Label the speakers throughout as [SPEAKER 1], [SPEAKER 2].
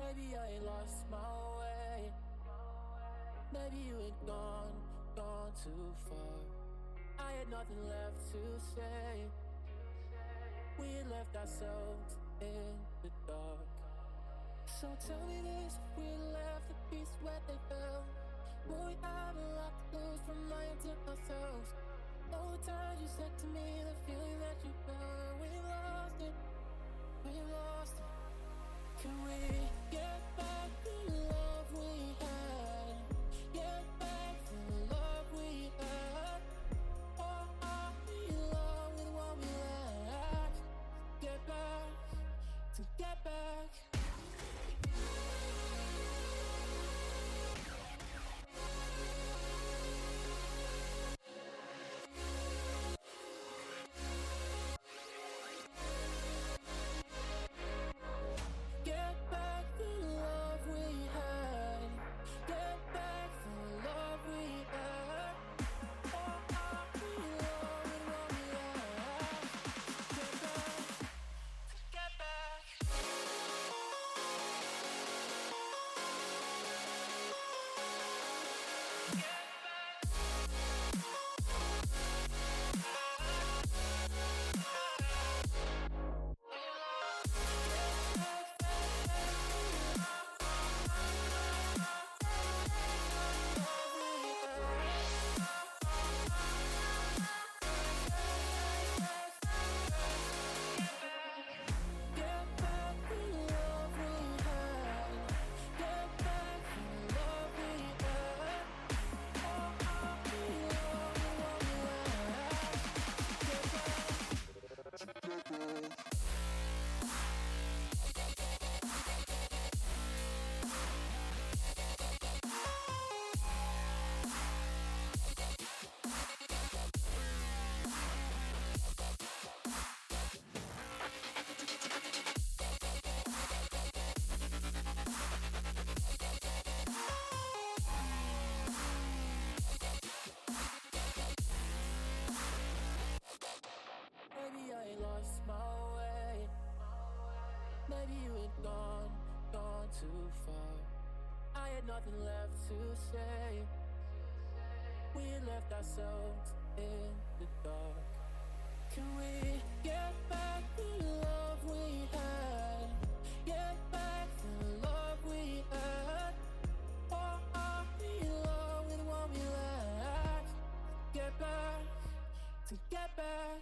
[SPEAKER 1] Maybe I ain't lost my way. Maybe you ain't gone too far. I had nothing left to say. We had left ourselves in the dark. So tell me this, if we left the pieces where they fell, will we have a lot to lose from lying to ourselves? All the times you said to me, the feeling that you felt, we lost it, we lost it. Can we get back the love we had? Get back the love we had? Or are we in love with what we lack? Get back, to get back. Maybe I ain't lost my way. Maybe you ain't gone too far. I had nothing left to say. We had left ourselves in the dark. Can we get back the love we had? Get back the love we had? Or are we in love with what we lack? Get back, to get back.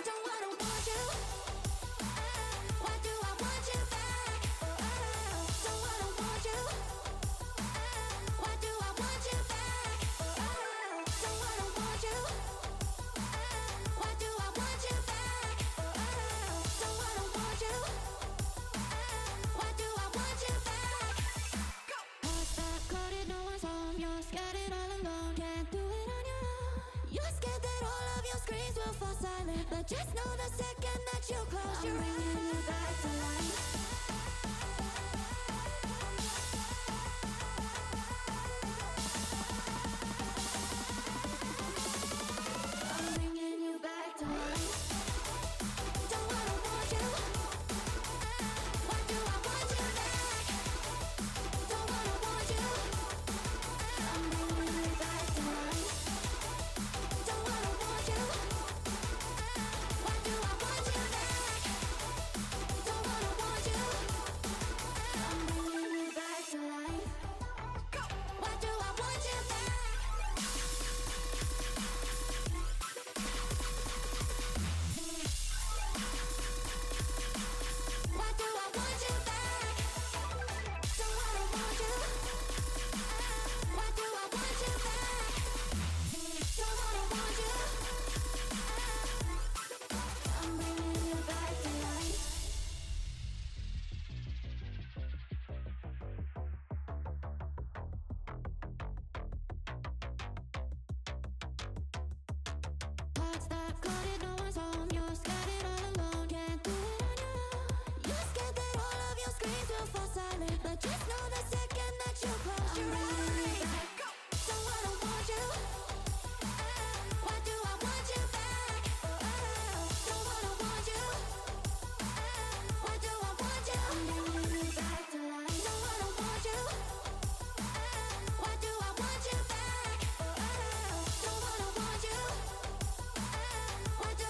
[SPEAKER 1] Don't wanna want you. Why do I want you back? Don't wanna want you. Why do I want you back? Don't wanna want you. Why do I want you back? Don't wanna want you. Why do I want you back? Hearts that coded, no one's home. You're scared and all alone. Can't do it on your own. You're scared that all of your screams will fall silent, but just know the second that you close your eyes, I'm bringing you back to life. I'm bringing you back to life. Don't wanna want you. Why do I want you back? Don't wanna want you. I'm bringing you back to life. Don't wanna want you. Why do I want you back? Don't wanna want you. I'm bringing you back to life. Why do I want you back? Why do I want you back? Don't wanna want you. Why do I want you back? Don't wanna want you. I'm bringing you back to life. Hearts that coded, no one's home. You're scared and all alone. Can't do it on your own. You're scared that all of your screams will fall silent, but just know the second that you close your eyes. Don't wanna want you. Why do I want you back? Don't wanna want you. Why do I want you? I'm bringing you back to life. Don't wanna want you. Why do I want you back? Don't wanna want you. Why do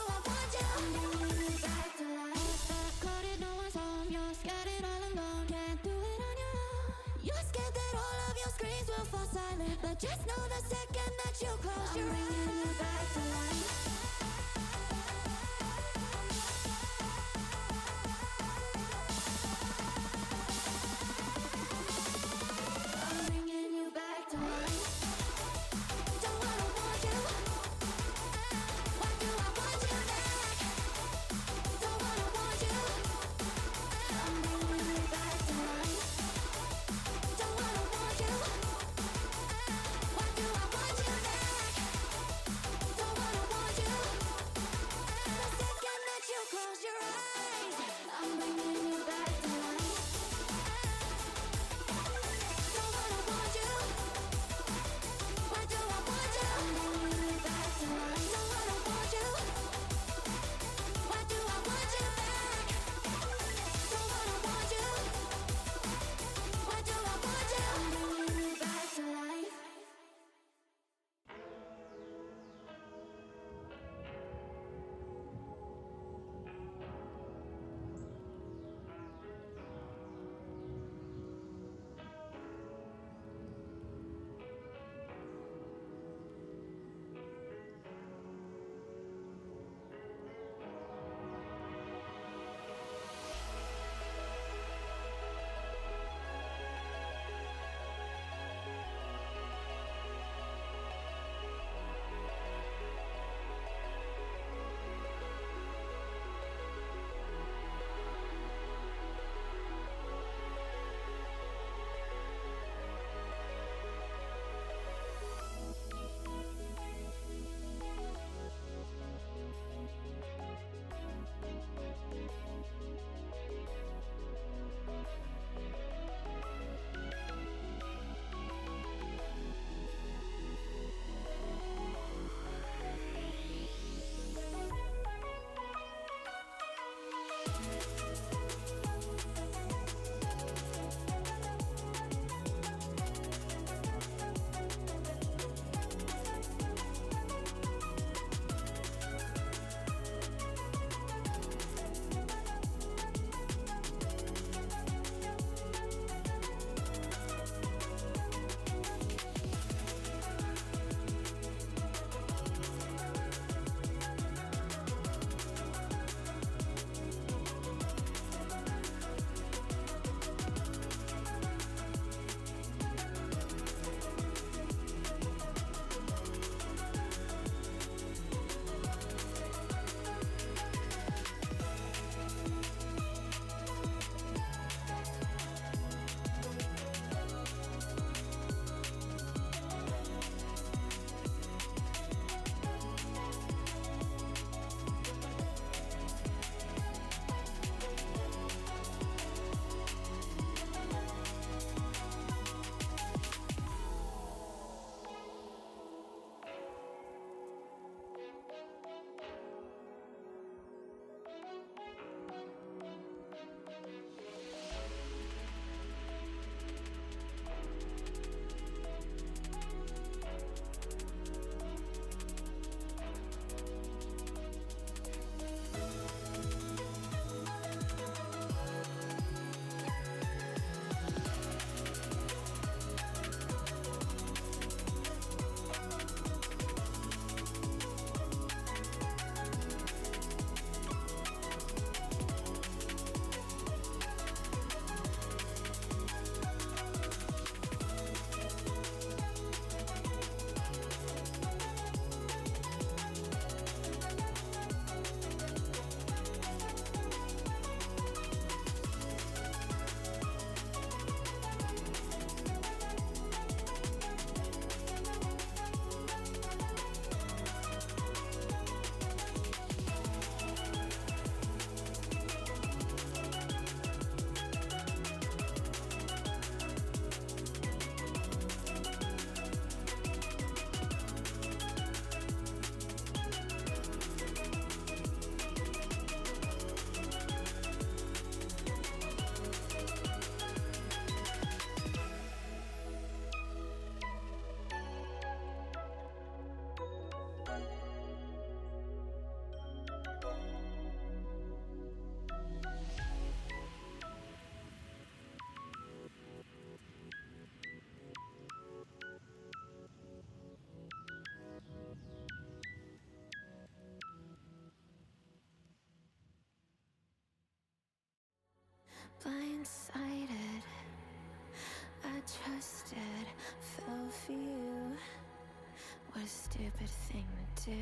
[SPEAKER 1] do.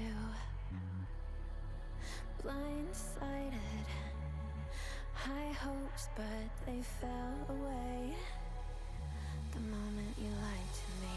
[SPEAKER 1] Blindsided, high hopes, but they fell away the moment you lied to me.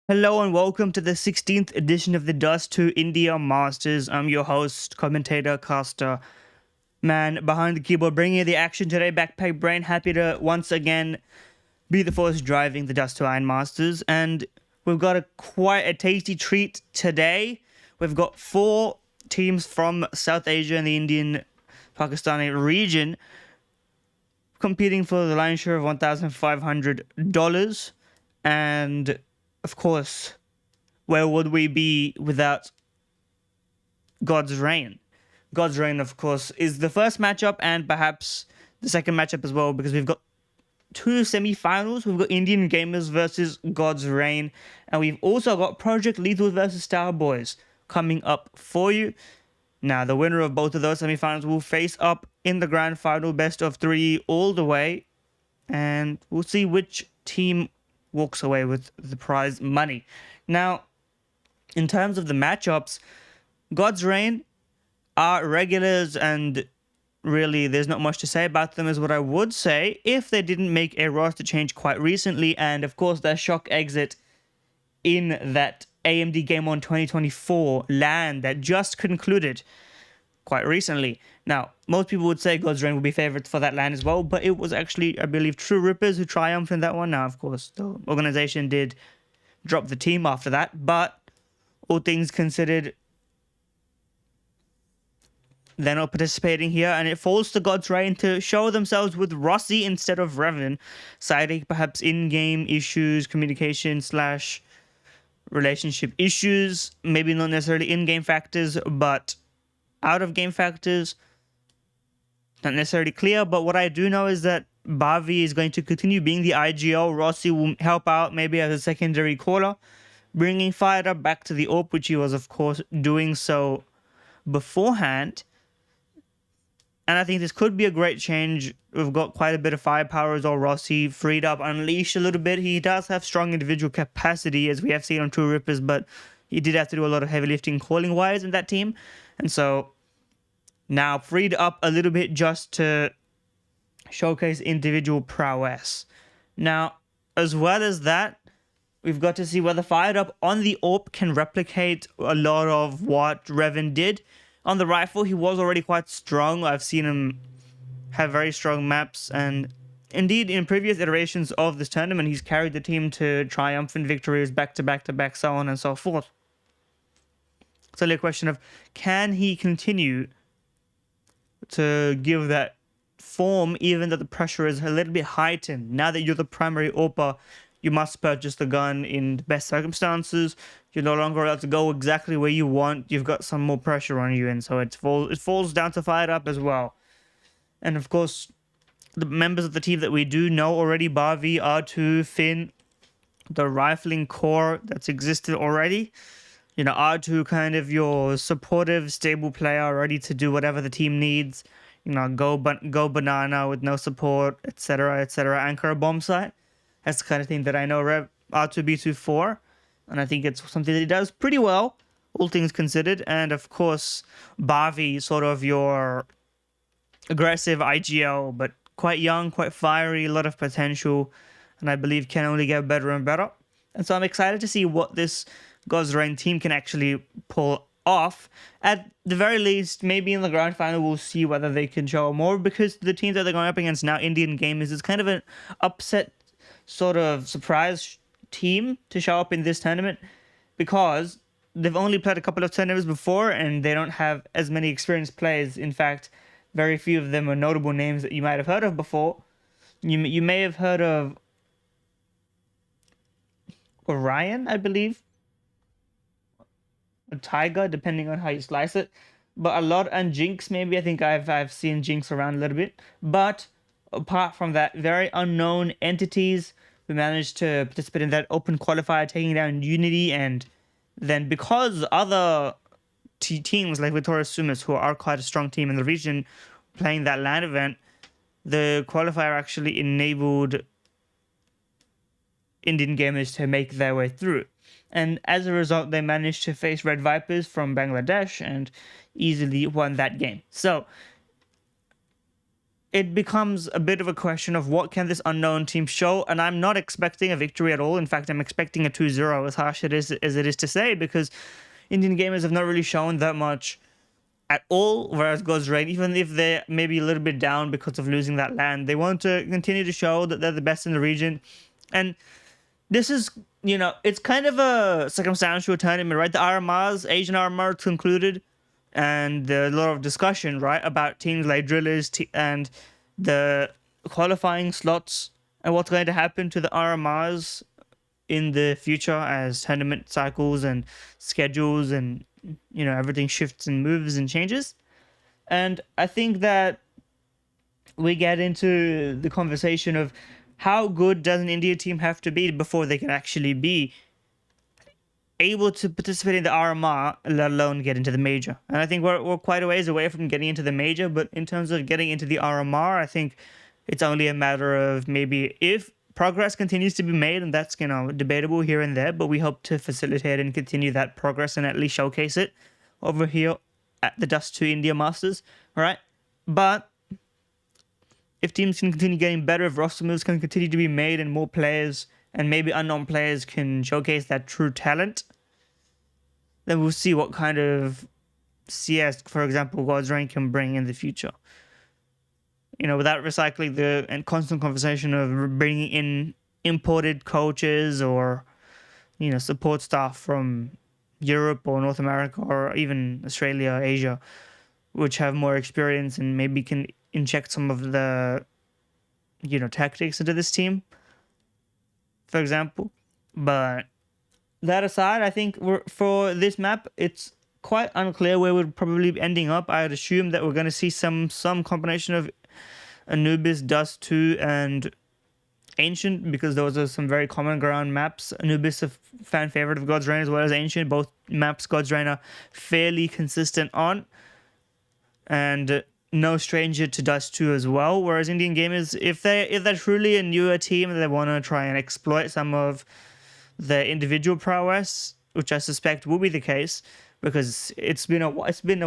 [SPEAKER 2] Hello and welcome to the 16th edition of the Dust2IN Masters. I'm your host, commentator, caster, man behind the keyboard, bringing you the action today. Backpackbrain, happy to once again be the force driving the Dust2IN Masters, and we've got quite a tasty treat today. We've got 4 teams from South Asia and the Indian Pakistani region competing for the lion's share of $1,500, and of course, where would we be without God's Reign? God's Reign, of course, is the first matchup and perhaps the second matchup as well, because we've got 2 semi-finals. We've got Indian Gamers versus God's Reign, and we've also got Project Lethal versus Starboys coming up for you. Now, the winner of both of those semi-finals will face up in the grand final, best of 3 all the way, and we'll see which team walks away with the prize money. Now, in terms of the matchups, God's Reign are regulars, and really there's not much to say about them, is what I would say, if they didn't make a roster change quite recently, and of course their shock exit in that AMD Game On 2024 LAN that just concluded quite recently. Now, most people would say God's Reign would be favorites for that LAN as well, but it was actually, I believe, True Rippers who triumphed in that one. Now, of course, the organization did drop the team after that, but all things considered, they're not participating here, and it falls to God's Reign to show themselves with Rossi instead of Revan, citing perhaps in-game issues, communication / relationship issues, maybe not necessarily in-game factors, but out-of-game factors. Not necessarily clear, but what I do know is that Bhavi is going to continue being the IGO. Rossi will help out maybe as a secondary caller, bringing Fired Up back to the AWP, which he was, of course, doing so beforehand. And I think this could be a great change. We've got quite a bit of firepower as well. Rossi freed up, unleashed a little bit. He does have strong individual capacity, as we have seen on True Rippers, but he did have to do a lot of heavy lifting calling-wise in that team. And so now freed up a little bit just to showcase individual prowess. Now, as well as that, we've got to see whether Fired Up on the AWP can replicate a lot of what Revan did. On the rifle, he was already quite strong. I've seen him have very strong maps, and indeed, in previous iterations of this tournament, he's carried the team to triumphant victories back to back to back, so on and so forth. It's only a question of, can he continue to give that form, even though the pressure is a little bit heightened? Now that you're the primary AWPer, you must purchase the gun in the best circumstances. You're no longer allowed to go exactly where you want. You've got some more pressure on you, and so it falls down to Fired Up as well. And of course, the members of the team that we do know already, Bhavi, R2, Finn, the rifling core that's existed already. You know, R2 kind of your supportive, stable player, ready to do whatever the team needs. You know, go banana with no support, etc., etc. Anchor a bomb site. That's the kind of thing that I know R2B2 for. And I think it's something that he does pretty well, all things considered. And of course, Bhavi, sort of your aggressive IGL, but quite young, quite fiery, a lot of potential. And I believe can only get better and better. And so I'm excited to see what this God's Reign team can actually pull off. At the very least, maybe in the grand final, we'll see whether they can show more, because the teams that they're going up against now, Indian Gamers, is kind of an upset sort of surprise team to show up in this tournament, because they've only played a couple of tournaments before and they don't have as many experienced players. In fact, Very few of them are notable names that you might have heard of before. You may have heard of Orion, I believe, a Tiger, depending on how you slice it. But a lot, and Jinx, maybe. I think I've seen Jinx around a little bit. But apart from that, very unknown entities. We managed to participate in that open qualifier, taking down Unity, and then because other teams like Victoria Sumas, who are quite a strong team in the region, playing that LAN event, the qualifier actually enabled Indian gamers to make their way through. And as a result, they managed to face Red Vipers from Bangladesh and easily won that game. So it becomes a bit of a question of what can this unknown team show, and I'm not expecting a victory at all. In fact, I'm expecting a 2-0, as harsh as it is to say, because Indian gamers have not really shown that much at all, whereas God's Rain, even if they're maybe a little bit down because of losing that land, they want to continue to show that they're the best in the region. And this is, it's kind of a circumstantial tournament, right? The RMRs, Asian RMR concluded, and there's a lot of discussion, right, about teams like Drillers and the qualifying slots and what's going to happen to the RMRs in the future as tournament cycles and schedules and, everything shifts and moves and changes. And I think that we get into the conversation of how good does an India team have to be before they can actually be able to participate in the RMR, let alone get into the major. And I think we're quite a ways away from getting into the major, but in terms of getting into the RMR, I think it's only a matter of maybe if progress continues to be made, and that's, debatable here and there, but we hope to facilitate and continue that progress and at least showcase it over here at the Dust2IN Masters, right? But if teams can continue getting better, if roster moves can continue to be made and more players and maybe unknown players can showcase that true talent, then we'll see what kind of CS, for example, God's Reign can bring in the future. Without recycling the and constant conversation of bringing in imported coaches or, support staff from Europe or North America or even Australia, Asia, which have more experience and maybe can inject some of the, tactics into this team, for example. But that aside, I think for this map, it's quite unclear where we're probably be ending up. I'd assume that we're going to see some combination of Anubis, Dust2, and Ancient, because those are some very common ground maps. Anubis, a fan favorite of God's Reign, as well as Ancient. Both maps God's Reign are fairly consistent on, and no stranger to Dust2 as well. Whereas Indian gamers, if they're truly a newer team and they want to try and exploit some of their individual prowess, which I suspect will be the case, because it's been a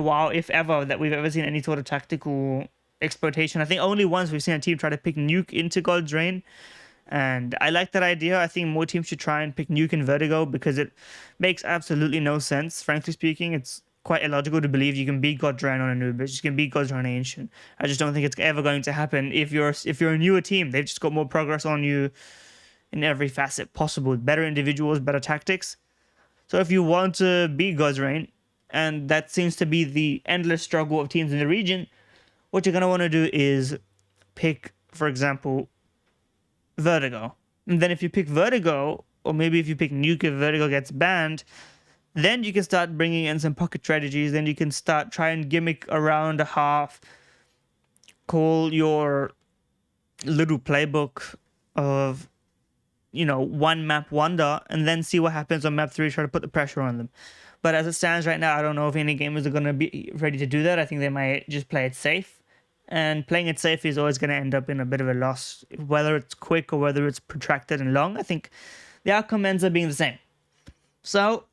[SPEAKER 2] while, if ever, that we've ever seen any sort of tactical exploitation. I think only once we've seen a team try to pick Nuke into God's Reign, and I like that idea. I think more teams should try and pick Nuke and Vertigo, because it makes absolutely no sense. Frankly speaking, it's quite illogical to believe you can beat God's Reign on Anubis, you can beat God's Reign on Ancient. I just don't think it's ever going to happen. If you're a newer team, they've just got more progress on you in every facet possible. Better individuals, better tactics. So if you want to beat God's Reign, and that seems to be the endless struggle of teams in the region, what you're going to want to do is pick, for example, Vertigo. And then if you pick Vertigo, or maybe if you pick Nuke if Vertigo gets banned, then you can start bringing in some pocket strategies. Then you can start try and gimmick around a half, call your little playbook of, one map wonder, and then see what happens on map 3, try to put the pressure on them. But as it stands right now, I don't know if any gamers are going to be ready to do that. I think they might just play it safe. And playing it safe is always going to end up in a bit of a loss, whether it's quick or whether it's protracted and long. I think the outcome ends up being the same. So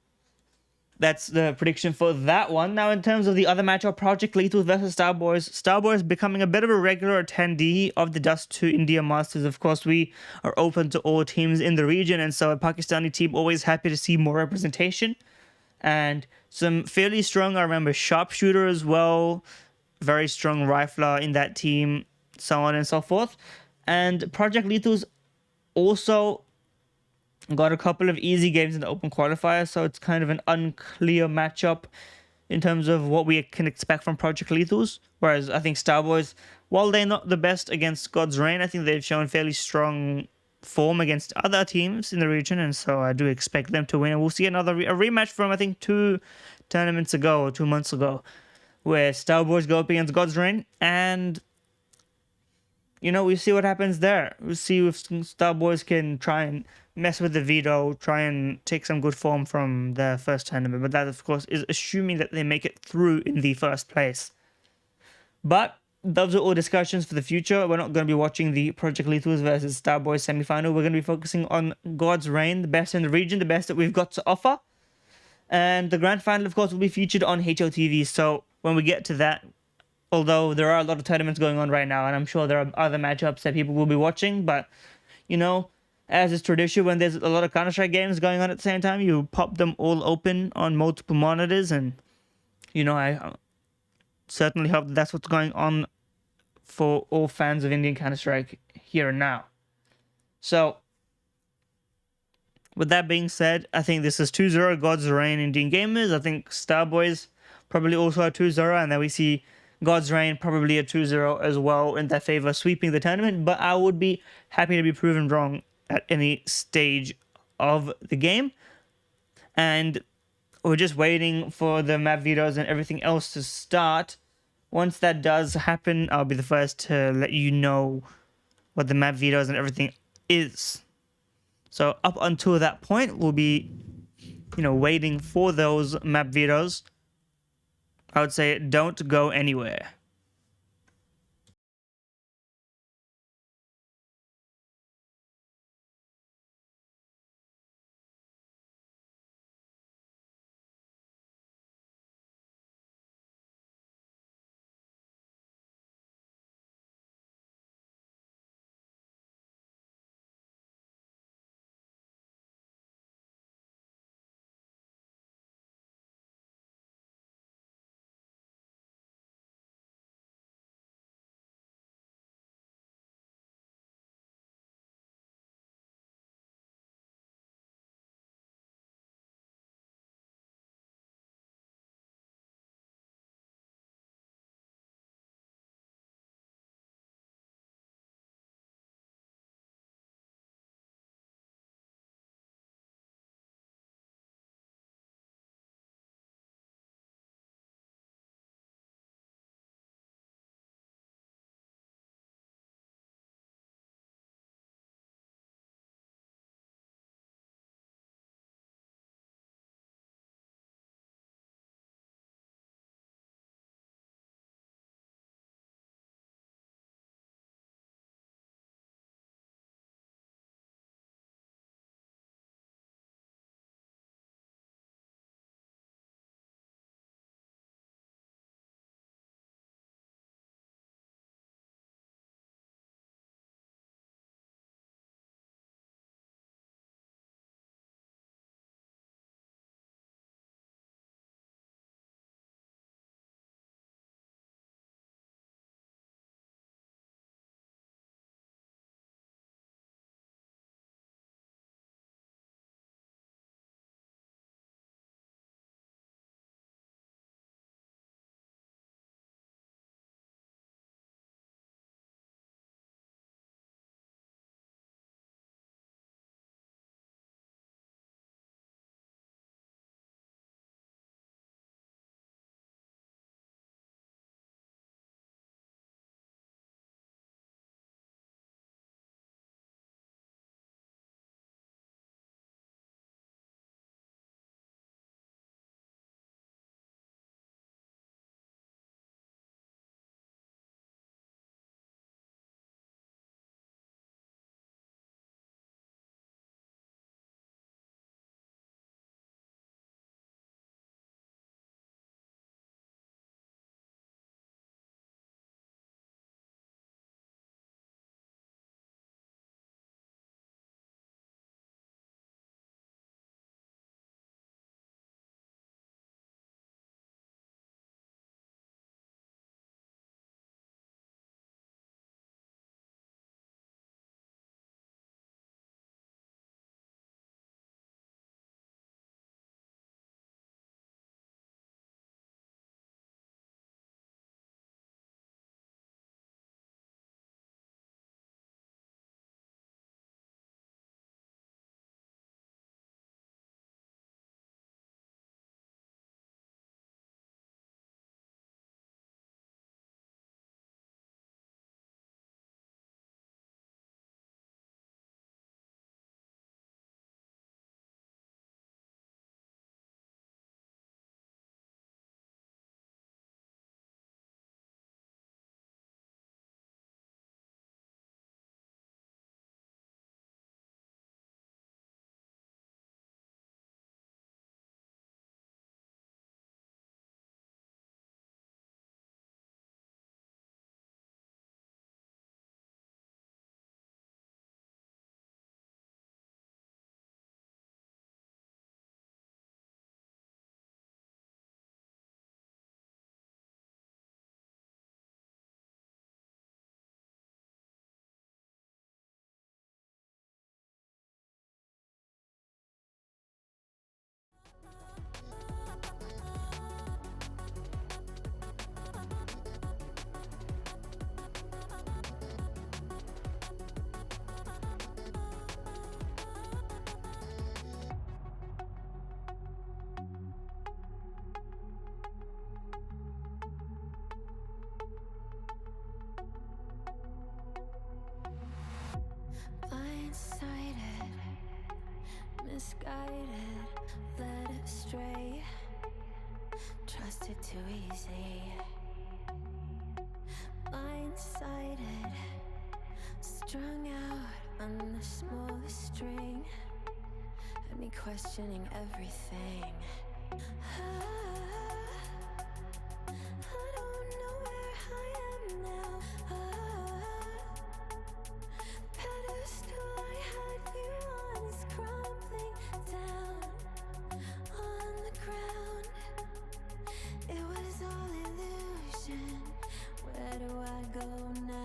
[SPEAKER 2] that's the prediction for that one. Now, in terms of the other matchup, Project Lethal versus Starboys. Starboys becoming a bit of a regular attendee of the Dust2IN Masters. Of course, we are open to all teams in the region, and so a Pakistani team always happy to see more representation. And some fairly strong, I remember, sharpshooter as well. Very strong rifler in that team, so on and so forth. And Project Lethal's also got a couple of easy games in the open qualifier, so it's kind of an unclear matchup in terms of what we can expect from Project Lethals. Whereas I think Starboys, while they're not the best against God's Reign, I think they've shown fairly strong form against other teams in the region, and so I do expect them to win. And we'll see a rematch from I think 2 tournaments ago or 2 months ago, where Starboys go up against God's Reign, and we see what happens there. We'll see if Starboys can try and mess with the veto, try and take some good form from their first tournament. But that, of course, is assuming that they make it through in the first place. But those are all discussions for the future. We're not going to be watching the Project Lethals versus Starboys semi-final. We're going to be focusing on God's Reign, the best in the region, the best that we've got to offer. And the grand final, of course, will be featured on HOTV. So when we get to that, although there are a lot of tournaments going on right now, and I'm sure there are other matchups that people will be watching, but, as is tradition, when there's a lot of Counter-Strike games going on at the same time, you pop them all open on multiple monitors, and, I certainly hope that that's what's going on for all fans of Indian Counter-Strike here and now. So, with that being said, I think this is 2-0 God's Reign Indian Gamers. I think Starboys probably also a 2-0, and then we see God's Reign probably a 2-0 as well in their favor, sweeping the tournament. But I would be happy to be proven wrong at any stage of the game. And we're just waiting for the map vetoes and everything else to start. Once that does happen, I'll be the first to let you know what the map vetoes and everything is. So up until that point, we'll be, waiting for those map vetoes. I would say don't go anywhere.
[SPEAKER 1] misguided, led astray, trusted too easy, blindsided, strung out on the smallest string, had me questioning everything. I don't know where I am now. Pedestal I had you on is crumbling down on the ground. It was all illusion. Where do I go now?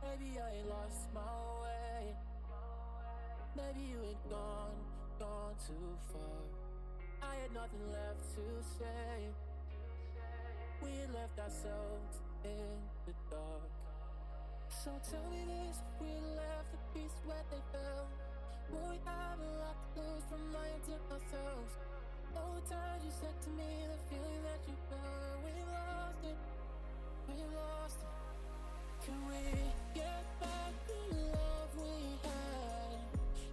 [SPEAKER 1] Maybe I lost my way. Maybe you had gone too far. I had nothing left to say. We had left ourselves in the dark. So tell me this, if we left the piece where they fell, would we have a lot to lose from lying to ourselves? All the times you said to me, the feeling that you felt, we lost it, we lost it. Can we get back the love we had?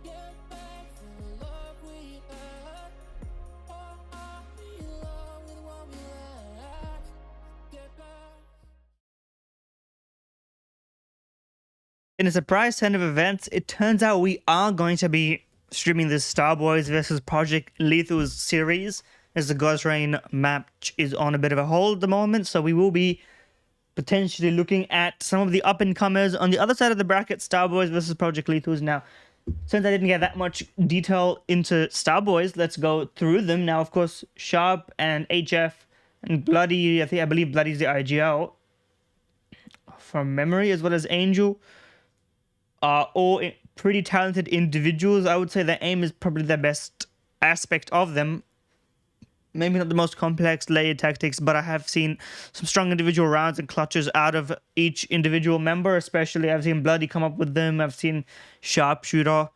[SPEAKER 1] Get back the love we had? Or are we in love with what we lack? Get back.
[SPEAKER 2] In a surprise turn of events, it turns out we are going to be streaming this Star Boys vs. Project Lethal's series, as the Ghost Rain match is on a bit of a hold at the moment, so we will be potentially looking at some of the up-and-comers. On the other side of the bracket, Starboys versus Project Lethals. Now, since I didn't get that much detail into Starboys, let's go through them. Now, of course, Sharp and HF and Bloody, I believe Bloody's the IGL from memory, as well as Angel, are all pretty talented individuals. I would say their aim is probably the best aspect of them. Maybe not the most complex layered tactics, but I have seen some strong individual rounds and clutches out of each individual member. Especially, I've seen Bloody come up with them. I've seen Sharpshooter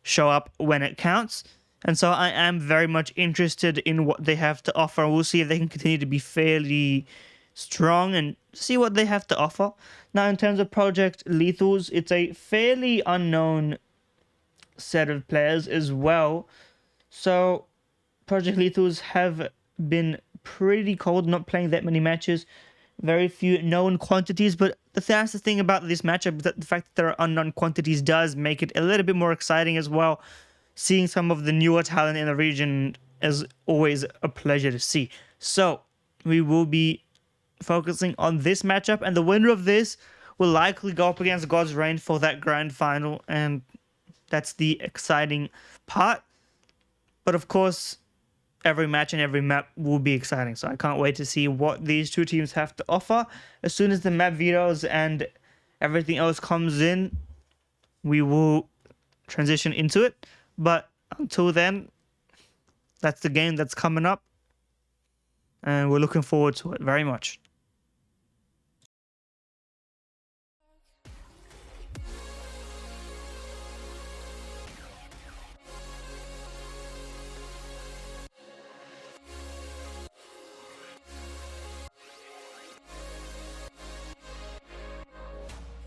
[SPEAKER 2] show up when it counts. And so I am very much interested in what they have to offer. We'll see if they can continue to be fairly strong and see what they have to offer. Now, in terms of Project Lethals, it's a fairly unknown set of players as well. So Project Lethals have been pretty cold, not playing that many matches. Very few known quantities, but that's the thing about this matchup, is that the fact that there are unknown quantities does make it a little bit more exciting as well. Seeing some of the newer talent in the region is always a pleasure to see. So we will be focusing on this matchup, and the winner of this will likely go up against God's Reign for that grand final, and that's the exciting part. But of course, every match and every map will be exciting, so I can't wait to see what these two teams have to offer. As soon as the map videos and everything else comes in, we will transition into it. But until then, that's the game that's coming up, and we're looking forward to it very much.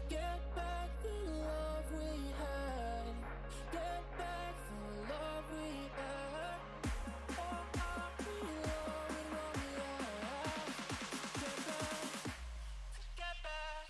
[SPEAKER 1] Get back the love we had. Get back the love we had. Oh, I belong in what we had. Get back.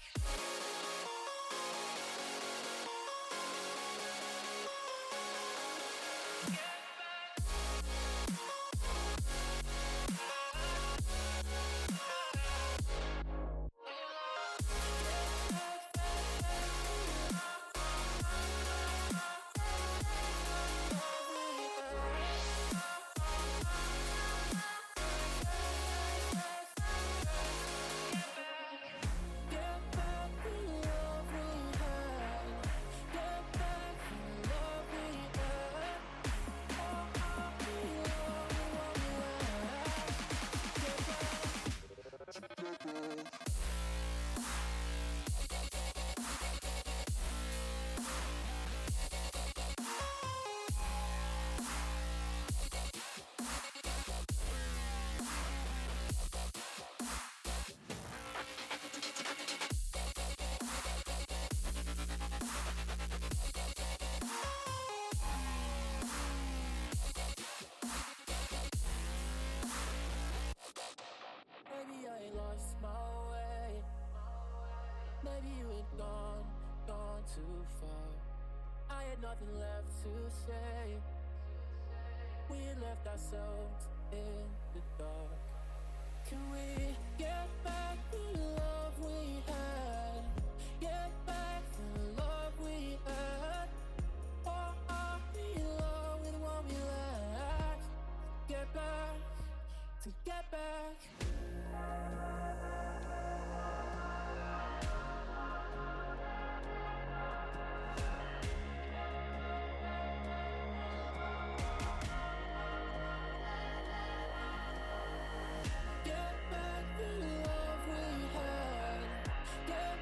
[SPEAKER 1] Maybe I lost my way. Maybe you had gone too far. I had nothing left to say. We had left ourselves in the dark. Can we get back the love we had? Get back the love we had. Oh, I belong with what we lacked. Get back, to get back. Get back the love we had. Get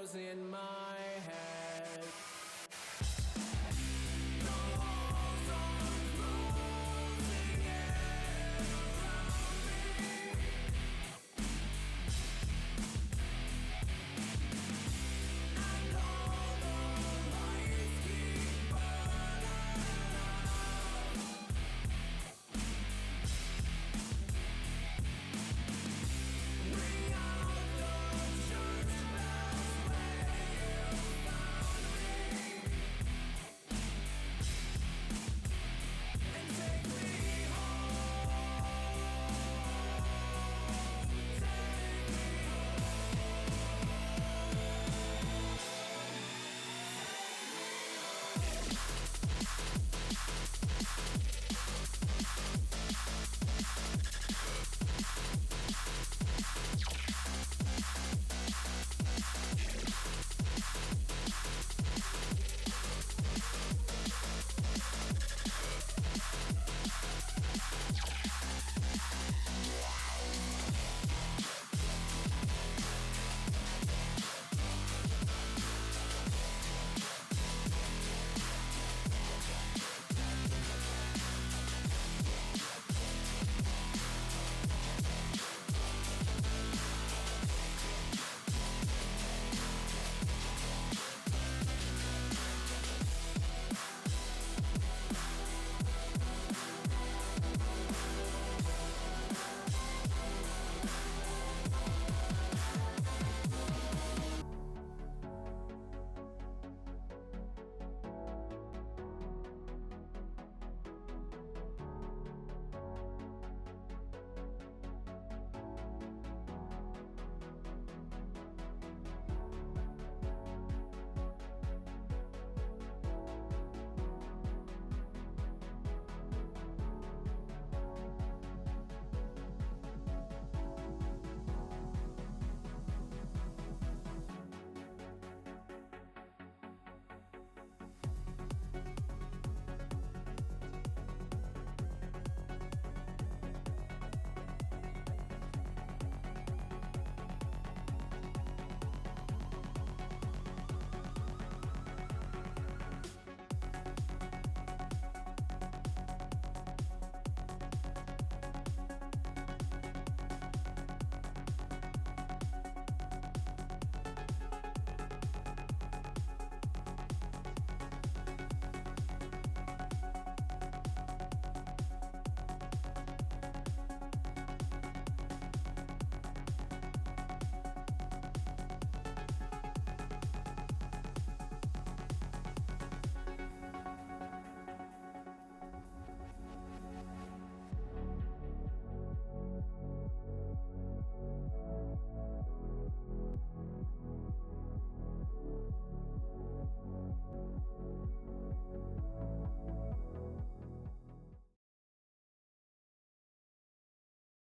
[SPEAKER 1] echoes in my head.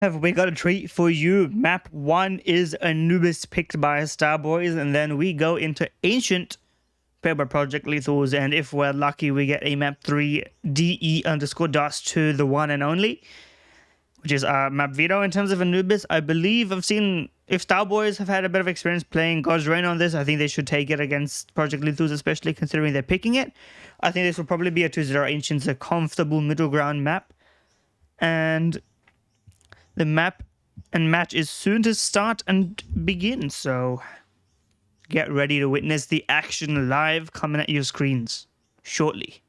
[SPEAKER 2] Have we got a treat for you? Map 1 is Anubis picked by Starboys, and then we go into Ancient paired by Project Lethals, and if we're lucky, we get a map 3 DE_Dust2, the one and only, which is map veto. In terms of Anubis, I believe I've seen if Starboys have had a bit of experience playing God's Reign on this, I think they should take it against Project Lethals, especially considering they're picking it. I think this will probably be a 2-0 Ancients, a comfortable middle ground map. And the map and match is soon to start and begin, so get ready to witness the action live coming at your screens shortly.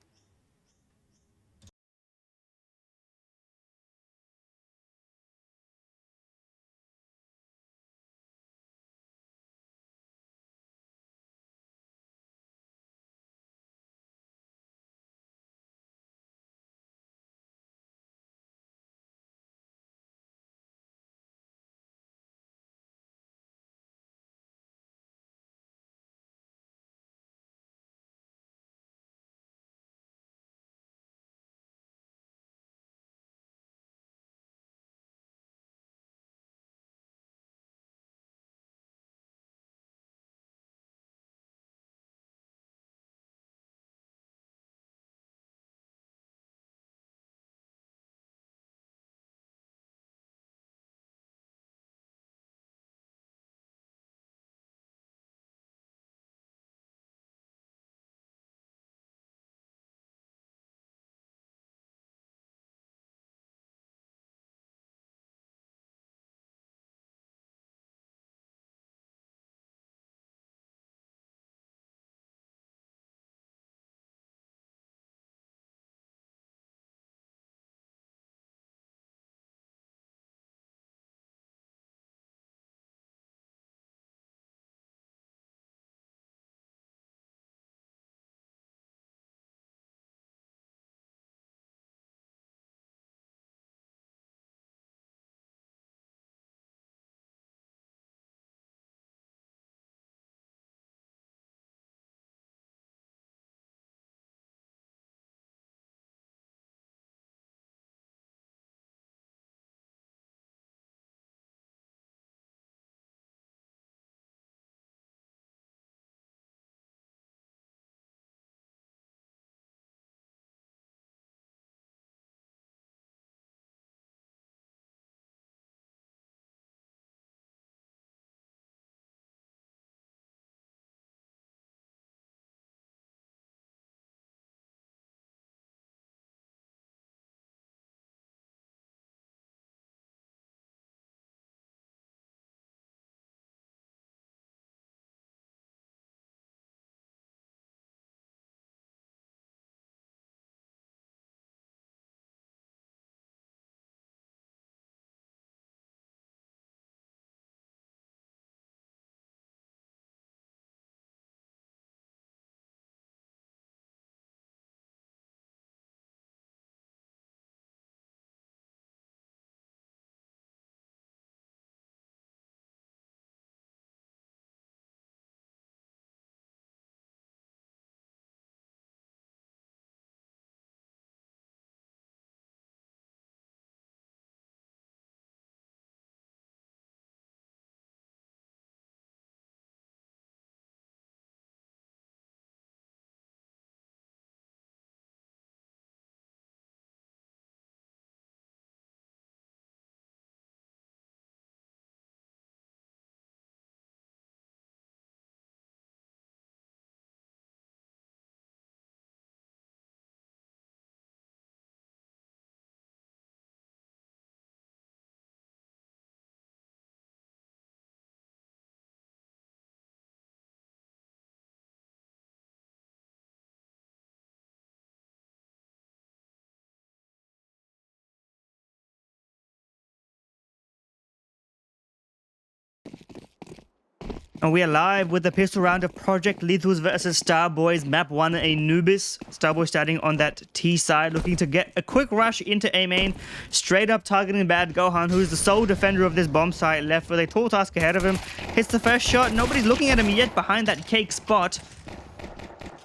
[SPEAKER 2] And we are live with the pistol round of Project Lethal's versus Starboys, map 1 Anubis. Starboy starting on that T side, looking to get a quick rush into A main, straight up targeting Bad Gohan, who's the sole defender of this bomb site, left with a tall task ahead of him. Hits the first shot, nobody's looking at him yet behind that cake spot.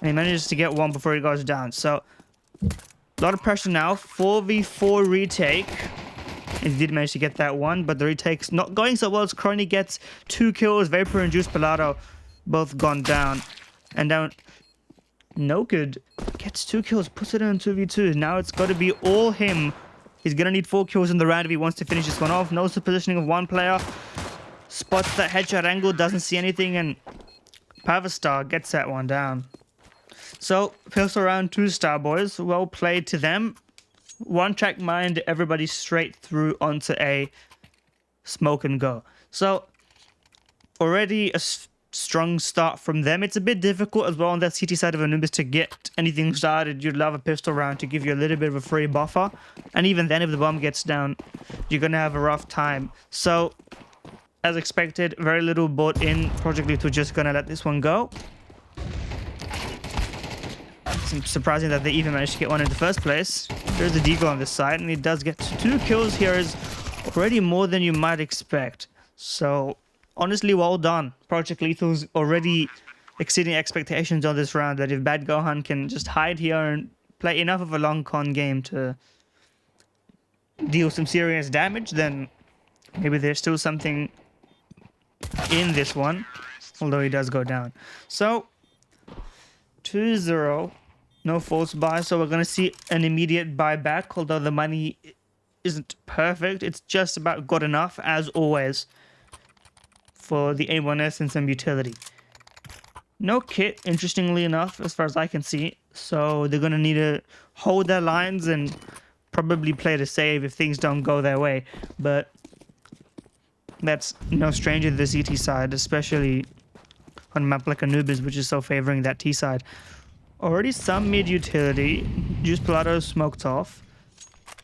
[SPEAKER 2] And he manages to get one before he goes down. So, a lot of pressure now, 4v4 retake. And he did manage to get that one, but the retake's not going so well as Crony gets 2 kills. Vapor and Juice Pelado both gone down. And down, no good. Gets 2 kills, puts it in 2v2. Now it's got to be all him. He's going to need 4 kills in the round if he wants to finish this one off. Knows the positioning of one player. Spots that headshot angle, doesn't see anything, and Pavastar gets that one down. So, pistol round 2 Starboys. Well played to them. One track mind, everybody straight through onto a smoke and go. So, already a strong start from them. It's a bit difficult as well on that CT side of Anubis to get anything started. You'd love a pistol round to give you a little bit of a free buffer. And even then, if the bomb gets down, you're going to have a rough time. So, as expected, very little bought in. Project Lethal just going to let this one go. It's surprising that they even managed to get one in the first place. There's the deagle on this side, and he does get 2 kills here. Is already more than you might expect. So, honestly, well done. Project Lethal's already exceeding expectations on this round, that if Bad Gohan can just hide here and play enough of a long con game to deal some serious damage, then maybe there's still something in this one, although he does go down. So, 2-0. No false buy, so we're going to see an immediate buyback, although the money isn't perfect. It's just about good enough, as always, for the A1S and some utility. No kit, interestingly enough, as far as I can see. So they're going to need to hold their lines and probably play to save if things don't go their way. But that's no stranger to the CT side, especially on a map like Anubis, which is so favoring that T side. Already some mid utility. Juice Pelado smoked off.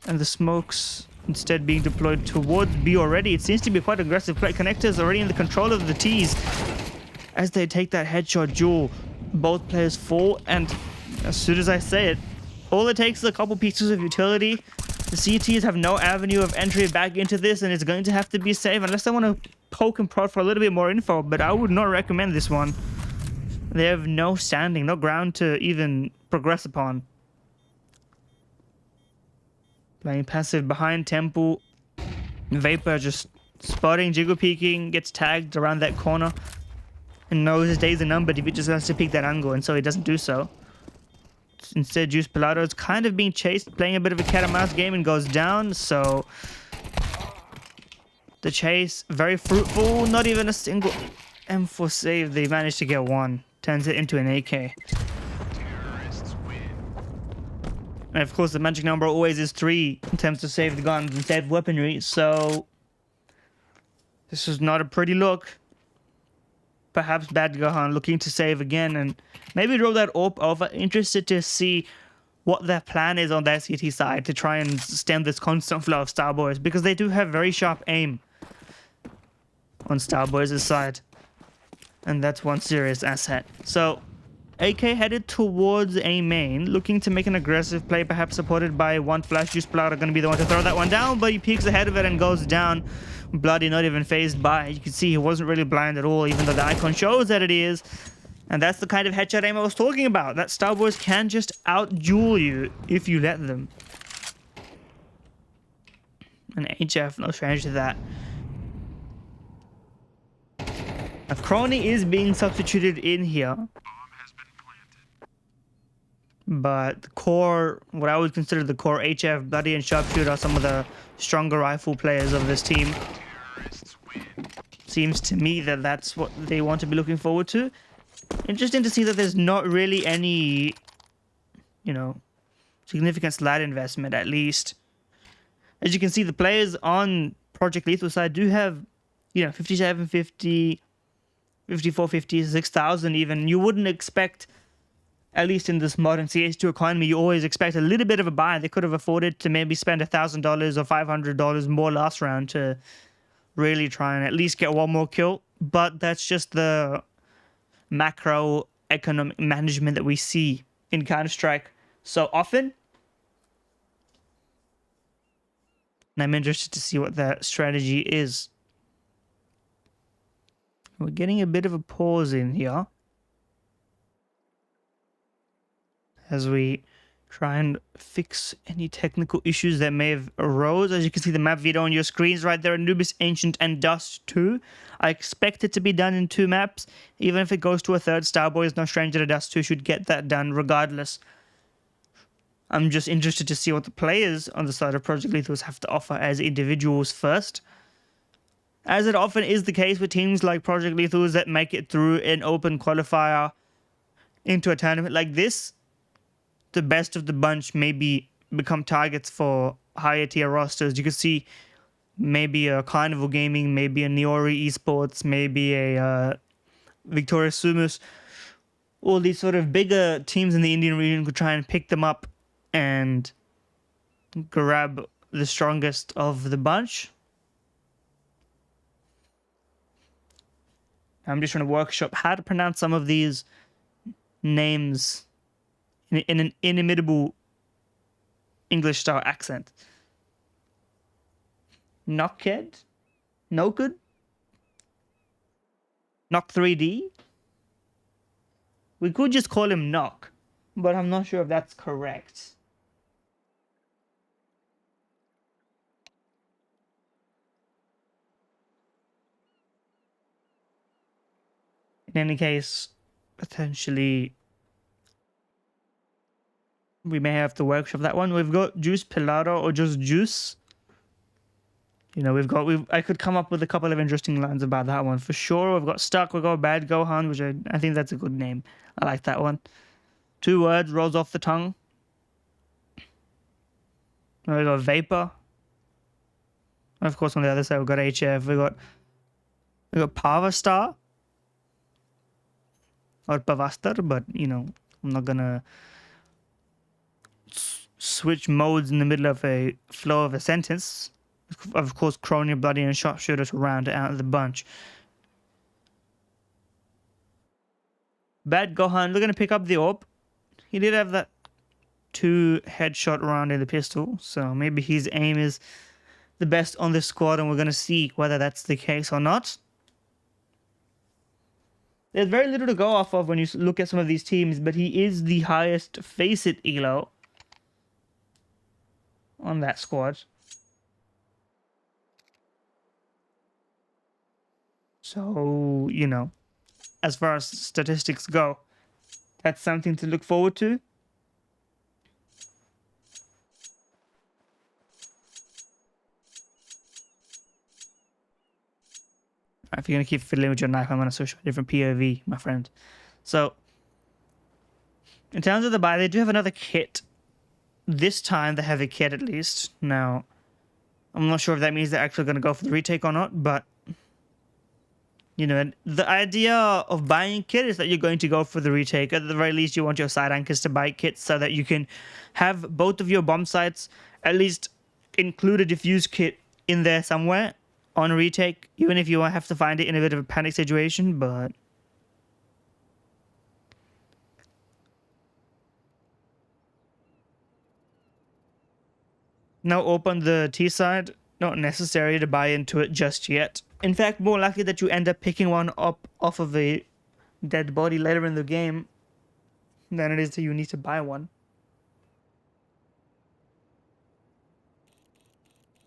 [SPEAKER 2] And the smokes instead being deployed towards B already. It seems to be quite aggressive play. Connectors already in the control of the T's. As they take that headshot duel, both players fall. And as soon as I say it, all it takes is a couple pieces of utility. The CTs have no avenue of entry back into this, and it's going to have to be safe unless they want to poke and prod for a little bit more info. But I would not recommend this one. They have no standing, no ground to even progress upon. Playing passive behind Temple. Vapor just spotting, jiggle peeking, gets tagged around that corner. And knows his days are numbered if he just wants to peek that angle, and so he doesn't do so. Instead, Juice Pelado is kind of being chased, playing a bit of a cat and mouse game, and goes down. So the chase, very fruitful. Not even a single M4 save. They managed to get one. Turns it into an AK. And of course, the magic number always is 3 in terms of saved guns and saved weaponry. So this is not a pretty look. Perhaps Bad Gohan looking to save again and maybe roll that AWP over. Interested to see what their plan is on their CT side to try and stem this constant flow of Starboys, because they do have very sharp aim on Starboys' side. And that's one serious asset. So, AK headed towards A main, looking to make an aggressive play, perhaps supported by one flash. Juice Pelado going to be the one to throw that one down, but he peeks ahead of it and goes down. Bloody not even phased by. You can see he wasn't really blind at all, even though the icon shows that it is. And that's the kind of headshot aim I was talking about. That Starboys can just out-duel you if you let them. And HF, no stranger to that. Now, Crony is being substituted in here. But the core, what I would consider the core HF, Bloody and Sharpshooter are some of the stronger rifle players of this team. Seems to me that that's what they want to be looking forward to. Interesting to see that there's not really any, you know, significant slide investment, at least. As you can see, the players on Project Lethal side do have, you know, 5750, 5450, 6000 even. You wouldn't expect, at least in this modern CS2 economy, you always expect a little bit of a buy. They could have afforded to maybe spend $1,000 or $500 more last round to really try and at least get one more kill. but that's just the macroeconomic management that we see in Counter-Strike so often. And I'm interested to see what that strategy is. We're getting a bit of a pause in here as we try and fix any technical issues that may have arose. As you can see the map video on your screens right there, Anubis, Ancient, and Dust2. I expect it to be done in 2 maps. Even if it goes to a third, Starboy is no stranger to Dust2, should get that done regardless. I'm just interested to see what the players on the side of Project Lethals have to offer as individuals first. As it often is the case with teams like Project Lethals that make it through an open qualifier into a tournament like this, the best of the bunch maybe become targets for higher tier rosters. You can see maybe a Carnival Gaming, maybe a Niori Esports, maybe a Victoria Sumus. All these sort of bigger teams in the Indian region could try and pick them up and grab the strongest of the bunch. I'm just trying to workshop how to pronounce some of these names in an inimitable English-style accent. Knockhead? No good? Knock 3D? We could just call him Knock, but I'm not sure if that's correct. In any case, potentially we may have to workshop that one. We've got Juice Pilado or just Juice. You know, I could come up with a couple of interesting lines about that one for sure. We've got Stuck, we've got Bad Gohan, which I think that's a good name. I like that one. 2 words, rolls off the tongue. We got Vapor. And of course, on the other side, we've got HF. We got Power Star. Or Pavastar, but, you know, I'm not gonna switch modes in the middle of a flow of a sentence. Of course, Crony, Bloody, and Sharpshooter to round out the bunch. Bad Gohan, we're going to pick up the AWP. He did have that 2 headshot round in the pistol, so maybe his aim is the best on this squad, and we're going to see whether that's the case or not. There's very little to go off of when you look at some of these teams, but he is the highest face-it elo on that squad. So, you know, as far as statistics go, that's something to look forward to. If you're going to keep fiddling with your knife, I'm going to switch to a different POV, my friend. So, in terms of the buy, they do have another kit. This time, they have a kit at least. Now, I'm not sure if that means they're actually going to go for the retake or not, but, you know, the idea of buying a kit is that you're going to go for the retake. At the very least, you want your side anchors to buy kits so that you can have both of your bomb sites at least include a diffuse kit in there somewhere on a retake, even if you have to find it in a bit of a panic situation, but now open the T side, not necessary to buy into it just yet. In fact, more likely that you end up picking one up off of a dead body later in the game than it is that you need to buy one.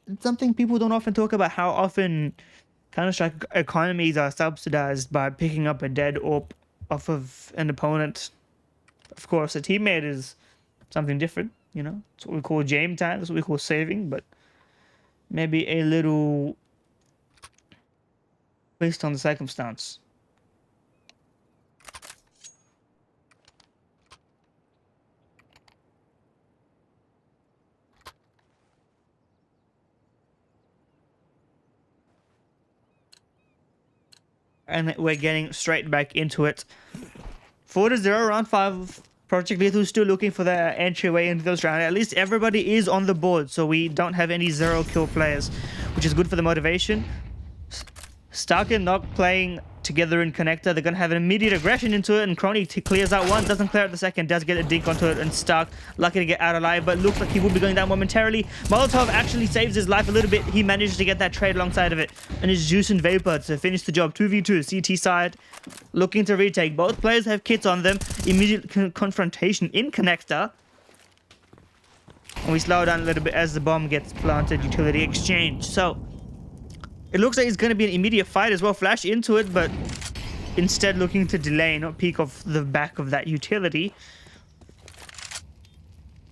[SPEAKER 2] It's something people don't often talk about, how often Counter-Strike economies are subsidized by picking up a dead AWP off of an opponent. Of course, a teammate is something different, you know? That's what we call game time, that's what we call saving, but maybe a little based on the circumstance. And we're getting straight back into it. 4-0, round 5. Project Lethal still looking for their entryway into this round. At least everybody is on the board, so we don't have any 0 kill players, which is good for the motivation. Stark and Nock playing together in connector. They're going to have an immediate aggression into it, and Crony clears out one, doesn't clear out the second, does get a dink onto it, and Stark lucky to get out alive, but looks like he will be going down momentarily. Molotov actually saves his life a little bit. He manages to get that trade alongside of it, and it's Juice and Vapor to finish the job. 2v2, CT side, looking to retake. Both players have kits on them. Immediate confrontation in connector. And we slow down a little bit as the bomb gets planted. Utility exchange. So it looks like it's going to be an immediate fight as well. Flash into it, but instead looking to delay, not peek off the back of that utility.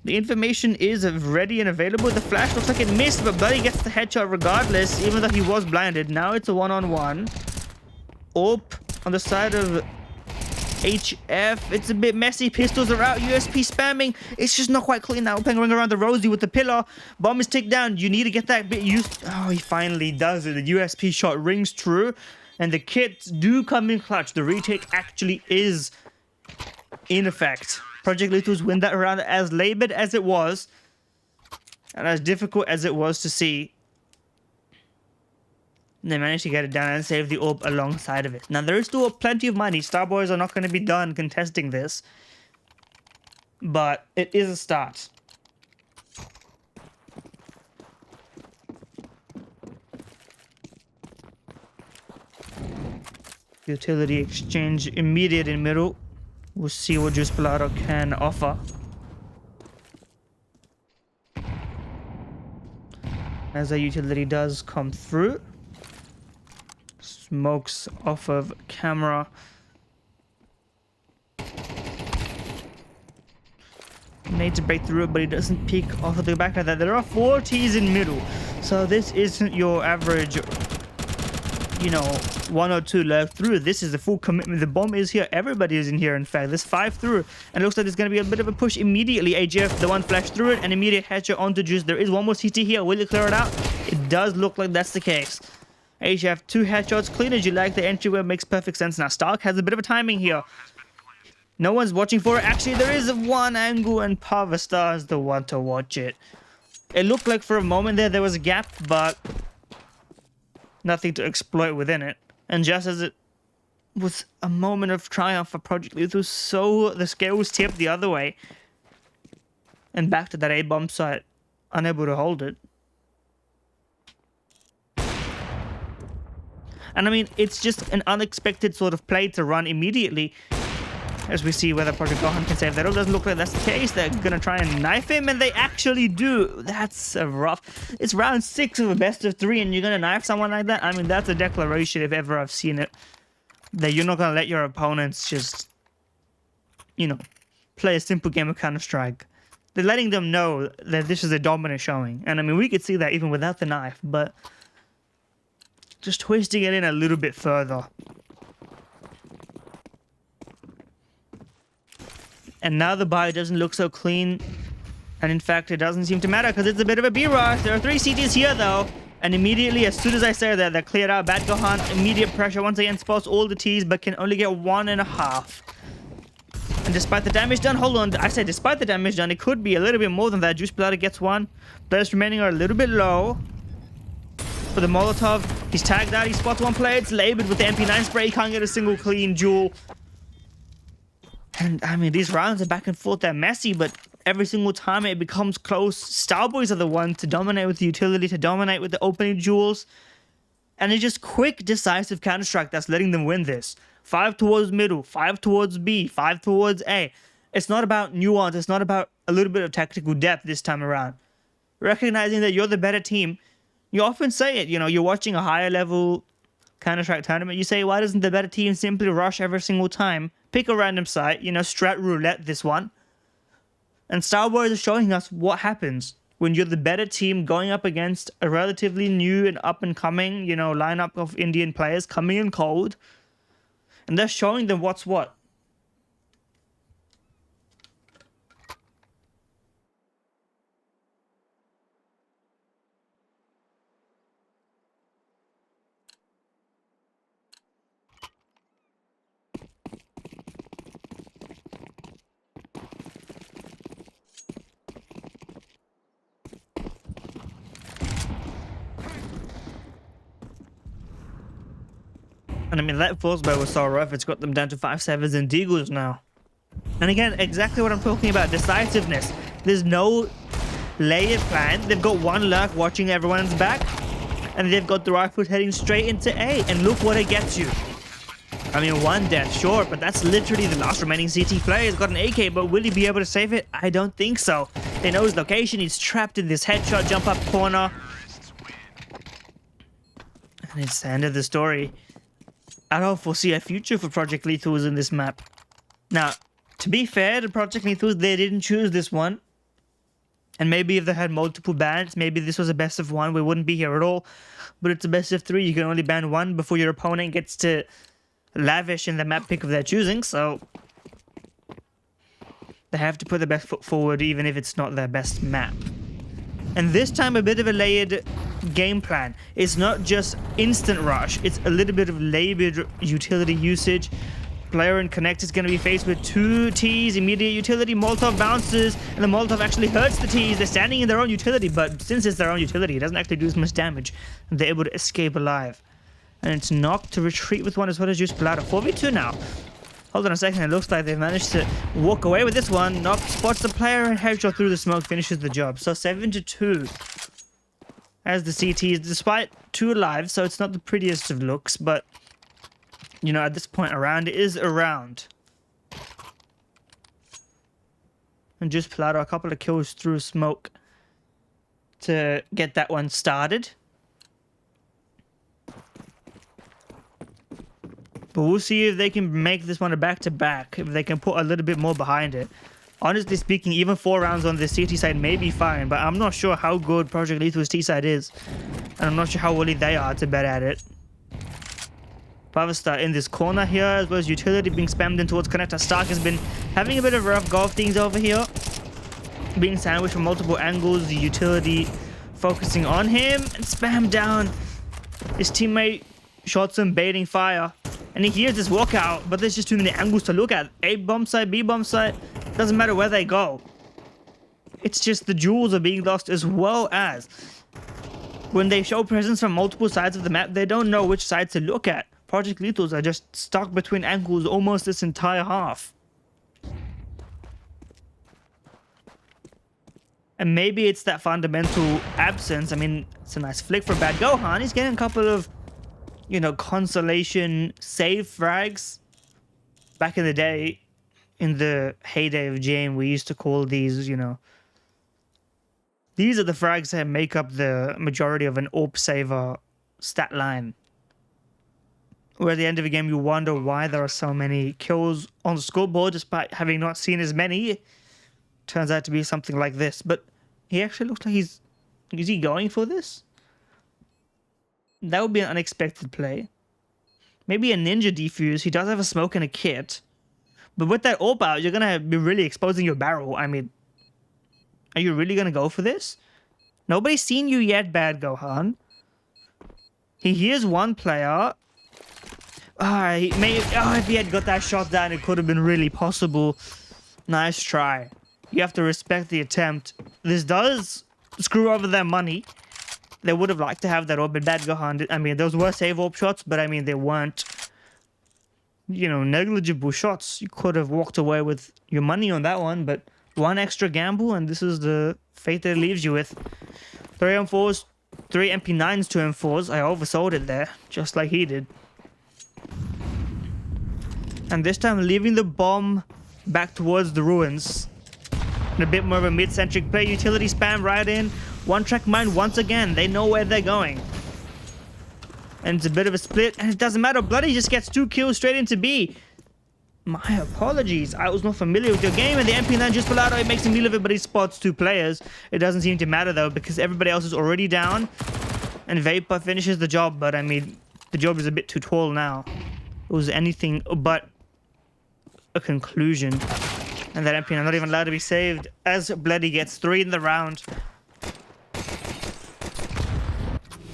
[SPEAKER 2] The information is ready and available. The flash looks like it missed, but Buddy gets the headshot regardless, even though he was blinded. Now it's a one-on-one. Orp on the side of HF. It's a bit messy. Pistols are out. USP spamming. It's just not quite clean now. Playing around the Rosie with the pillar. Bomb is ticked down. You need to get that bit used. Oh, he finally does it. The USP shot rings true. And the kits do come in clutch. The retake actually is in effect. Project Lethals win that round as labored as it was. And as difficult as it was to see. They managed to get it down and save the orb alongside of it. Now, there is still plenty of money. Starboys are not going to be done contesting this. But it is a start. Utility exchange immediate in middle. We'll see what Juice Pelado can offer. As the utility does come through. Smokes off of camera. Needs to break through it, but he doesn't peek off of the back of that. There are 4 Ts in middle. So this isn't your average, you know, 1 or 2 left through. This is the full commitment. The bomb is here. Everybody is in here, in fact. There's 5 through. And it looks like there's going to be a bit of a push immediately. AGF, the one flash through it, and immediate headshot onto Juice. There is one more CT here. Will it clear it out? It does look like that's the case. AGF, 2 headshots. Clean as you like. The entryway makes perfect sense. Now, Stark has a bit of a timing here. No one's watching for it. Actually, there is one angle, and Pavastar is the one to watch it. It looked like for a moment there was a gap, but nothing to exploit within it. And just as it was a moment of triumph for Project Lethal, so the scale was tipped the other way. And back to that A-bomb site, unable to hold it. And I mean, it's just an unexpected sort of play to run immediately. As we see whether Project Gohan can save that. It doesn't look like that's the case. They're going to try and knife him, and they actually do. That's a rough. It's round 6 of a best of 3, and you're going to knife someone like that? I mean, that's a declaration if ever I've seen it. That you're not going to let your opponents just, you know, play a simple game of Counter-Strike. They're letting them know that this is a dominant showing. And I mean, we could see that even without the knife, but just twisting it in a little bit further. And now the buy doesn't look so clean. And in fact, it doesn't seem to matter because it's a bit of a B-rush. There are 3 CTs here, though. And immediately, as soon as I say that, they're cleared out. Bad Gohan, immediate pressure. Once again, spots all the Ts, but can only get 1.5. And despite the damage done, hold on. I said despite the damage done, it could be a little bit more than that. Juice Pelado gets 1. Players remaining are a little bit low. For the Molotov, he's tagged out. He spots 1 player. It's labored with the MP9 spray. He can't get a single clean duel. And I mean, these rounds are back and forth. They're messy, but every single time it becomes close. Starboys are the one to dominate with the utility, to dominate with the opening duels. And it's just quick, decisive Counter-Strike that's letting them win this. 5 towards middle, 5 towards B, 5 towards A. It's not about nuance. It's not about a little bit of tactical depth this time around. Recognizing that you're the better team. You often say it, you know, you're watching a higher level Counter-Strike tournament. You say, why doesn't the better team simply rush every single time? Pick a random site, you know, strat roulette this one. And Star Wars is showing us what happens when you're the better team going up against a relatively new and up-and-coming, you know, lineup of Indian players coming in cold. And they're showing them what's what. And I mean, that force bow was so rough, it's got them down to 5-7s and deagles now. And again, exactly what I'm talking about, decisiveness. There's no layered plan. They've got one lurk watching everyone's back, and they've got the rifles heading straight into A, and look what it gets you. I mean, one death, sure, but that's literally the last remaining CT player. He's got an AK, but will he be able to save it? I don't think so. They know his location. He's trapped in this headshot jump up corner. And it's the end of the story. I don't foresee a future for Project Lethals in this map. Now, to be fair to Project Lethals, they didn't choose this one. And maybe if they had multiple bans, maybe this was a best of one, we wouldn't be here at all. But it's a best of 3. You can only ban one before your opponent gets to lavish in the map pick of their choosing, so they have to put their best foot forward even if it's not their best map. And this time a bit of a layered game plan. It's not just instant rush, it's a little bit of labored utility usage. Player and Connect is going to be faced with 2 Ts, immediate utility, Molotov bounces, and the Molotov actually hurts the Ts. They're standing in their own utility, but since it's their own utility, it doesn't actually do as much damage, and they're able to escape alive. And it's knocked to retreat with one as well as just pull out a 4v2 now. Hold on a second, it looks like they've managed to walk away with this one. Knock spots the player and headshot through the smoke finishes the job. So 7-2 as the CTs, despite 2 alive, so it's not the prettiest of looks, but you know, at this point around, it is around. And just pull out a couple of kills through smoke to get that one started. But we'll see if they can make this one a back-to-back, if they can put a little bit more behind it. Honestly speaking, even 4 rounds on the CT side may be fine, but I'm not sure how good Project Lethal's T side is. And I'm not sure how willing they are to bet at it. Pavastar in this corner here, as well as utility being spammed in towards connector. Stark has been having a bit of rough golf things over here. Being sandwiched from multiple angles, the utility focusing on him, and spam down. His teammate shots him, baiting fire. And he hears this walkout, but there's just too many angles to look at. A bomb site, B bomb site, doesn't matter where they go. It's just the jewels are being lost, as well as when they show presence from multiple sides of the map, they don't know which side to look at. Project Lethals are just stuck between angles almost this entire half. And maybe it's that fundamental absence. I mean, it's a nice flick for Bad Gohan. He's getting a couple of, you know, consolation save frags. Back in the day, in the heyday of GM, we used to call these, you know, these are the frags that make up the majority of an AWP saver stat line. Where at the end of the game, you wonder why there are so many kills on the scoreboard, despite having not seen as many. Turns out to be something like this. But he actually looks like is he going for this? That would be an unexpected play. Maybe a ninja defuse. He does have a smoke and a kit. But with that AWP out, you're going to be really exposing your barrel. I mean, are you really going to go for this? Nobody's seen you yet, Bad Gohan. He hears one player. If he had got that shot down, it could have been really possible. Nice try. You have to respect the attempt. This does screw over their money. They would have liked to have that AWP, but Bad Gohan, I mean, those were save AWP shots, but I mean, they weren't, you know, negligible shots. You could have walked away with your money on that one, but one extra gamble, and this is the fate that it leaves you with. 3 M4s, 3 MP9s, 2 M4s. I oversold it there, just like he did. And this time, leaving the bomb back towards the ruins. And a bit more of a mid-centric play. Utility spam right in. One-track mine once again. They know where they're going. And it's a bit of a split. And it doesn't matter. Bloody just gets 2 kills straight into B. My apologies. I was not familiar with your game. And the MP9 just pulled out. It makes a meal of it, but he spots 2 players. It doesn't seem to matter, though, because everybody else is already down. And Vapor finishes the job. But, I mean, the job is a bit too tall now. It was anything but a conclusion. And that MP9 not even allowed to be saved as Bloody gets 3 in the round.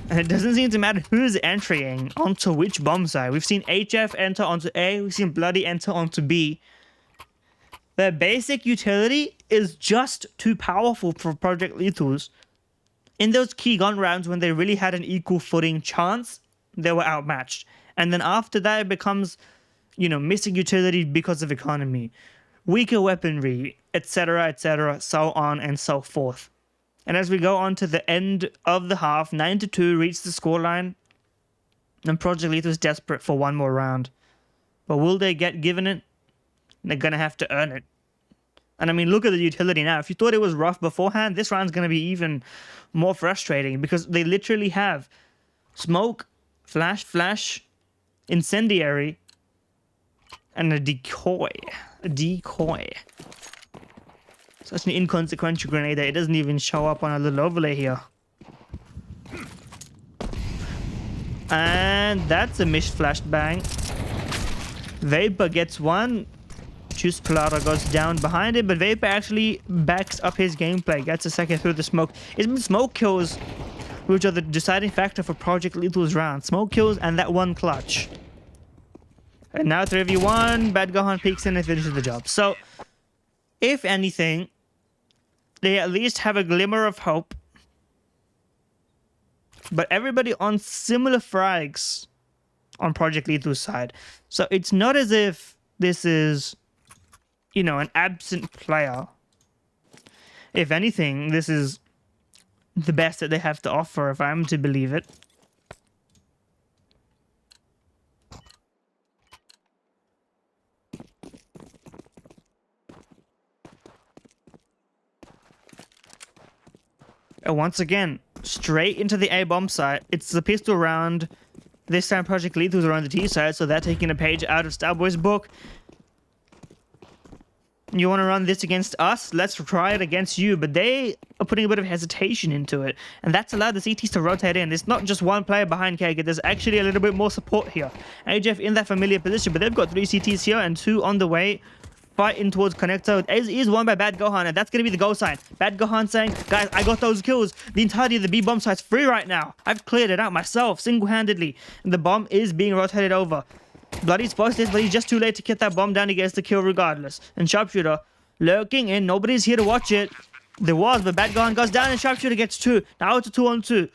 [SPEAKER 2] And it doesn't seem to matter who's entering onto which bomb site. We've seen HF enter onto A. We've seen Bloody enter onto B. Their basic utility is just too powerful for Project Lethals. In those key gun rounds when they really had an equal footing chance, they were outmatched. And then after that, it becomes, missing utility because of economy, weaker weaponry, etc., so on and so forth. And as we go on to the end of the half, 9-2 reached the scoreline, and Project Lethal is desperate for one more round. But will they get given it? They're going to have to earn it. And I mean, look at the utility now. If you thought it was rough beforehand, this round's going to be even more frustrating because they literally have smoke, flash, incendiary, and a decoy. Such an inconsequential grenade that it doesn't even show up on a little overlay here. And that's a missed flashbang. Vapor gets one. Juice Plata goes down behind it, but Vapor actually backs up his gameplay. Gets a second through the smoke. It's been smoke kills which are the deciding factor for Project Lethal's round. Smoke kills and that one clutch. And now 3v1, Bad Gohan peeks in and finishes the job. So, if anything, they at least have a glimmer of hope. But everybody on similar frags on Project Lethal's side. So it's not as if this is, an absent player. If anything, this is the best that they have to offer, if I'm to believe it. And once again, straight into the A-bomb site. It's the pistol round. This time Project Lethal's are on the T side, so they're taking a page out of Starboy's book. You want to run this against us? Let's try it against you. But they are putting a bit of hesitation into it. And that's allowed the CTs to rotate in. It's not just one player behind Kager. There's actually a little bit more support here. AJF in that familiar position, but they've got 3 CTs here and 2 on the way. Fighting towards Connector. It is won by Bad Gohan, and that's going to be the go sign. Bad Gohan saying, guys, I got those kills. The entirety of the B bomb site's free right now. I've cleared it out myself, single-handedly. And the bomb is being rotated over. Bloody's supposed this, but he's just too late to get that bomb down. He gets the kill regardless. And Sharpshooter lurking in. Nobody's here to watch it. There was, but Bad Gohan goes down and Sharpshooter gets 2. Now it's a 2-on-2.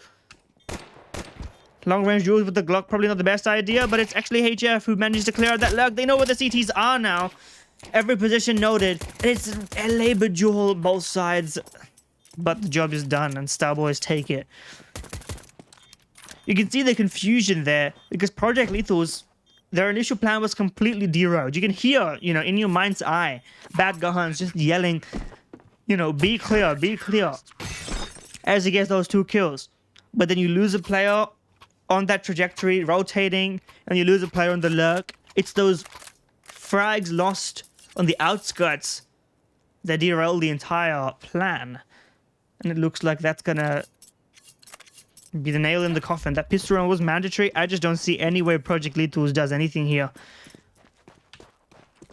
[SPEAKER 2] Long-range duels with the Glock, probably not the best idea, but it's actually HF who manages to clear out that lurk. They know where the CTs are now. Every position noted. And it's a labor duel both sides. But the job is done and Starboys take it. You can see the confusion there because Project Lethal's, their initial plan was completely derailed. You can hear, in your mind's eye, Bad Gohan's just yelling, be clear, be clear, as he gets those 2 kills. But then you lose a player on that trajectory, rotating, and you lose a player on the lurk. It's those frags lost on the outskirts that derail the entire plan. And it looks like that's gonna be the nail in the coffin. That pistol round was mandatory. I just don't see any way Project Lethal's does anything here.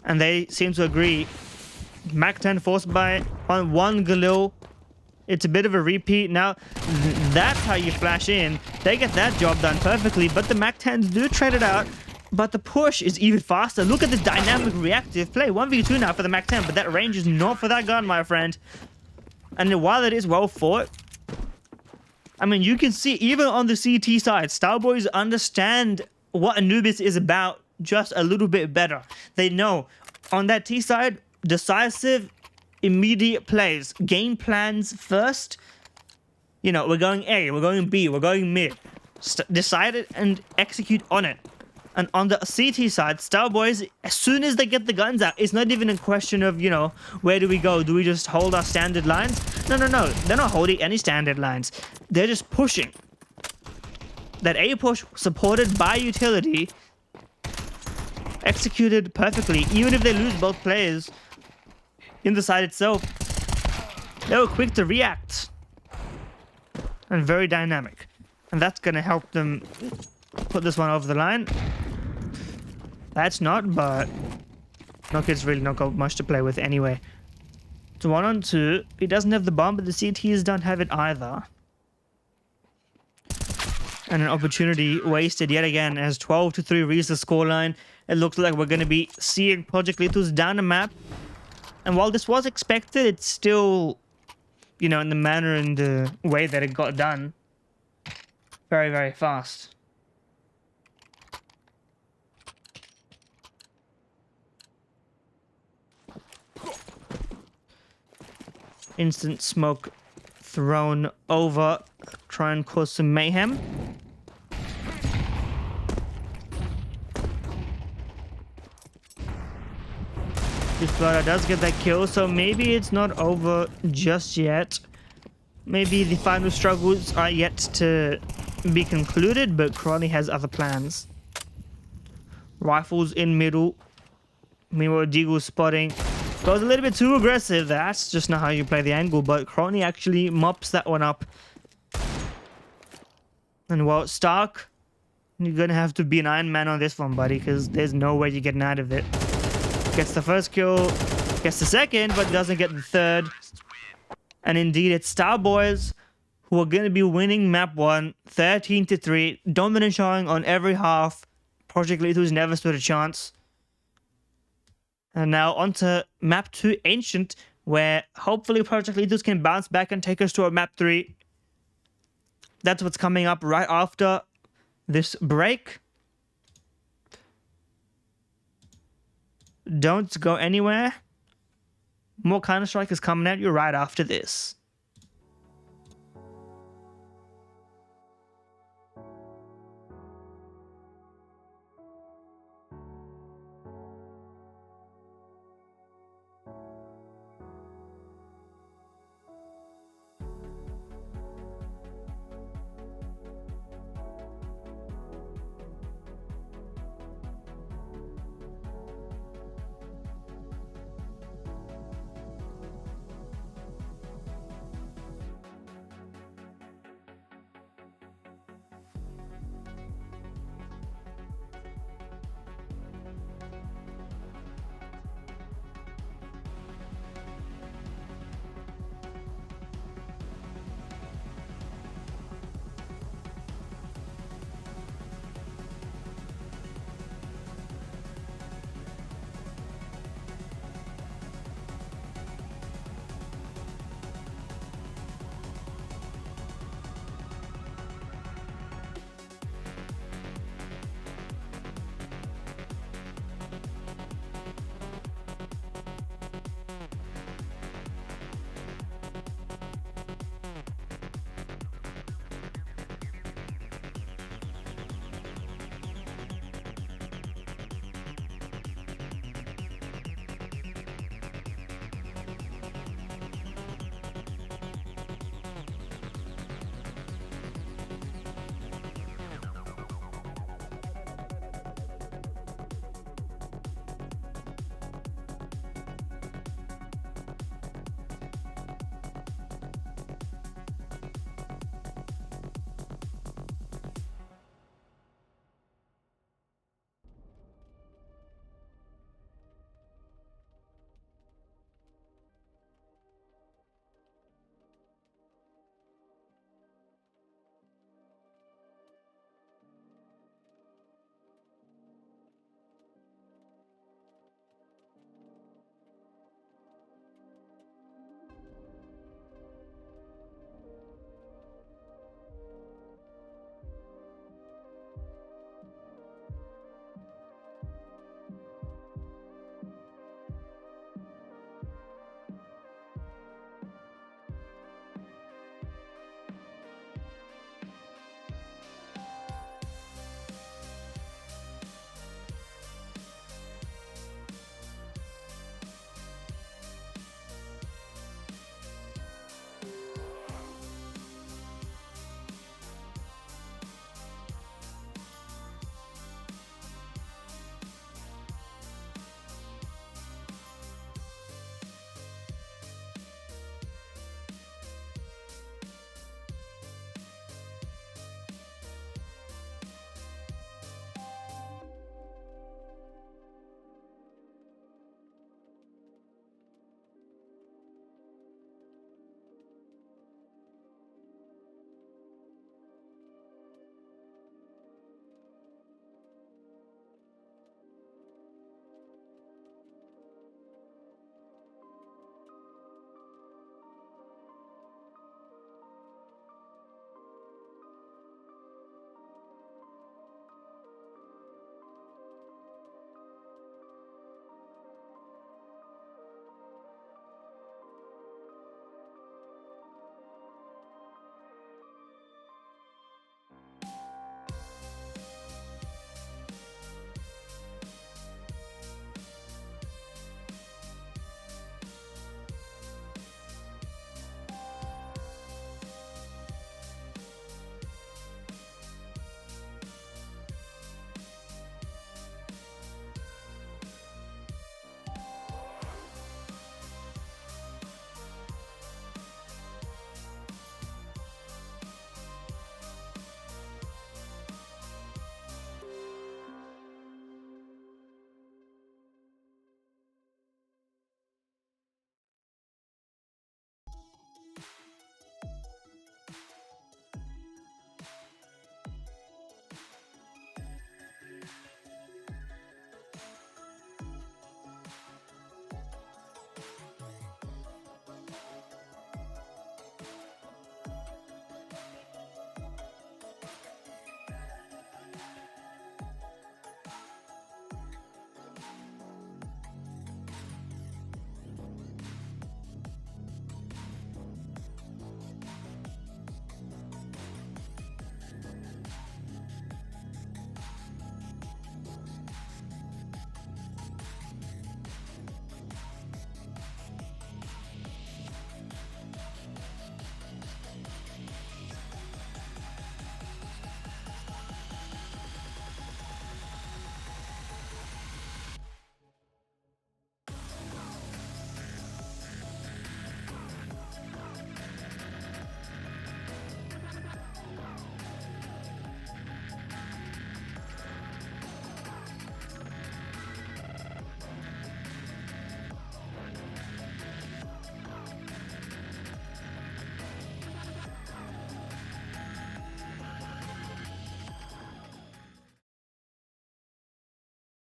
[SPEAKER 2] And they seem to agree. Mac 10 forced by on 1 Galil. It's a bit of a repeat. Now, that's how you flash in. They get that job done perfectly, but the Mac 10s do trade it out. But the push is even faster. Look at this dynamic reactive play. 1v2 now for the Mac 10, but that range is not for that gun, my friend. And while it is well fought, I mean, you can see even on the CT side, Starboys understand what Anubis is about just a little bit better. They know on that T side, decisive, immediate plays, game plans first. We're going A, we're going B, we're going mid. Decide it and execute on it. And on the CT side, Starboys, as soon as they get the guns out, it's not even a question of, where do we go? Do we just hold our standard lines? No. They're not holding any standard lines. They're just pushing. That A push, supported by utility, executed perfectly. Even if they lose both players in the side itself, they were quick to react. And very dynamic. And that's going to help them put this one over the line. That's not, but no kid's really not got much to play with anyway. It's 1-on-2. He doesn't have the bomb, but the CTs don't have it either. And an opportunity wasted yet again as 12-3 reads the scoreline. It looks like we're going to be seeing Project Lethal's down the map. And while this was expected, it's still, in the manner and the way that it got done, very, very fast. Instant smoke thrown over. Try and cause some mayhem. This brother does get that kill, so maybe it's not over just yet. Maybe the final struggles are yet to be concluded, but Crowley has other plans. Rifles in middle. Meanwhile, Deagle spotting. Goes a little bit too aggressive. That's just not how you play the angle, but Crowley actually mops that one up. And well, Stark, you're gonna have to be an Iron Man on this one, buddy, because there's no way you're getting out of it. Gets the first kill, gets the second, but doesn't get the third. And indeed, it's Starboys who are going to be winning map 1, 13-3. Dominant showing on every half. Project Lethal's never stood a chance. And now onto map 2, Ancient, where hopefully Project Lethals can bounce back and take us to a map 3. That's what's coming up right after this break. Don't go anywhere. More Counter-Strike is coming at you right after this.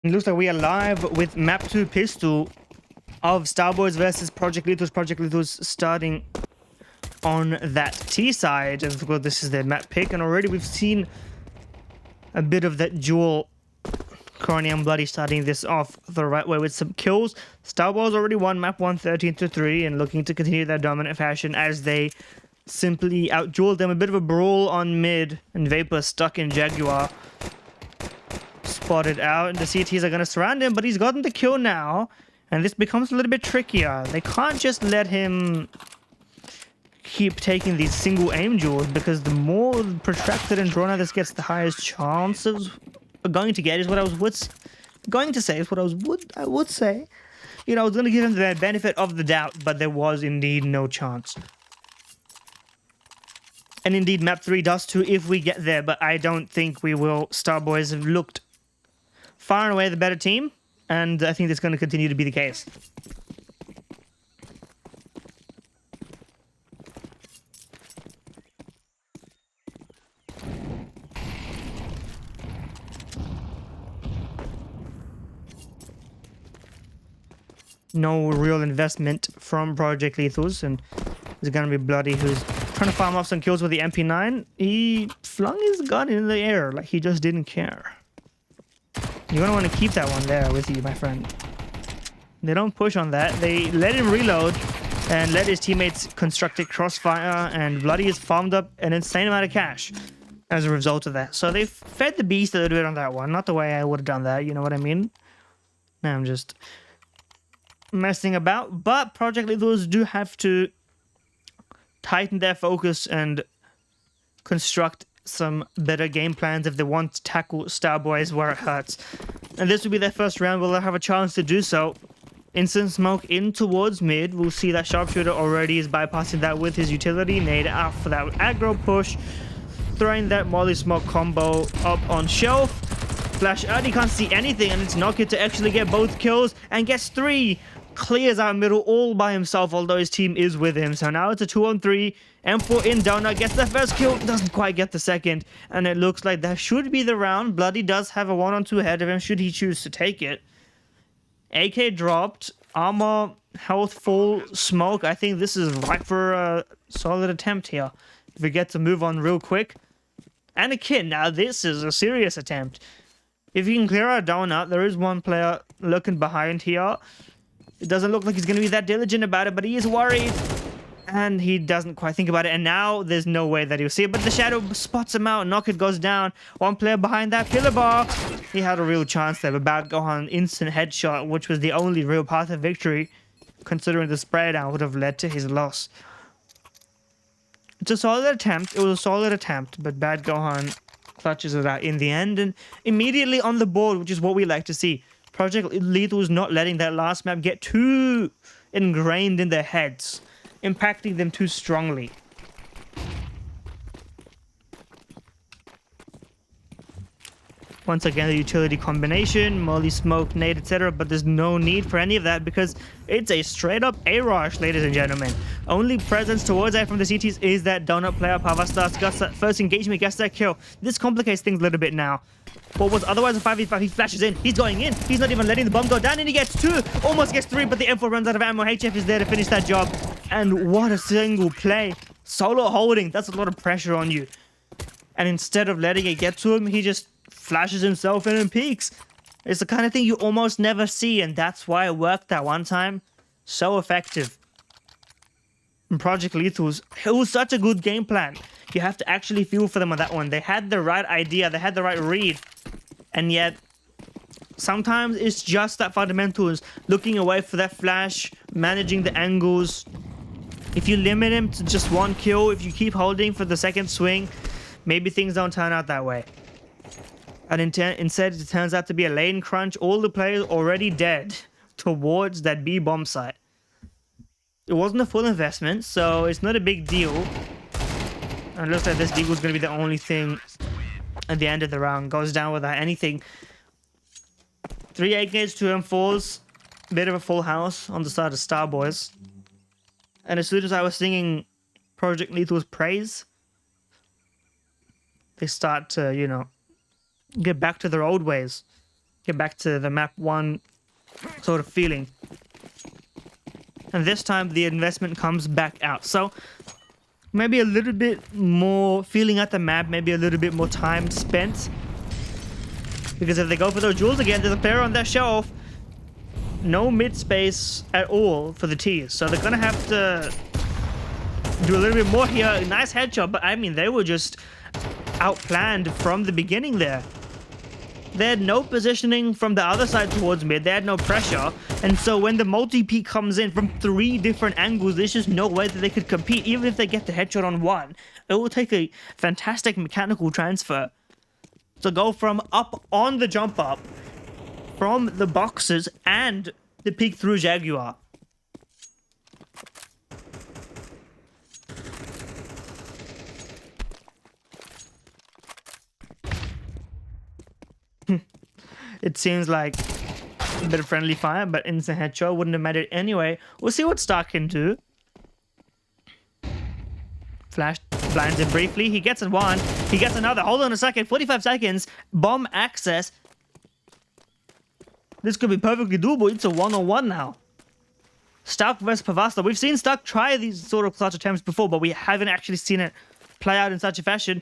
[SPEAKER 2] It looks like we are live with map 2 pistol of Starboys versus Project Lethal's. Project Lethal's starting on that T side. And of course, this is their map pick. And already we've seen a bit of that dual Crony Bloody starting this off the right way with some kills. Starboys already won map 1 13-3 and looking to continue their dominant fashion as they simply out-dueled them. A bit of a brawl on mid and Vapor stuck in Jaguar. Spotted out, and the CTs are going to surround him, but he's gotten the kill now, and this becomes a little bit trickier. They can't just let him keep taking these single aim duels, because the more protracted and drawn out this gets, the highest chances are going to get, is what I would say. You know, I was going to give him the benefit of the doubt, but there was indeed no chance. And indeed, map 3 Dust2 if we get there, but I don't think we will. Starboys have looked far and away the better team, and I think that's going to continue to be the case. No real investment from Project Lethal's, and it's going to be Bloody, who's trying to farm off some kills with the MP9. He flung his gun in the air like he just didn't care. You're going to want to keep that one there with you, my friend. They don't push on that. They let him reload and let his teammates construct a crossfire, and Bloody has farmed up an insane amount of cash as a result of that. So they fed the beast a little bit on that one. Not the way I would have done that, you know what I mean? Now I'm just messing about. But Project Lethal's do have to tighten their focus and construct some better game plans if they want to tackle Starboys where it hurts. And this will be their first round where they'll have a chance to do so. Instant smoke in towards mid. We'll see that sharpshooter already is bypassing that with his utility. Nade out for that aggro push. Throwing that molly smoke combo up on shelf. Flash out, he can't see anything, and it's Nokia to actually get both kills and gets 3. Clears out middle all by himself, although his team is with him. So now it's a 2-on-3. M4 in donut, gets the first kill, doesn't quite get the second. And it looks like that should be the round. Bloody does have a 1-on-2 ahead of him, should he choose to take it. AK dropped, armor, health full, smoke. I think this is right for a solid attempt here. If we get to move on real quick. And a kid, now this is a serious attempt. If you can clear out donut, there is one player looking behind here. It doesn't look like he's going to be that diligent about it, but he is worried. And he doesn't quite think about it. And now there's no way that he'll see it. But the shadow spots him out. Knocket goes down. One player behind that pillar bar. He had a real chance there. But Bad Gohan instant headshot, which was the only real path of victory, considering the spray down would have led to his loss. It's a solid attempt. It was a solid attempt. But Bad Gohan clutches it out in the end. And immediately on the board, which is what we like to see. Project Lethal's not letting that last map get too ingrained in their heads, impacting them too strongly. Once again, the utility combination, molly smoke, nade, etc. But there's no need for any of that because it's a straight up A-rush, ladies and gentlemen. Only presence towards that from the CTs is that donut player. Pavastas gets that first engagement, gets that kill. This complicates things a little bit now. What was otherwise a 5v5, he flashes in. He's going in. He's not even letting the bomb go down, and he gets 2. Almost gets 3, but the M4 runs out of ammo. HF is there to finish that job. And what a single play. Solo holding. That's a lot of pressure on you. And instead of letting it get to him, he just flashes himself in and peeks. It's the kind of thing you almost never see, and that's why it worked that one time. So effective. And Project Lethal's, it was such a good game plan. You have to actually feel for them on that one. They had the right idea, they had the right read, and yet sometimes it's just that fundamentals, looking away for that flash, managing the angles. If you limit him to just 1 kill, if you keep holding for the second swing, maybe things don't turn out that way. And instead, it turns out to be a lane crunch. All the players already dead towards that B bomb site. It wasn't a full investment, so it's not a big deal. And it looks like this deagle's going to be the only thing at the end of the round. Goes down without anything. 3 8-gauge, 2 M4s. Bit of a full house on the side of Starboys. And as soon as I was singing Project Lethal's praise, they start to, you know, get back to their old ways. get back to the map 1 sort of feeling. And this time the investment comes back out. So maybe a little bit more feeling at the map, maybe a little bit more time spent. Because if they go for those jewels again, there's a player on that shelf. No mid space at all for the T's. So they're going to have to do a little bit more here. Nice headshot, but I mean, they were just outplanned from the beginning there. They had no positioning from the other side towards mid. They had no pressure. And so when the multi-peek comes in from 3 different angles, there's just no way that they could compete. Even if they get the headshot on 1, it will take a fantastic mechanical transfer to go from up on the jump up, from the boxes and the peek through Jaguar. It seems like a bit of friendly fire, but instant headshot wouldn't have mattered anyway. We'll see what Stark can do. Flash blinds him briefly. He gets 1. He gets another. Hold on a second. 45 seconds. Bomb access. This could be perfectly doable. It's a 1-on-1 now. Stark versus Pavasta. We've seen Stark try these sort of clutch attempts before, but we haven't actually seen it play out in such a fashion.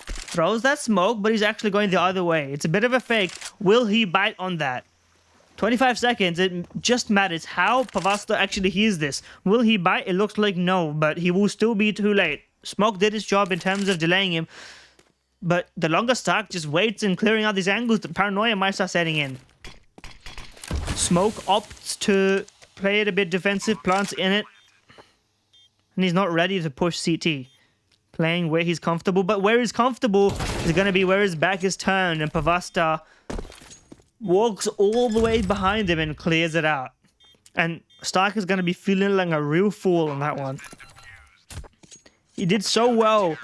[SPEAKER 2] Throws that smoke, but he's actually going the other way. It's a bit of a fake. Will he bite on that? 25 seconds. It just matters how Pavasta actually hears this. Will he bite? It looks like no, but he will still be too late. Smoke did its job in terms of delaying him, but the longer Stark just waits and clearing out these angles, the paranoia might start setting in. Smoke opts to play it a bit defensive, plants in it, and he's not ready to push CT. Playing where he's comfortable, but where he's comfortable is going to be where his back is turned, and Pavasta walks all the way behind him and clears it out. And Stark is going to be feeling like a real fool on that one. He did so well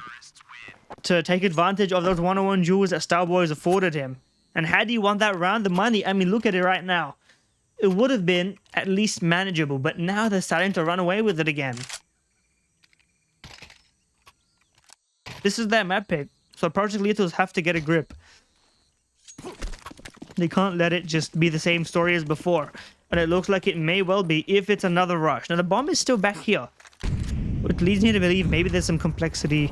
[SPEAKER 2] to take advantage of those 1-on-1 jewels that Starboys afforded him. And had he won that round, the money, I mean, look at it right now. It would have been at least manageable, but now they're starting to run away with it again. This is their map pick, so Project Lethals have to get a grip. They can't let it just be the same story as before. And it looks like it may well be if it's another rush. Now the bomb is still back here, which leads me to believe maybe there's some complexity,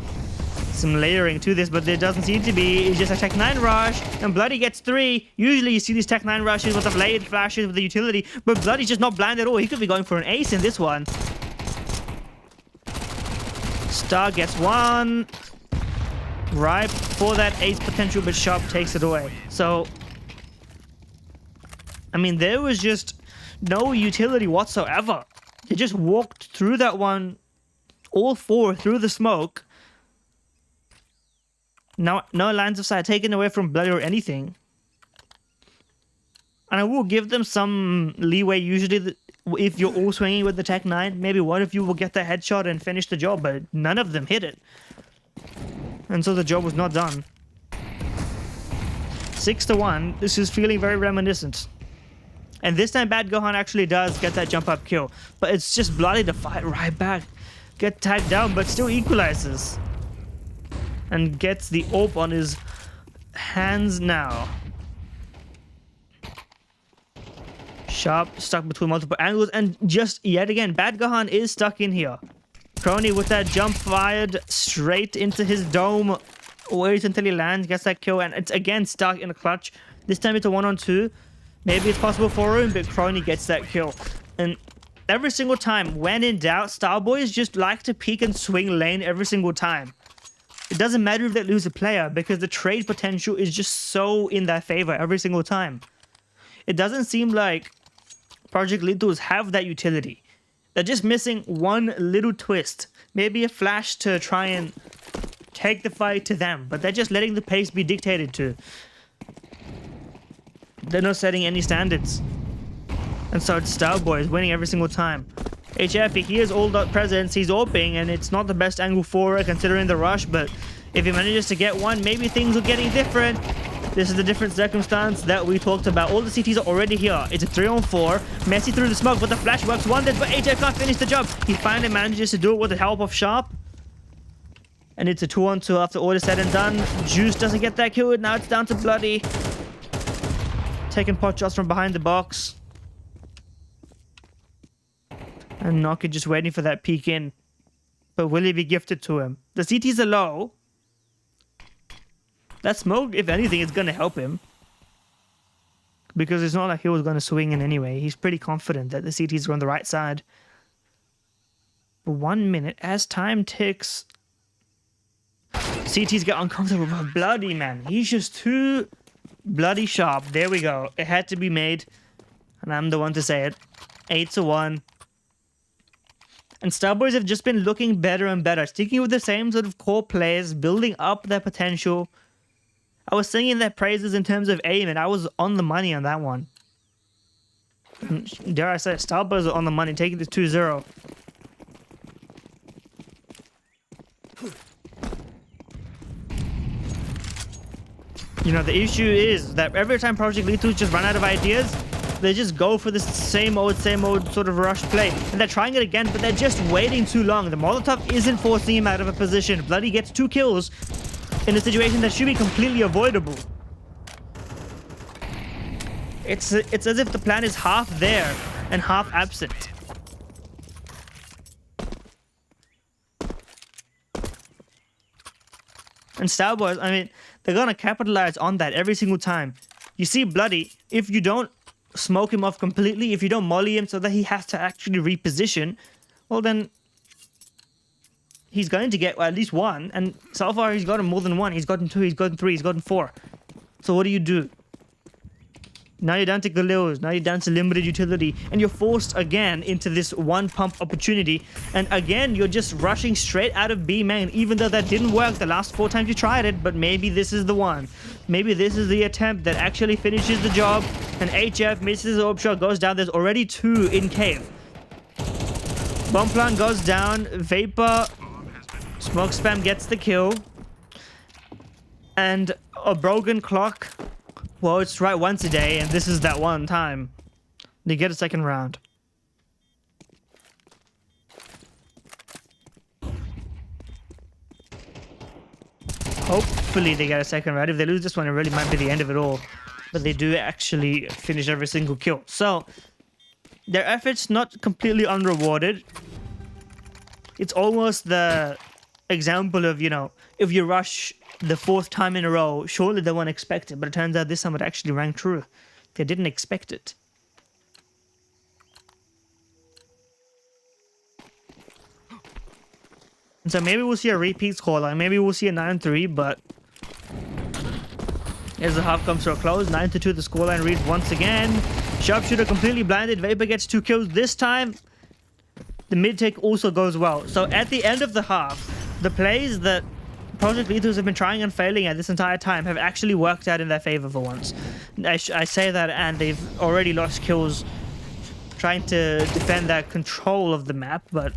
[SPEAKER 2] some layering to this, but there doesn't seem to be. It's just a Tech 9 rush, and Bloody gets 3. Usually you see these Tech 9 rushes with the blade flashes with the utility, but Bloody's just not blind at all. He could be going for an ace in this one. Star gets 1. Right for that ace potential, but Sharp takes it away. So, I mean, there was just no utility whatsoever. He just walked through that one, all 4 through the smoke. No lines of sight taken away from Bloody or anything. And I will give them some leeway usually if you're all swinging with the Tech 9. Maybe one of you will get the headshot and finish the job, but none of them hit it. And so the job was not done. 6-1. This is feeling very reminiscent. And this time Bad Gohan actually does get that jump up kill. But it's just Bloody to fight right back. Get tagged down, but still equalizes. And gets the AWP on his hands now. Sharp stuck between multiple angles. And just yet again, Bad Gohan is stuck in here. Crony with that jump fired straight into his dome. Waits until he lands, gets that kill, and it's again stuck in a clutch. This time it's a 1-on-2. Maybe it's possible for him, but Crony gets that kill. And every single time, when in doubt, Starboys just like to peek and swing lane every single time. It doesn't matter if they lose a player, because the trade potential is just so in their favor every single time. It doesn't seem like Project Lethals have that utility. They're just missing one little twist. Maybe a flash to try and take the fight to them. But they're just letting the pace be dictated to. They're not setting any standards. And so it's Starboys winning every single time. HF, he hears all that presence, he's AWPing, and it's not the best angle for it considering the rush. But if he manages to get one, maybe things are getting different. This is the different circumstance that we talked about. All the CTs are already here. It's a 3-on-4. Messi through the smoke, but the flash works wonders. But AJ can't finish the job. He finally manages to do it with the help of Sharp. And it's a 2-on-2 after all is said and done. Juice doesn't get that kill. Now it's down to Bloody. taking pot shots from behind the box. And Nokia just waiting for that peek in. But will he be gifted to him? The CTs are low. That smoke, if anything, is going to help him. Because it's not like he was going to swing in anyway. He's pretty confident that the CTs are on the right side. But 1 minute, as time ticks, CTs get uncomfortable. But bloody, man. He's just too bloody sharp. There we go. It had to be made. And I'm the one to say it. 8-1. And Starboys have just been looking better and better. Sticking with the same sort of core players. Building up their potential. I was singing their praises in terms of aim, and I was on the money on that one. And dare I say, Starboys are on the money, taking this 2-0. You know, the issue is that every time Project Lethal just run out of ideas, they just go for this same old sort of rush play. And they're trying it again, but they're just waiting too long. The Molotov isn't forcing him out of a position. Bloody gets 2 kills in a situation that should be completely avoidable. It's as if the plan is half there and half absent. And Starboys, I mean, they're gonna capitalize on that every single time. You see Bloody, if you don't smoke him off completely, if you don't molly him so that he has to actually reposition, well then he's going to get at least 1, and so far he's gotten more than 1. He's gotten 2, he's gotten 3, he's gotten 4. So what do? Now you're down to Galils, now you're down to limited utility, and you're forced again into this 1 pump opportunity, and again you're just rushing straight out of B main, even though that didn't work the last 4 times you tried it. But maybe this is the one. Maybe this is the attempt that actually finishes the job, and HF misses the orb shot, goes down. There's already 2 in cave. Bomb plant goes down, Vapor, smoke spam gets the kill, and a broken clock. Well, it's right once a day, and this is that one time. They get a second round. Hopefully they get a second round. If they lose this one, it really might be the end of it all. But they do actually finish every single kill. So, their efforts not completely unrewarded. It's almost the example of, you know, if you rush the 4th time in a row, surely they won't expect it. But it turns out this time it actually rang true. They didn't expect it. And so maybe we'll see a repeat scoreline. Maybe we'll see a 9-3, but as the half comes to a close, 9-2 the scoreline reads once again. Sharpshooter completely blinded. Vapor gets 2 kills this time. The mid take also goes well. So at the end of the half, the plays that Project Lethals have been trying and failing at this entire time have actually worked out in their favor for once. I say that, and they've already lost kills trying to defend that control of the map, but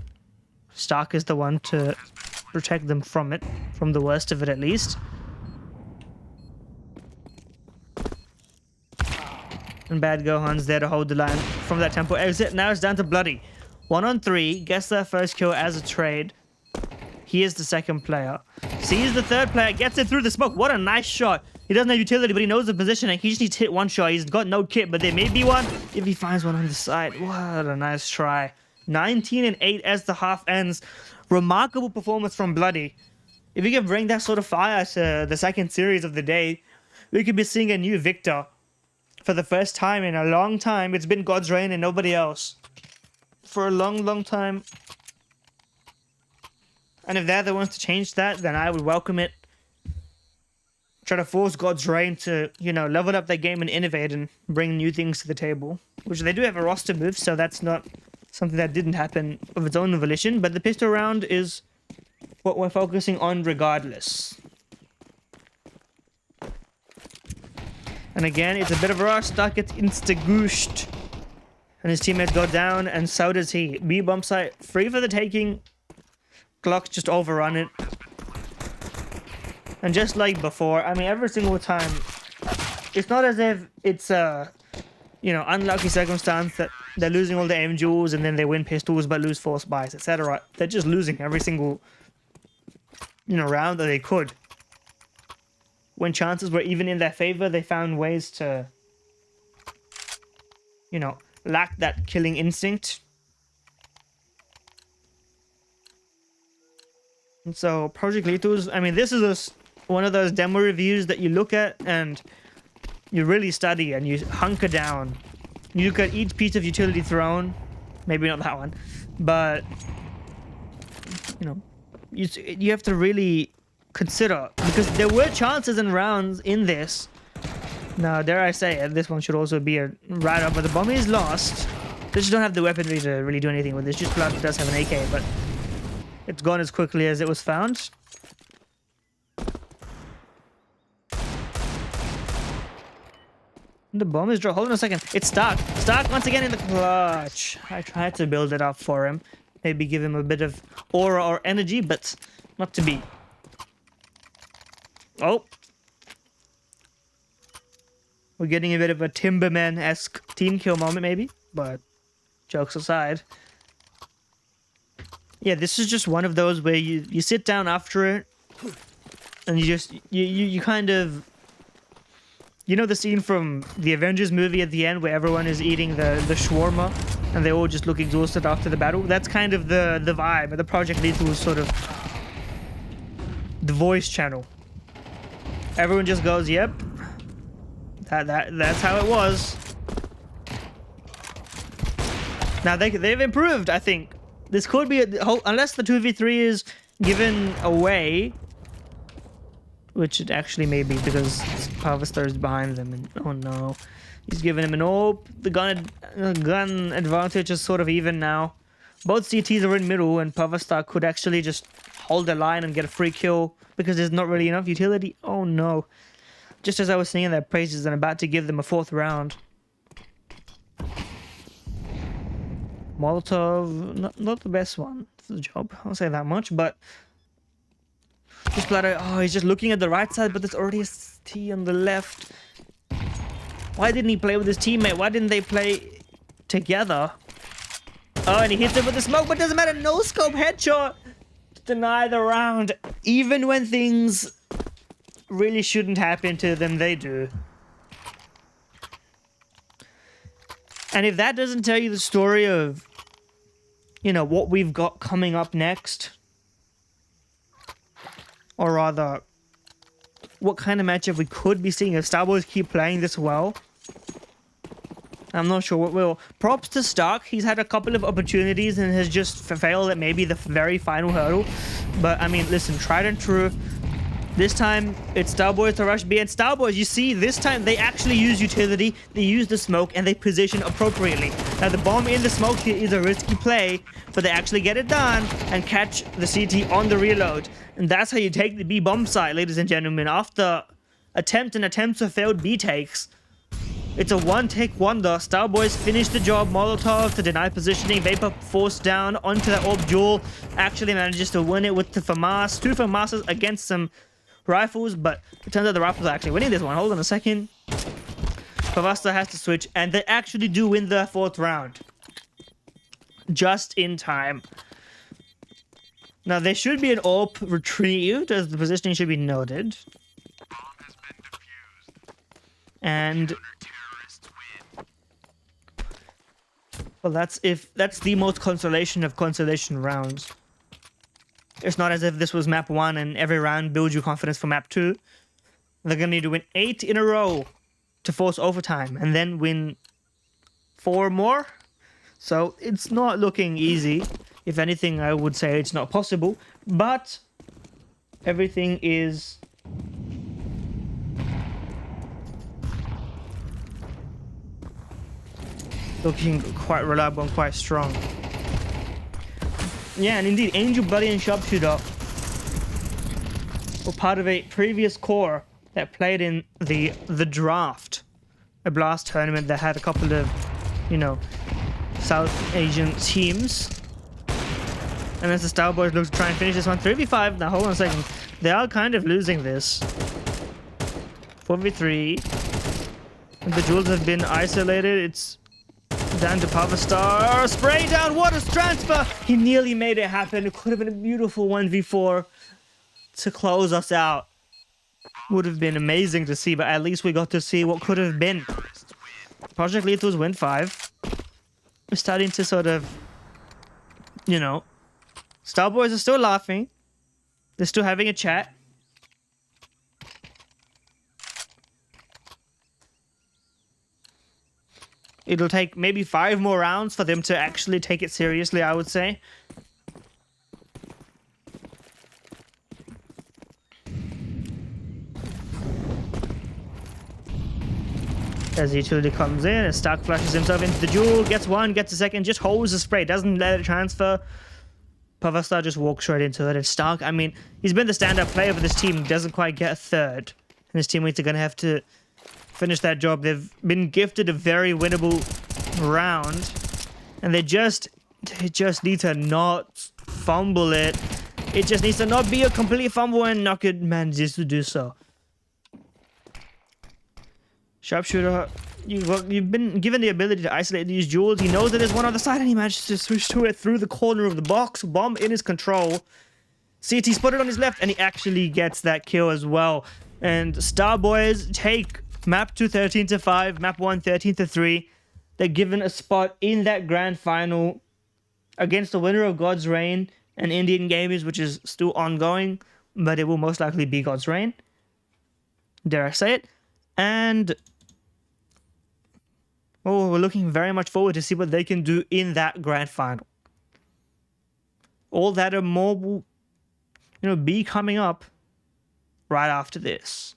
[SPEAKER 2] Stark is the one to protect them from it, from the worst of it at least. And Bad Gohan's there to hold the line from that tempo exit. Now it's down to Bloody. 1-on-3, gets their first kill as a trade. He is the second player. Sees the third player, gets it through the smoke. What a nice shot. He doesn't have utility, but he knows the positioning. He just needs to hit 1 shot. He's got no kit, but there may be one if he finds one on the side. What a nice try. 19-8 as the half ends. Remarkable performance from Bloody. If he can bring that sort of fire to the second series of the day, we could be seeing a new victor for the first time in a long time. It's been God's Reign and nobody else for a long, long time. And if they're the ones to change that, then I would welcome it. Try to force God's Reign to, you know, level up their game and innovate and bring new things to the table. Which they do have a roster move, so that's not something that didn't happen of its own volition. But the pistol round is what we're focusing on regardless. And again, it's a bit of a rush. Stark gets insta-gooshed. And his teammates go down, and so does he. B bomb site, free for the taking. Glock's just overrun it. And just like before, I mean, every single time, it's not as if it's a, you know, unlucky circumstance that they're losing all the aim jewels and then they win pistols but lose force buys, etc. They're just losing every single, you know, round that they could. When chances were even in their favor, they found ways to you know, lack that killing instinct. And so Project Lethals, I mean, this is one of those demo reviews that you look at and you really study and you hunker down. You look at each piece of utility thrown, maybe not that one, but you know, you have to really consider, because there were chances and rounds in this. Now, dare I say it, this one should also be a right-up, but the bomb is lost. They just don't have the weaponry to really do anything with this. Just Blood does have an AK, but it's gone as quickly as it was found. The bomb is dropped. Hold on a second. It's stuck. Stuck once again in the clutch. I tried to build it up for him. Maybe give him a bit of aura or energy, but not to be. Oh. We're getting a bit of a Timberman-esque team kill moment, maybe. But jokes aside. Yeah, this is just one of those where you sit down after it and you kind of... You know the scene from the Avengers movie at the end where everyone is eating the shawarma and they all just look exhausted after the battle? That's kind of the vibe. The Project Lethal was sort of the voice channel. Everyone just goes, yep. That's how it was. Now they've improved, I think. This could be unless the 2v3 is given away, which it actually may be because Pavastar is behind them. And oh no, he's giving him an AWP. The gun advantage is sort of even now. Both CTs are in middle, and Pavastar could actually just hold the line and get a free kill because there's not really enough utility. Oh no. Just as I was singing their praises and about to give them a 4th round. Molotov, not the best one for the job, I'll say that much, but just Splatter, oh, he's just looking at the right side, but there's already a T on the left. Why didn't he play with his teammate? Why didn't they play together? Oh, and he hits him with the smoke, but doesn't matter, no scope headshot to deny the round. Even when things really shouldn't happen to them, they do. And if that doesn't tell you the story of, you know, what we've got coming up next, or rather, what kind of matchup we could be seeing if Starboys keep playing this well, I'm not sure what will. Props to Stark. He's had a couple of opportunities and has just failed at maybe the very final hurdle. But, I mean, listen, tried and true. This time, it's Starboys to rush B. And Starboys, you see, this time they actually use utility, they use the smoke, and they position appropriately. Now, the bomb in the smoke here is a risky play, but they actually get it done and catch the CT on the reload. And that's how you take the B bomb site, ladies and gentlemen. After attempts of failed B takes, it's a one-take wonder. Starboys finish the job. Molotov to deny positioning. Vapor forced down onto that AWP duel. Actually manages to win it with the FAMAS. 2 FAMASs against some rifles, but it turns out the rifles are actually winning this one. Hold on a second. Pavasta has to switch, and they actually do win the 4th round. Just in time. Now, there should be an AWP retrieved, as the positioning should be noted. And well, that's the most consolation of consolation rounds. It's not as if this was map 1 and every round builds you confidence for map 2. They're going to need to win 8 in a row to force overtime and then win 4 more. So it's not looking easy. If anything, I would say it's not possible. But everything is looking quite reliable and quite strong. Yeah, and indeed, Angel, Buddy, and Sharpshooter were part of a previous core that played in the draft, a blast tournament that had a couple of, you know, South Asian teams. And as the Starboys look to try and finish this one, 3v5. Now, hold on a second. They are kind of losing this. 4v3. And the duels have been isolated. It's down to Pavastar. Spray down, water transfer. He nearly made it happen. It could have been a beautiful 1v4 to close us out. Would have been amazing to see, but at least we got to see what could have been. Project Lethal's win 5. We're starting to sort of, you know, Starboys are still laughing. They're still having a chat. It'll take maybe 5 more rounds for them to actually take it seriously, I would say. As the utility comes in, and Stark flashes himself into the duel, gets one, gets a second, just holds the spray, doesn't let it transfer. Pavastar just walks straight into it, and Stark, I mean, he's been the standout player for this team, doesn't quite get a third. And his teammates are going to have to finish that job. They've been gifted a very winnable round, and they just need to not fumble it. It just needs to not be a complete fumble, and Knocked manages to do so. Sharpshooter, you've been given the ability to isolate these jewels. He knows that there's one on the side, and he manages to switch to it through the corner of the box. Bomb in his control. CT spotted on his left, and he actually gets that kill as well. And Starboys take map 2 13-5, map 1 13-3. They're given a spot in that grand final against the winner of God's Reign and Indian Gamers, which is still ongoing, but it will most likely be God's Reign. Dare I say it? And we're looking very much forward to see what they can do in that grand final. All that and more will, be coming up right after this.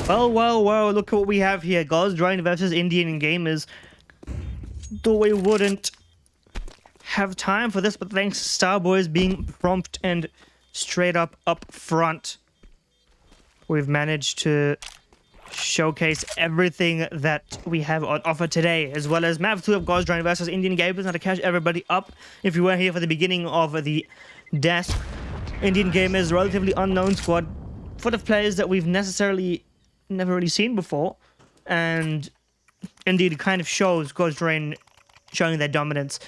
[SPEAKER 2] Well, look at what we have here. Gods2IN versus Indian Gamers. Thought we wouldn't have time for this, but thanks to Starboys being prompt and straight up front, we've managed to showcase everything that we have on offer today, as well as map 2 of Gods2IN versus Indian Gamers. Now to catch everybody up, if you were here for the beginning of the desk, Indian Gamers, relatively unknown squad, full of players that we've never really seen before, and indeed it kind of shows Gods2IN showing their dominance.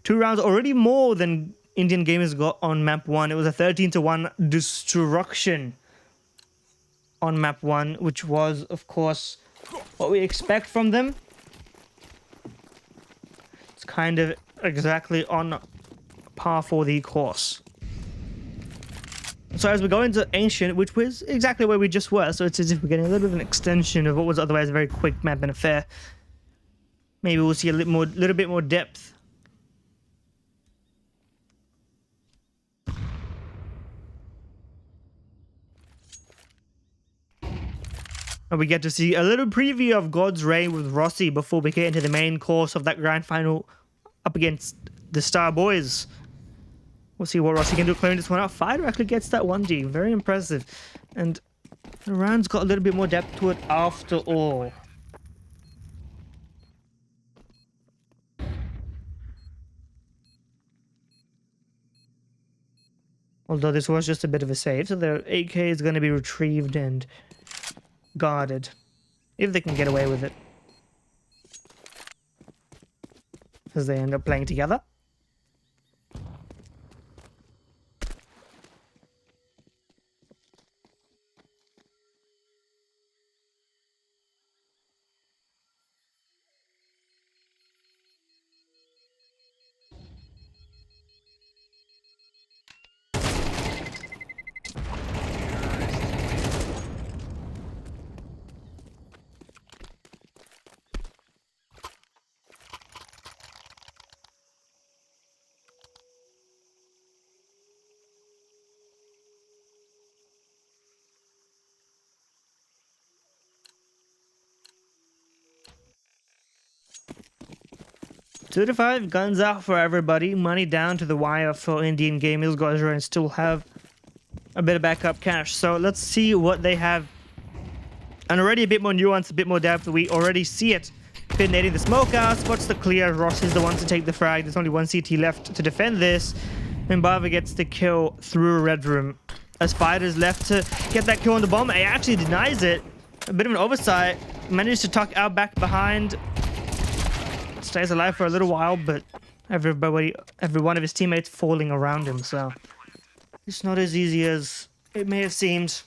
[SPEAKER 2] 2 rounds, already more than Indian Gamers got on map 1. It was a 13-1 destruction on map 1, which was, of course, what we expect from them. It's kind of exactly on par for the course. So as we go into Ancient, which was exactly where we just were, so it's as if we're getting a little bit of an extension of what was otherwise a very quick map and affair. Maybe we'll see a little bit more depth. And we get to see a little preview of Gods2IN with Rossi before we get into the main course of that grand final up against the Star Boys. We'll see what Rossi can do clearing this one out. Fighter actually gets that 1G. Very impressive. And the round's got a little bit more depth to it after all. Although this was just a bit of a save, so their AK is going to be retrieved and guarded, if they can get away with it, as they end up playing together. Two to 5, guns out for everybody. Money down to the wire for Indian Gamers. Gods2IN still have a bit of backup cash. So let's see what they have. And already a bit more nuance, a bit more depth. We already see it. Pinating the smoke out. Spots the clear. Ross is the one to take the frag. There's only one CT left to defend this. And Bava gets the kill through Red Room. As Spider's left to get that kill on the bomb. He actually denies it. A bit of an oversight. Managed to tuck out back behind. Stays alive for a little while, but every one of his teammates falling around him, so it's not as easy as it may have seemed.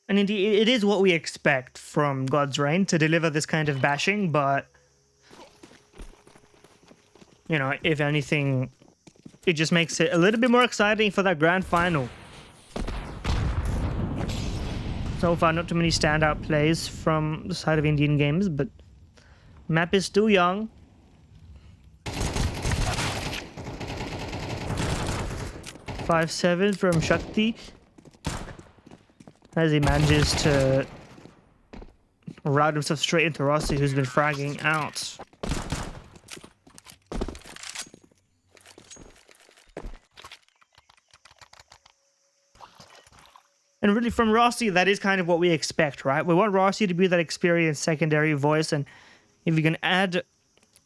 [SPEAKER 2] And indeed, it is what we expect from Gods2IN to deliver this kind of bashing, but you know, if anything, it just makes it a little bit more exciting for that grand final. So far, not too many standout plays from the side of Indian Games, but map is still young. .57 from Shakti, as he manages to route himself straight into Rossi, who's been fragging out. And really from Rossi, that is kind of what we expect, right? We want Rossi to be that experienced secondary voice, and if you can add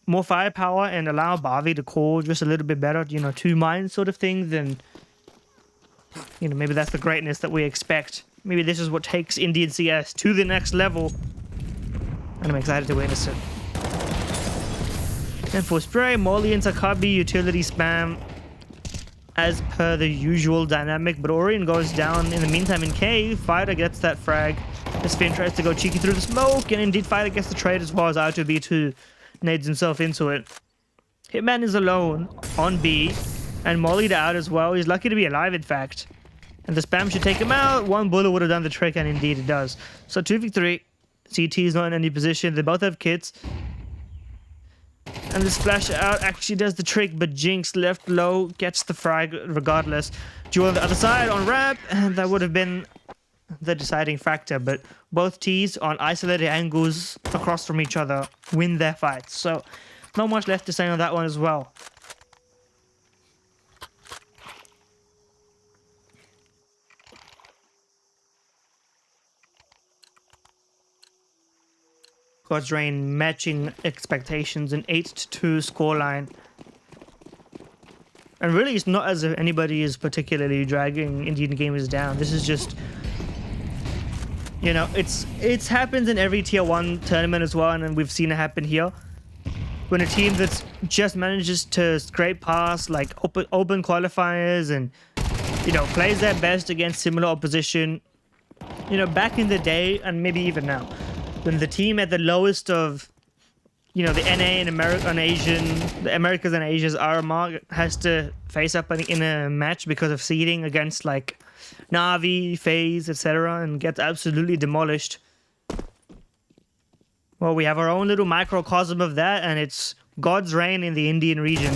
[SPEAKER 2] more firepower and allow Barbie to call just a little bit better, you know, 2 mines sort of thing, then, you know, maybe that's the greatness that we expect. Maybe this is what takes Indian CS to the next level, and I'm excited to witness it. And for spray, Molly and Takabi utility spam as per the usual dynamic, but Orion goes down in the meantime in K. Fighter gets that frag. The Spin tries to go cheeky through the smoke, and indeed Fighter gets the trade as well as R2B2 nades himself into it. Hitman is alone on B, and mollied out as well. He's lucky to be alive, in fact. And the spam should take him out. 1 bullet would have done the trick, and indeed it does. So 2v3. CT is not in any position. They both have kits. And the splash out actually does the trick, but Jinx left low gets the frag regardless. Jewel on the other side on ramp, and that would have been the deciding factor, but both Ts on isolated angles across from each other win their fights. So not much left to say on that one as well. God's Reign matching expectations, an 8-2 scoreline. And really, it's not as if anybody is particularly dragging Indian gamers down. This is just, you know, it's happens in every tier 1 tournament as well, and then we've seen it happen here. When a team that just manages to scrape past like open qualifiers and, you know, plays their best against similar opposition, you know, back in the day and maybe even now, when the team at the lowest of, you know, the NA and the Americas and Asia's R mark has to face up in a match because of seeding against like Na'Vi, FaZe, etc., and gets absolutely demolished. Well, we have our own little microcosm of that, and it's God's Reign in the Indian region.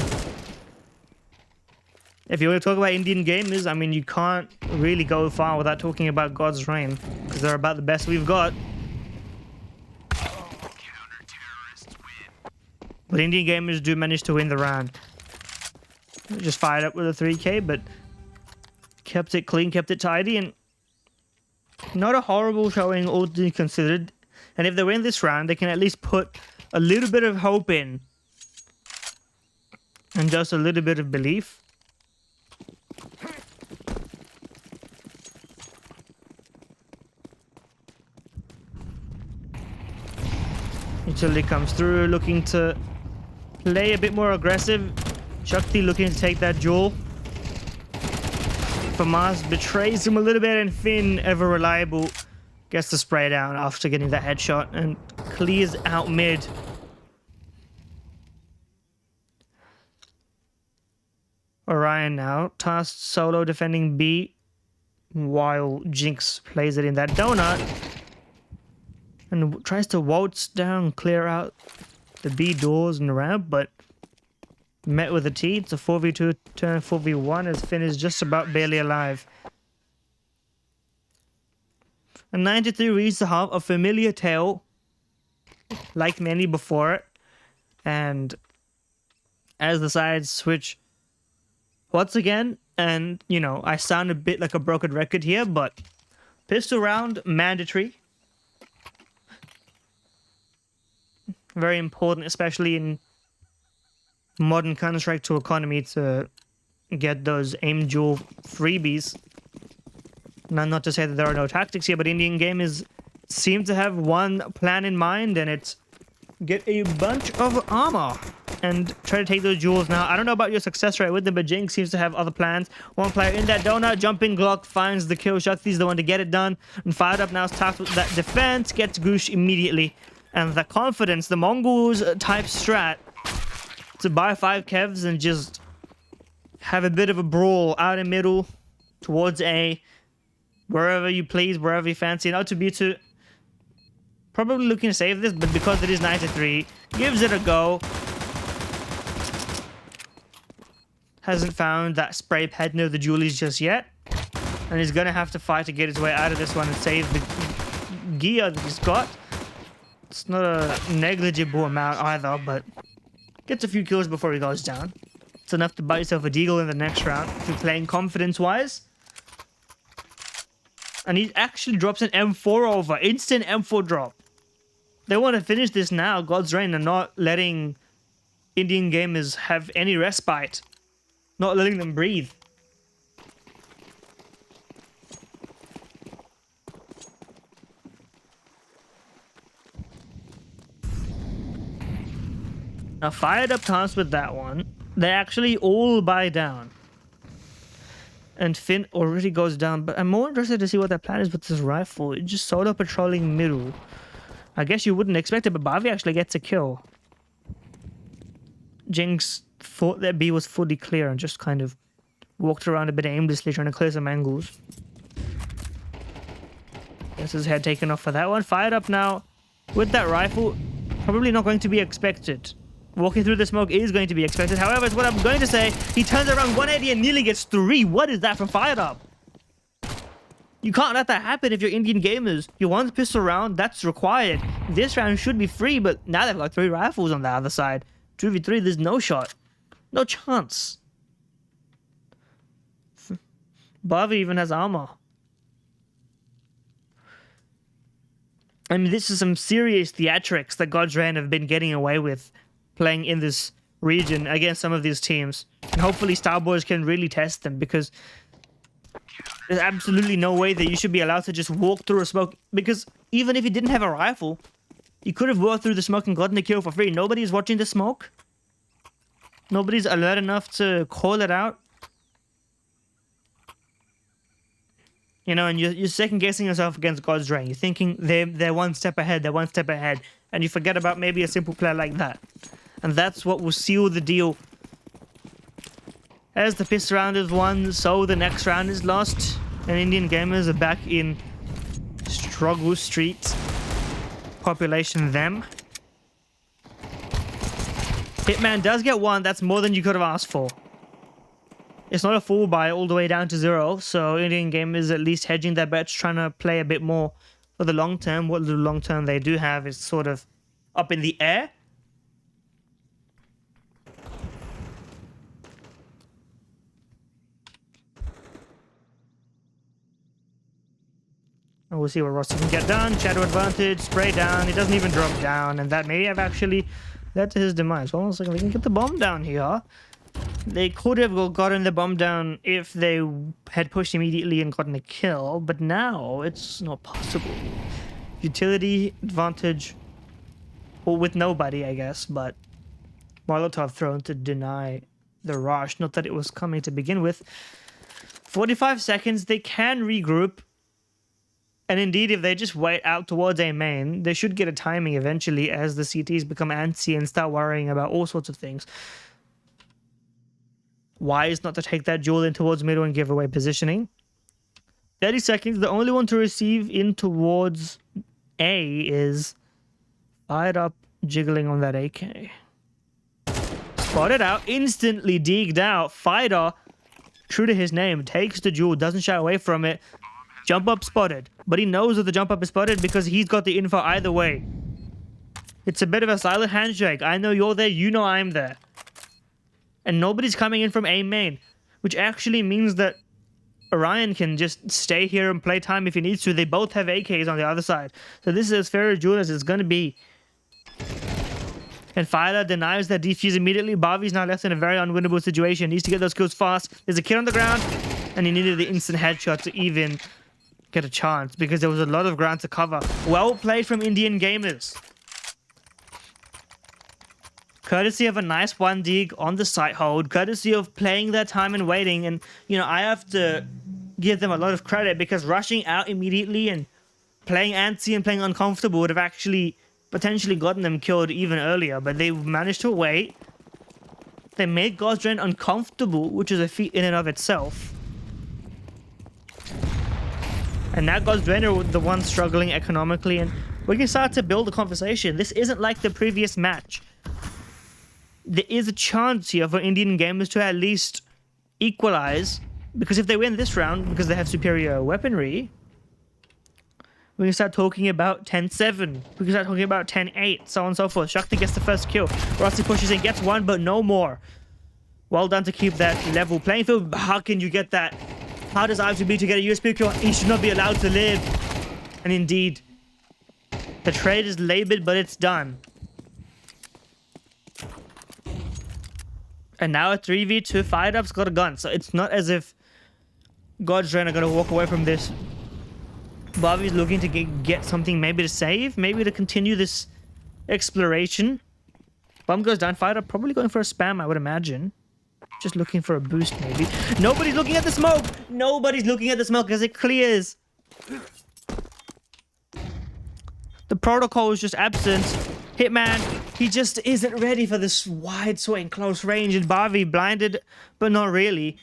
[SPEAKER 2] If you want to talk about Indian gamers, I mean, you can't really go far without talking about God's Reign, because they're about the best we've got. But Indian gamers do manage to win the round. Just fired up with a 3k, but kept it clean, kept it tidy, and not a horrible showing, all things considered. And if they win this round, they can at least put a little bit of hope in. And just a little bit of belief. Utility comes through, looking to play a bit more aggressive. Shakti looking to take that jewel. Famas betrays him a little bit, and Finn, ever reliable, gets the spray down after getting that headshot and clears out mid. Orion now tasked solo defending B while Jinx plays it in that donut and tries to waltz down, clear out the B doors and ramp, but met with a T. It's a 4v2 turn 4v1 as Finn is just about barely alive. And 93 reads the half, a familiar tale, like many before it. And as the sides switch once again, and, you know, I sound a bit like a broken record here, but pistol round, mandatory. Very important, especially in modern Counter-Strike 2 economy, to get those aim duel freebies. Not to say that there are no tactics here, but Indian gamers seem to have one plan in mind, and it's get a bunch of armor and try to take those jewels. Now, I don't know about your success rate with them, but Jinx seems to have other plans. One player in that donut, jumping Glock, finds the kill. Shakti's the one to get it done, and fired up now is tasked with that defense, gets Goosh immediately. And the confidence, the Mongols type strat, to buy 5 kevs and just have a bit of a brawl out in middle, towards A, wherever you please, wherever you fancy. Now to B2, probably looking to save this, but because it is 93, gives it a go. Hasn't found that spray pad near the Julies just yet, and he's gonna have to fight to get his way out of this one and save the gear that he's got. It's not a negligible amount either, but gets a few kills before he goes down. It's enough to buy yourself a deagle in the next round if you're playing confidence-wise. And he actually drops an M4 over. Instant M4 drop. They want to finish this now, God's Reign, and not letting Indian gamers have any respite. Not letting them breathe. Now, fired up task with that one. They actually all buy down. And Finn already goes down, but I'm more interested to see what their plan is with this rifle. It's just solo patrolling middle. I guess you wouldn't expect it, but Bobby actually gets a kill. Jinx thought that B was fully clear and just kind of walked around a bit aimlessly trying to clear some angles. Gets his head taken off for that one. Fired up now with that rifle. Probably not going to be expected. Walking through the smoke is going to be expected. However, it's what I'm going to say. He turns around 180 and nearly gets 3. What is that from Fired Up? You can't let that happen if you're Indian gamers. You want the pistol round, that's required. This round should be free, but now they've got 3 rifles on the other side. 2v3, there's no shot. No chance. Bobby even has armor. I mean, this is some serious theatrics that God's Reign have been getting away with playing in this region against some of these teams. And hopefully Starboys can really test them, because there's absolutely no way that you should be allowed to just walk through a smoke, because even if you didn't have a rifle, you could have walked through the smoke and gotten a kill for free. Nobody's watching the smoke. Nobody's alert enough to call it out. You know, and you're second-guessing yourself against God's Reign. You're thinking they're one step ahead, they're one step ahead. And you forget about maybe a simple play like that. And that's what will seal the deal. As the piss round is won, so the next round is lost. And Indian gamers are back in struggle street. Population them. Hitman does get 1. That's more than you could have asked for. It's not a full buy all the way down to 0. So Indian gamers at least hedging their bets, trying to play a bit more for the long term. What little long term they do have is sort of up in the air. And we'll see what Rossi can get done. Shadow advantage, spray down. He doesn't even drop down, and that may have actually led to his demise. Hold on a second, we can get the bomb down here. They could have gotten the bomb down if they had pushed immediately and gotten a kill, but now it's not possible. Utility advantage, well, with nobody, I guess, but Molotov thrown to deny the rush. Not that it was coming to begin with. 45 seconds, they can regroup. And indeed, if they just wait out towards A main, they should get a timing eventually as the CTs become antsy and start worrying about all sorts of things. Wise not to take that duel in towards middle and give away positioning. 30 seconds. The only one to receive in towards A is Fired Up, jiggling on that AK. Spotted out, instantly digged out. Fighter, true to his name, takes the duel, doesn't shy away from it. Jump up spotted. But he knows that the jump up is spotted because he's got the info either way. It's a bit of a silent handshake. I know you're there, you know I'm there. And nobody's coming in from A main, which actually means that Orion can just stay here and play time if he needs to. They both have AKs on the other side. So this is as fair a duel as it's going to be. And Filer denies that defuse immediately. Bobby's now left in a very unwinnable situation. Needs to get those kills fast. There's a kid on the ground, and he needed the instant headshot to even get a chance because there was a lot of ground to cover. Well played from Indian gamers. Courtesy of a nice 1 dig on the site hold, courtesy of playing their time and waiting. And, you know, I have to give them a lot of credit because rushing out immediately and playing antsy and playing uncomfortable would have actually potentially gotten them killed even earlier. But they managed to wait. They made God's Reign uncomfortable, which is a feat in and of itself. And now God's Reign are the ones struggling economically. And we can start to build a conversation. This isn't like the previous match. There is a chance here for Indian gamers to at least equalize, because if they win this round, because they have superior weaponry, we can start talking about 10-7. We can start talking about 10-8, so on and so forth. Shakti gets the first kill. Rossi pushes in, gets 1, but no more. Well done to keep that level playing field. How can you get that? How does IFB to get a USP kill? He should not be allowed to live. And indeed, the trade is labored, but it's done. And now a 3v2, Fired Up's got a gun. So it's not as if God's Reign are going to walk away from this. Bobby's looking to get something, maybe to save, maybe to continue this exploration. Bomb goes down, Fired Up probably going for a spam, I would imagine. Just looking for a boost, maybe. Nobody's looking at the smoke! Nobody's looking at the smoke as it clears. The protocol is just absent. Hitman, he just isn't ready for this wide swing, close range, and Barbie blinded, but not really.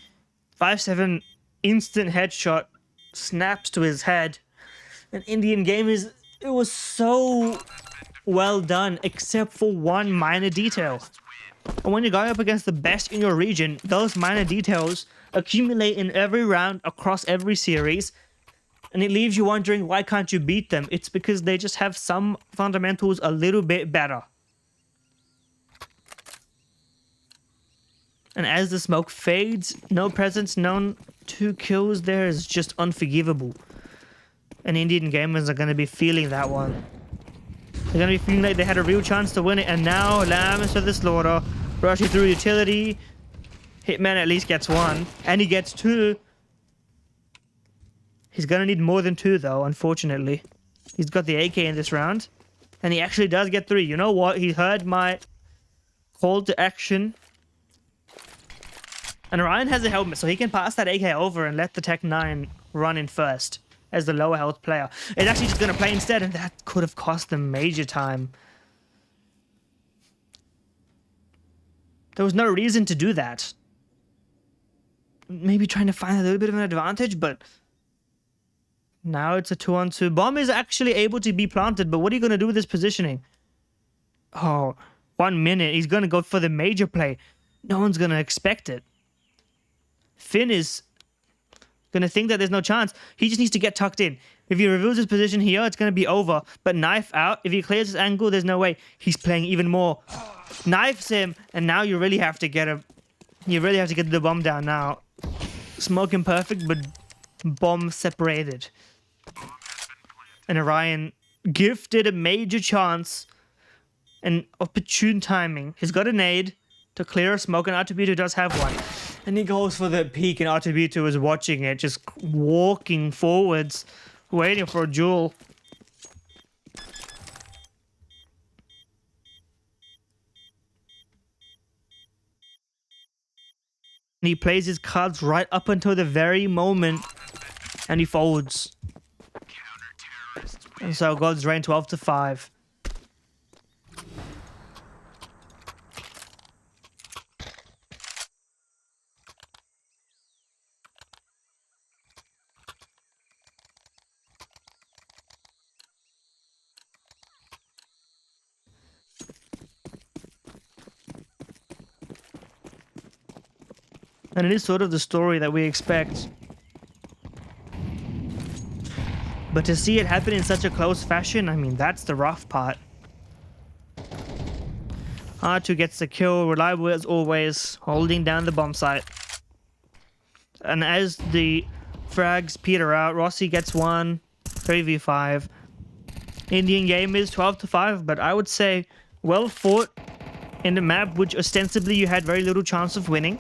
[SPEAKER 2] 5-7 instant headshot snaps to his head. An Indian game is, it was so well done, except for one minor detail. And when you're going up against the best in your region, those minor details accumulate in every round across every series, and it leaves you wondering, why can't you beat them? It's because they just have some fundamentals a little bit better. And as the smoke fades, no presence known, 2 kills there is just unforgivable. And Indian gamers are going to be feeling that one. They're going to be feeling like they had a real chance to win it, and now Lambs for the slaughter. Rushing through utility. Hitman at least gets 1, and he gets 2. He's going to need more than 2 though, unfortunately. He's got the AK in this round, and he actually does get 3. You know what? He heard my call to action. And Orion has a helmet, so he can pass that AK over and let the Tech 9 run in first as the lower health player. It's actually just going to play instead, and that could have cost them major time. There was no reason to do that. Maybe trying to find a little bit of an advantage, but now it's a 2-on-2. Bomb is actually able to be planted, but what are you going to do with this positioning? Oh, 1 minute. He's going to go for the major play. No one's going to expect it. Finn is going to think that there's no chance. He just needs to get tucked in. If he reveals his position here, it's going to be over. But knife out. If he clears his angle, there's no way. He's playing even more. Knifes him, and now you really have to get him. You really have to get the bomb down now. Smoke imperfect, but bomb separated. And Orion gifted a major chance and opportune timing. He's got a nade to clear a smoke, and Artubito does have one. And he goes for the peek, and Artubito is watching it, just walking forwards, waiting for a duel. And he plays his cards right up until the very moment, and he folds. And so God's Reign 12-5. And it is sort of the story that we expect. But to see it happen in such a close fashion, I mean, that's the rough part. R2 gets the kill, reliable as always, holding down the bomb site. And as the frags peter out, Rossi gets 1, 3v5. Indian game is 12-5, but I would say well fought in the map, which ostensibly you had very little chance of winning.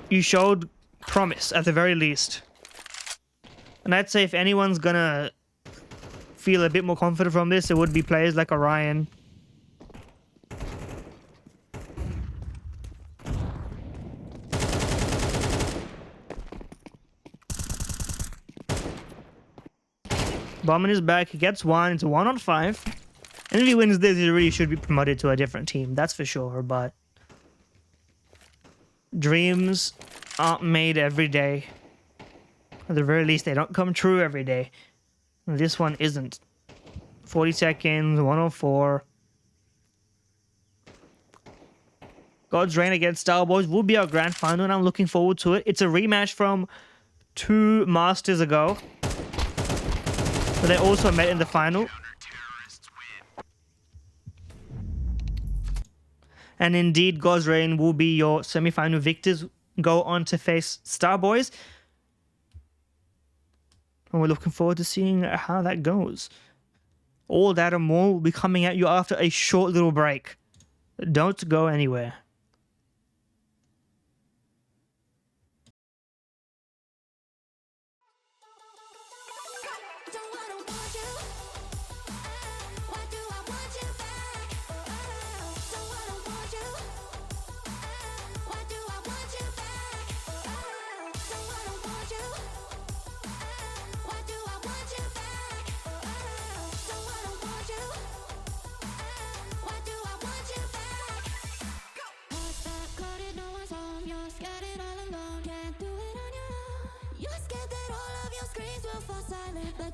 [SPEAKER 2] You showed promise, at the very least. And I'd say if anyone's gonna feel a bit more confident from this, it would be players like Orion. Bomb in his back, he gets 1, it's a 1-on-5. And if he wins this, he really should be promoted to a different team, that's for sure, but dreams aren't made every day. At the very least, they don't come true every day. And this one isn't. 40 seconds, 104. God's Reign against Starboys will be our grand final, and I'm looking forward to it. It's a rematch from 2 Masters ago. But they also met in the final. And indeed, God's Reign will be your semi-final victors. Go on to face Starboys. And we're looking forward to seeing how that goes. All that and more will be coming at you after a short little break. Don't go anywhere.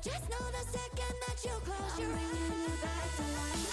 [SPEAKER 1] Just know the second that you close your eyes, I'm bringing you back to life.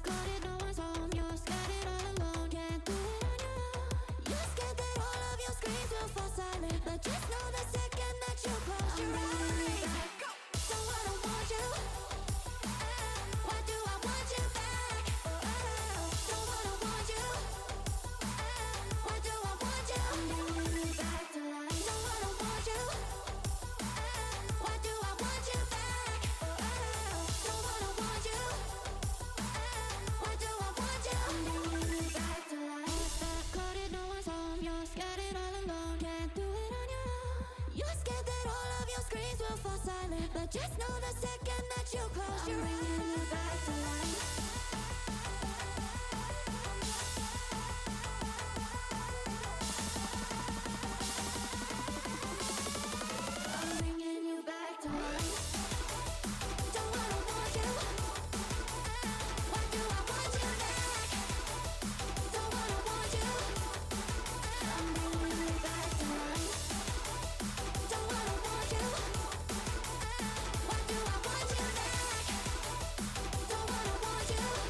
[SPEAKER 3] backcoded, no one's home. You're scattered all alone, can't do it on your own. You're scared that all of your screens will fall silent, but just know the second that you close your eyes. Don't wanna want you. Why do I want you back? Don't wanna want you. Why do I want you? I'm bringing you back to life. Don't wanna want you. Why do I want you back? Don't wanna want you. Why do I want you? I'm bringing you back to life. Backcoded, no one's home. You're scattered all alone, can't do it on your own. You're scared that all of your screens will fall silent, but just know the second that you close your eyes. I'm bringing you back to life. I'm bringing you back to life. Don't wanna want you. Why do I want you back? Don't wanna want you. I'm bringing you back to life. Don't wanna want you. Why do I want you back? Don't wanna want you.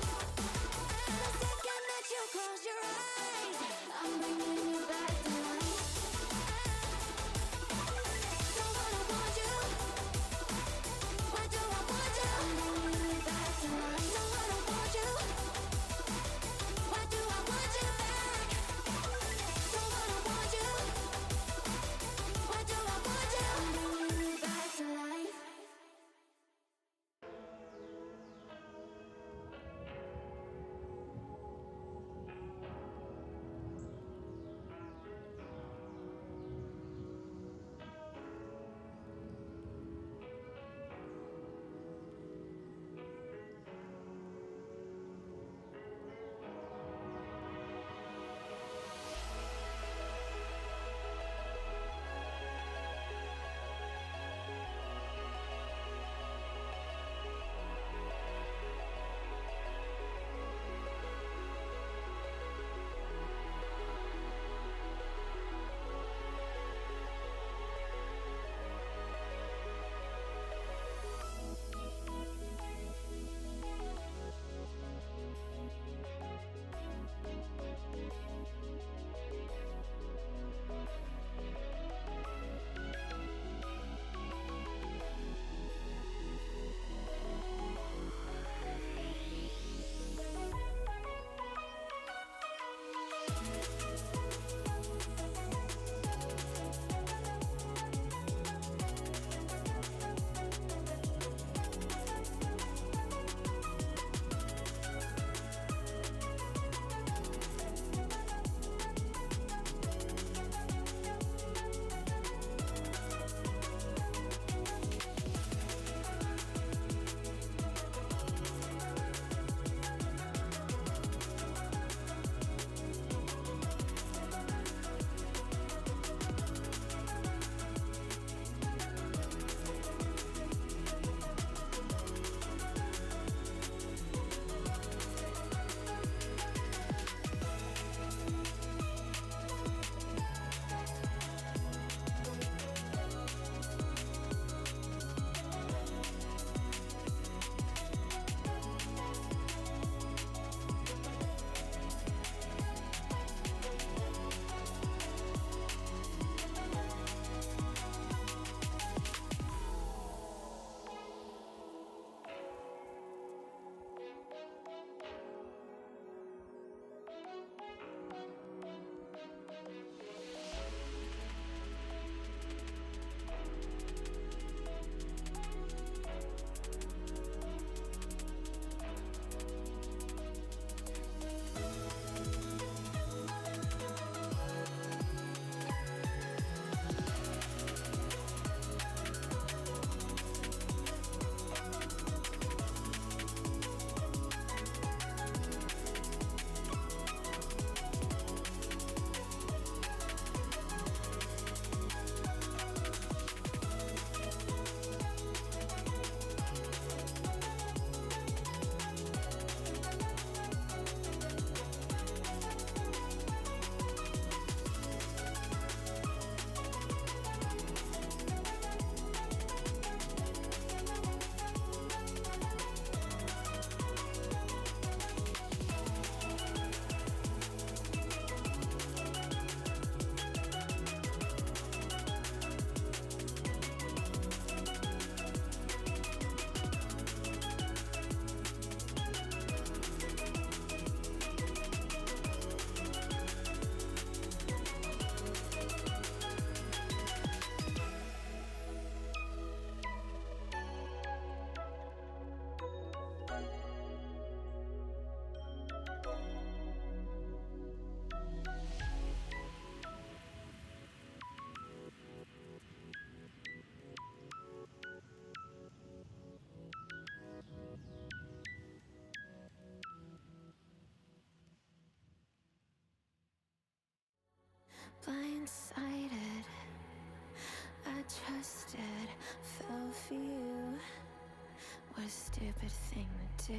[SPEAKER 3] too.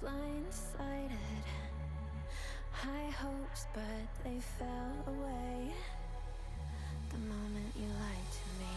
[SPEAKER 3] Blindsided, high hopes, but they fell away the moment you lied to me.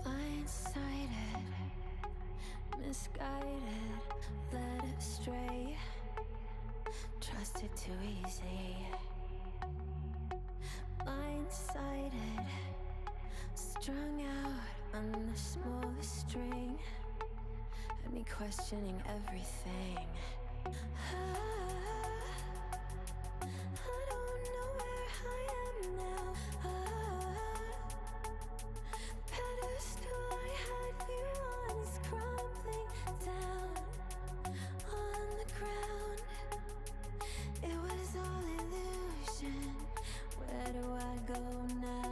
[SPEAKER 3] Blindsided, misguided, led astray, trusted too easy. Blindsided, strung out on the smallest string, had me questioning everything. I don't know where I am now. Pedestal I had you on is crumbling down on the ground. It was all illusion. Where do I go now?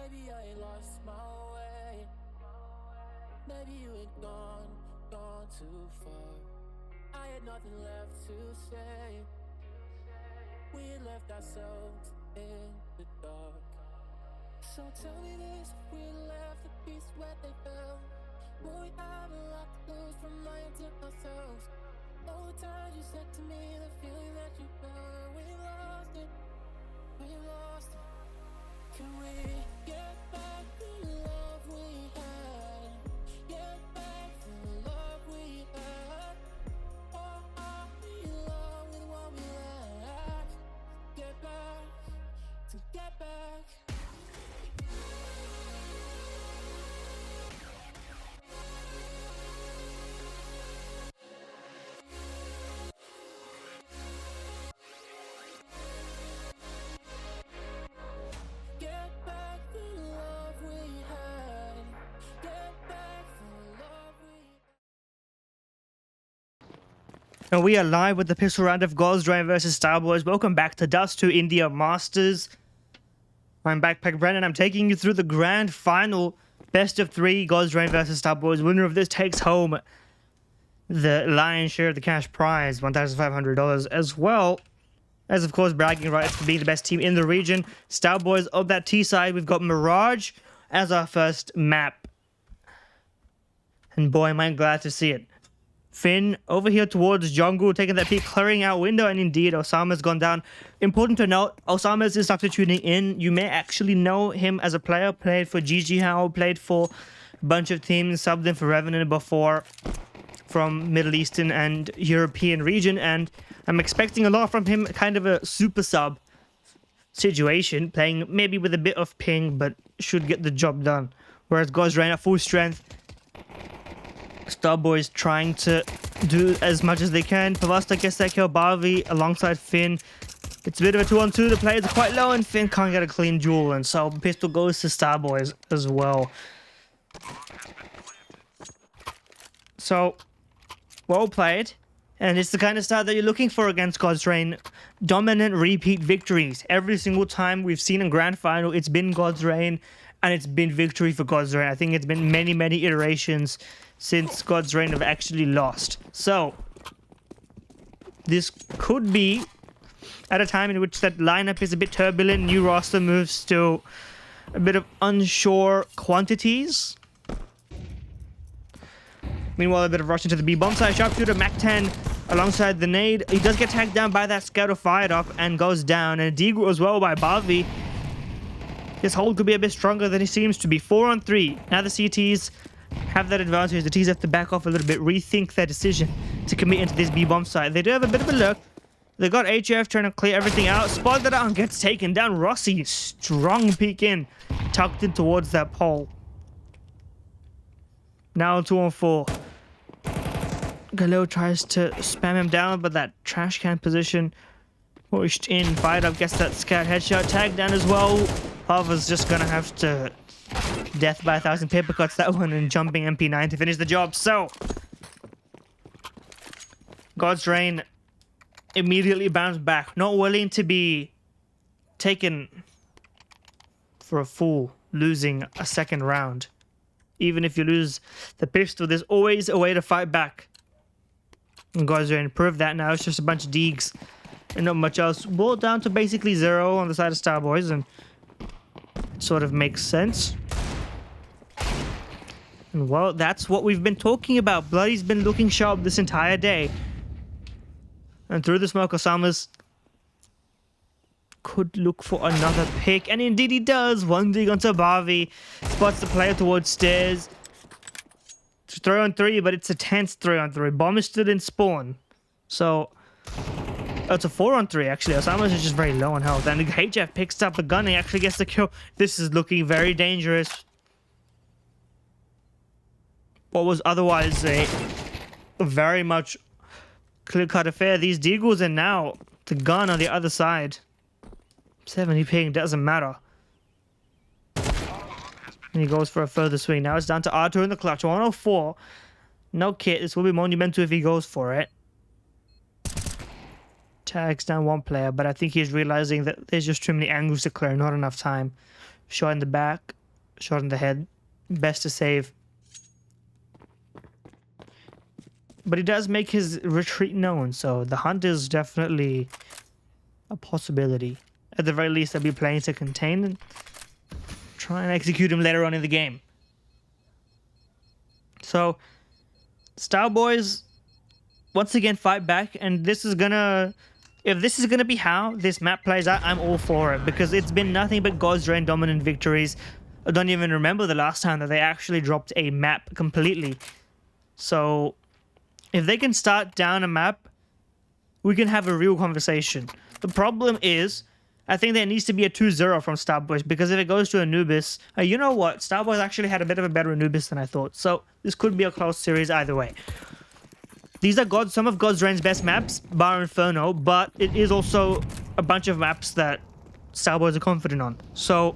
[SPEAKER 1] Maybe I lost my way. Maybe you had gone too far. I had nothing left to say. We had left ourselves in the dark. So tell me this, if we left the peace where they fell, will we have a lot to lose from lying to ourselves? All the times you said to me, the feeling that you felt, we lost it, we lost it. Can we get back the love we had? Get back the love we had? Or are we in love with what we lack? Get back, to get back. Get back the love we had. Get back the love we had.
[SPEAKER 2] And we are live with the pistol round of Ghostrain versus Starboys. Welcome back to Dust2IN Masters. I'm backpackbrain and I'm taking you through the grand final best of 3 Ghostrain versus Starboys. Winner of this takes home the lion's share of the cash prize, $1,500, as well as, of course, bragging rights for being the best team in the region. Starboys of that T side, we've got Mirage as our first map. And boy, am I glad to see it. Finn over here towards jungle, taking that peek, clearing out window, and indeed, Osama's gone down. Important to note, Osama's is after tuning in. You may actually know him as a player, played for GG How, played for a bunch of teams, subbed in for Revenant before from Middle Eastern and European region, and I'm expecting a lot from him, kind of a super sub situation, playing maybe with a bit of ping, but should get the job done. Whereas Ghostrain at full strength, Starboys trying to do as much as they can. Pavasta gets that kill, Barvi alongside Finn. It's a bit of a 2-on-2, the players are quite low and Finn can't get a clean duel, and so pistol goes to Starboys as well. So, well played. And it's the kind of start that you're looking for against Ghostrain. Dominant repeat victories. Every single time we've seen in Grand Final, it's been Ghostrain and it's been victory for Ghostrain. I think it's been many, many iterations since Ghostrain have actually lost. So, this could be at a time in which that lineup is a bit turbulent. New roster moves to a bit of unsure quantities. Meanwhile, a bit of rush into the B bomb side. Sharpshooter, Mac-10 alongside the nade. He does get tagged down by that Scouter, fired up and goes down. And Deagle as well by Barvi. This hold could be a bit stronger than he seems to be. 4-on-3. Now the CTs have that advantage. The T's have to back off a little bit, rethink their decision to commit into this B bomb side. They do have a bit of a look. They got HF trying to clear everything out. Spotted out and gets taken down. Rossi, strong peek in, tucked in towards that pole. Now 2-on-4. Galil tries to spam him down, but that trash can position pushed in, fired up, gets that scout headshot, tagged down as well. Pava's just gonna have to death by 1,000 paper cuts that one and jumping MP9 to finish the job. So, Ghostrain immediately bounced back, not willing to be taken for a fool, losing a second round. Even if you lose the pistol, there's always a way to fight back. And Ghostrain proved that now. It's just a bunch of deegs and not much else. Brought down to basically 0 on the side of Starboys, and it sort of makes sense. And well, that's what we've been talking about. Bloody's been looking sharp this entire day. And through the smoke, Osama's could look for another pick, and indeed he does. One dig onto Barvi, spots the player towards stairs. It's 3-on-3, but it's a tense 3-on-3. Bomb is still in spawn, so it's a 4-on-3 actually. Osama's is just very low on health, and HF picks up the gun. He actually gets the kill. This is looking very dangerous. What was otherwise a very much clear-cut affair. These deagles, and now the gun on the other side. 70 ping, doesn't matter. And he goes for a further swing. Now it's down to R2 in the clutch. 104. No kit. This will be monumental if he goes for it. Tags down one player, but I think he's realizing that there's just too many angles to clear, not enough time. Shot in the back. Shot in the head. Best to save. But he does make his retreat known, so the hunt is definitely a possibility. At the very least, they'll be playing to contain and try and execute him later on in the game. So, Star Boys once again fight back, and this is gonna... If this is gonna be how this map plays out, I'm all for it, because it's been nothing but God's Reign dominant victories. I don't even remember the last time that they actually dropped a map completely. So, if they can start down a map, we can have a real conversation. The problem is, I think there needs to be a 2-0 from Star Boys, because if it goes to Anubis... you know what? Star Boys actually had a bit of a better Anubis than I thought, so this could be a close series either way. These are some of God's Reign's best maps, bar Inferno, but it is also a bunch of maps that Star Boys are confident on. So,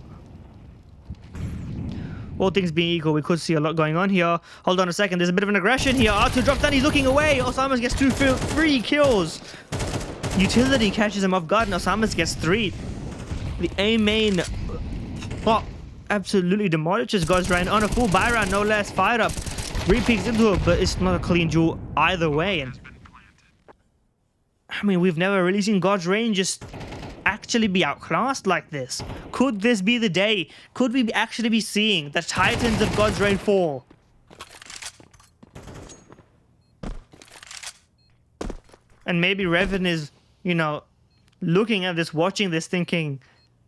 [SPEAKER 2] all things being equal, we could see a lot going on here. Hold on a second, there's a bit of an aggression here. R2 drops down, he's looking away. Osamas gets 2 free kills. Utility catches him off guard, and Osamas gets 3. The A main plot absolutely demolishes God's Reign on a full buy round, no less. Fired up. Re-peeks into it, but it's not a clean duel either way. And I mean, we've never really seen God's Reign just actually be outclassed like this. Could this be the day? Could we actually be seeing the Titans of God's Reign fall? And maybe Revan is, you know, looking at this, watching this, thinking,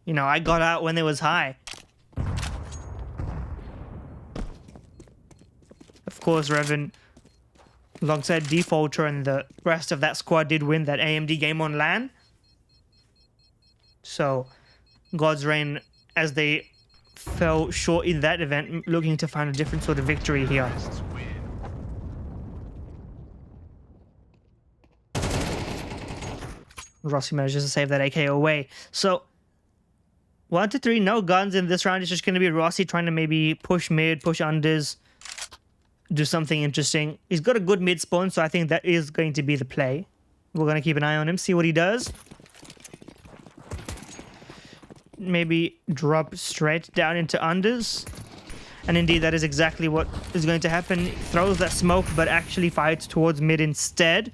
[SPEAKER 2] you know, I got out when it was high. Of course, Revan, alongside Defaulter and the rest of that squad, did win that AMD game on LAN. So, God's Reign, as they fell short in that event, looking to find a different sort of victory here. Rossi manages to save that AK away. So, 1 to 3, no guns in this round. It's just going to be Rossi trying to maybe push mid, push unders, do something interesting. He's got a good mid spawn, so I think that is going to be the play. We're going to keep an eye on him, see what he does. Maybe drop straight down into unders. And indeed, that is exactly what is going to happen. He throws that smoke, but actually fights towards mid instead.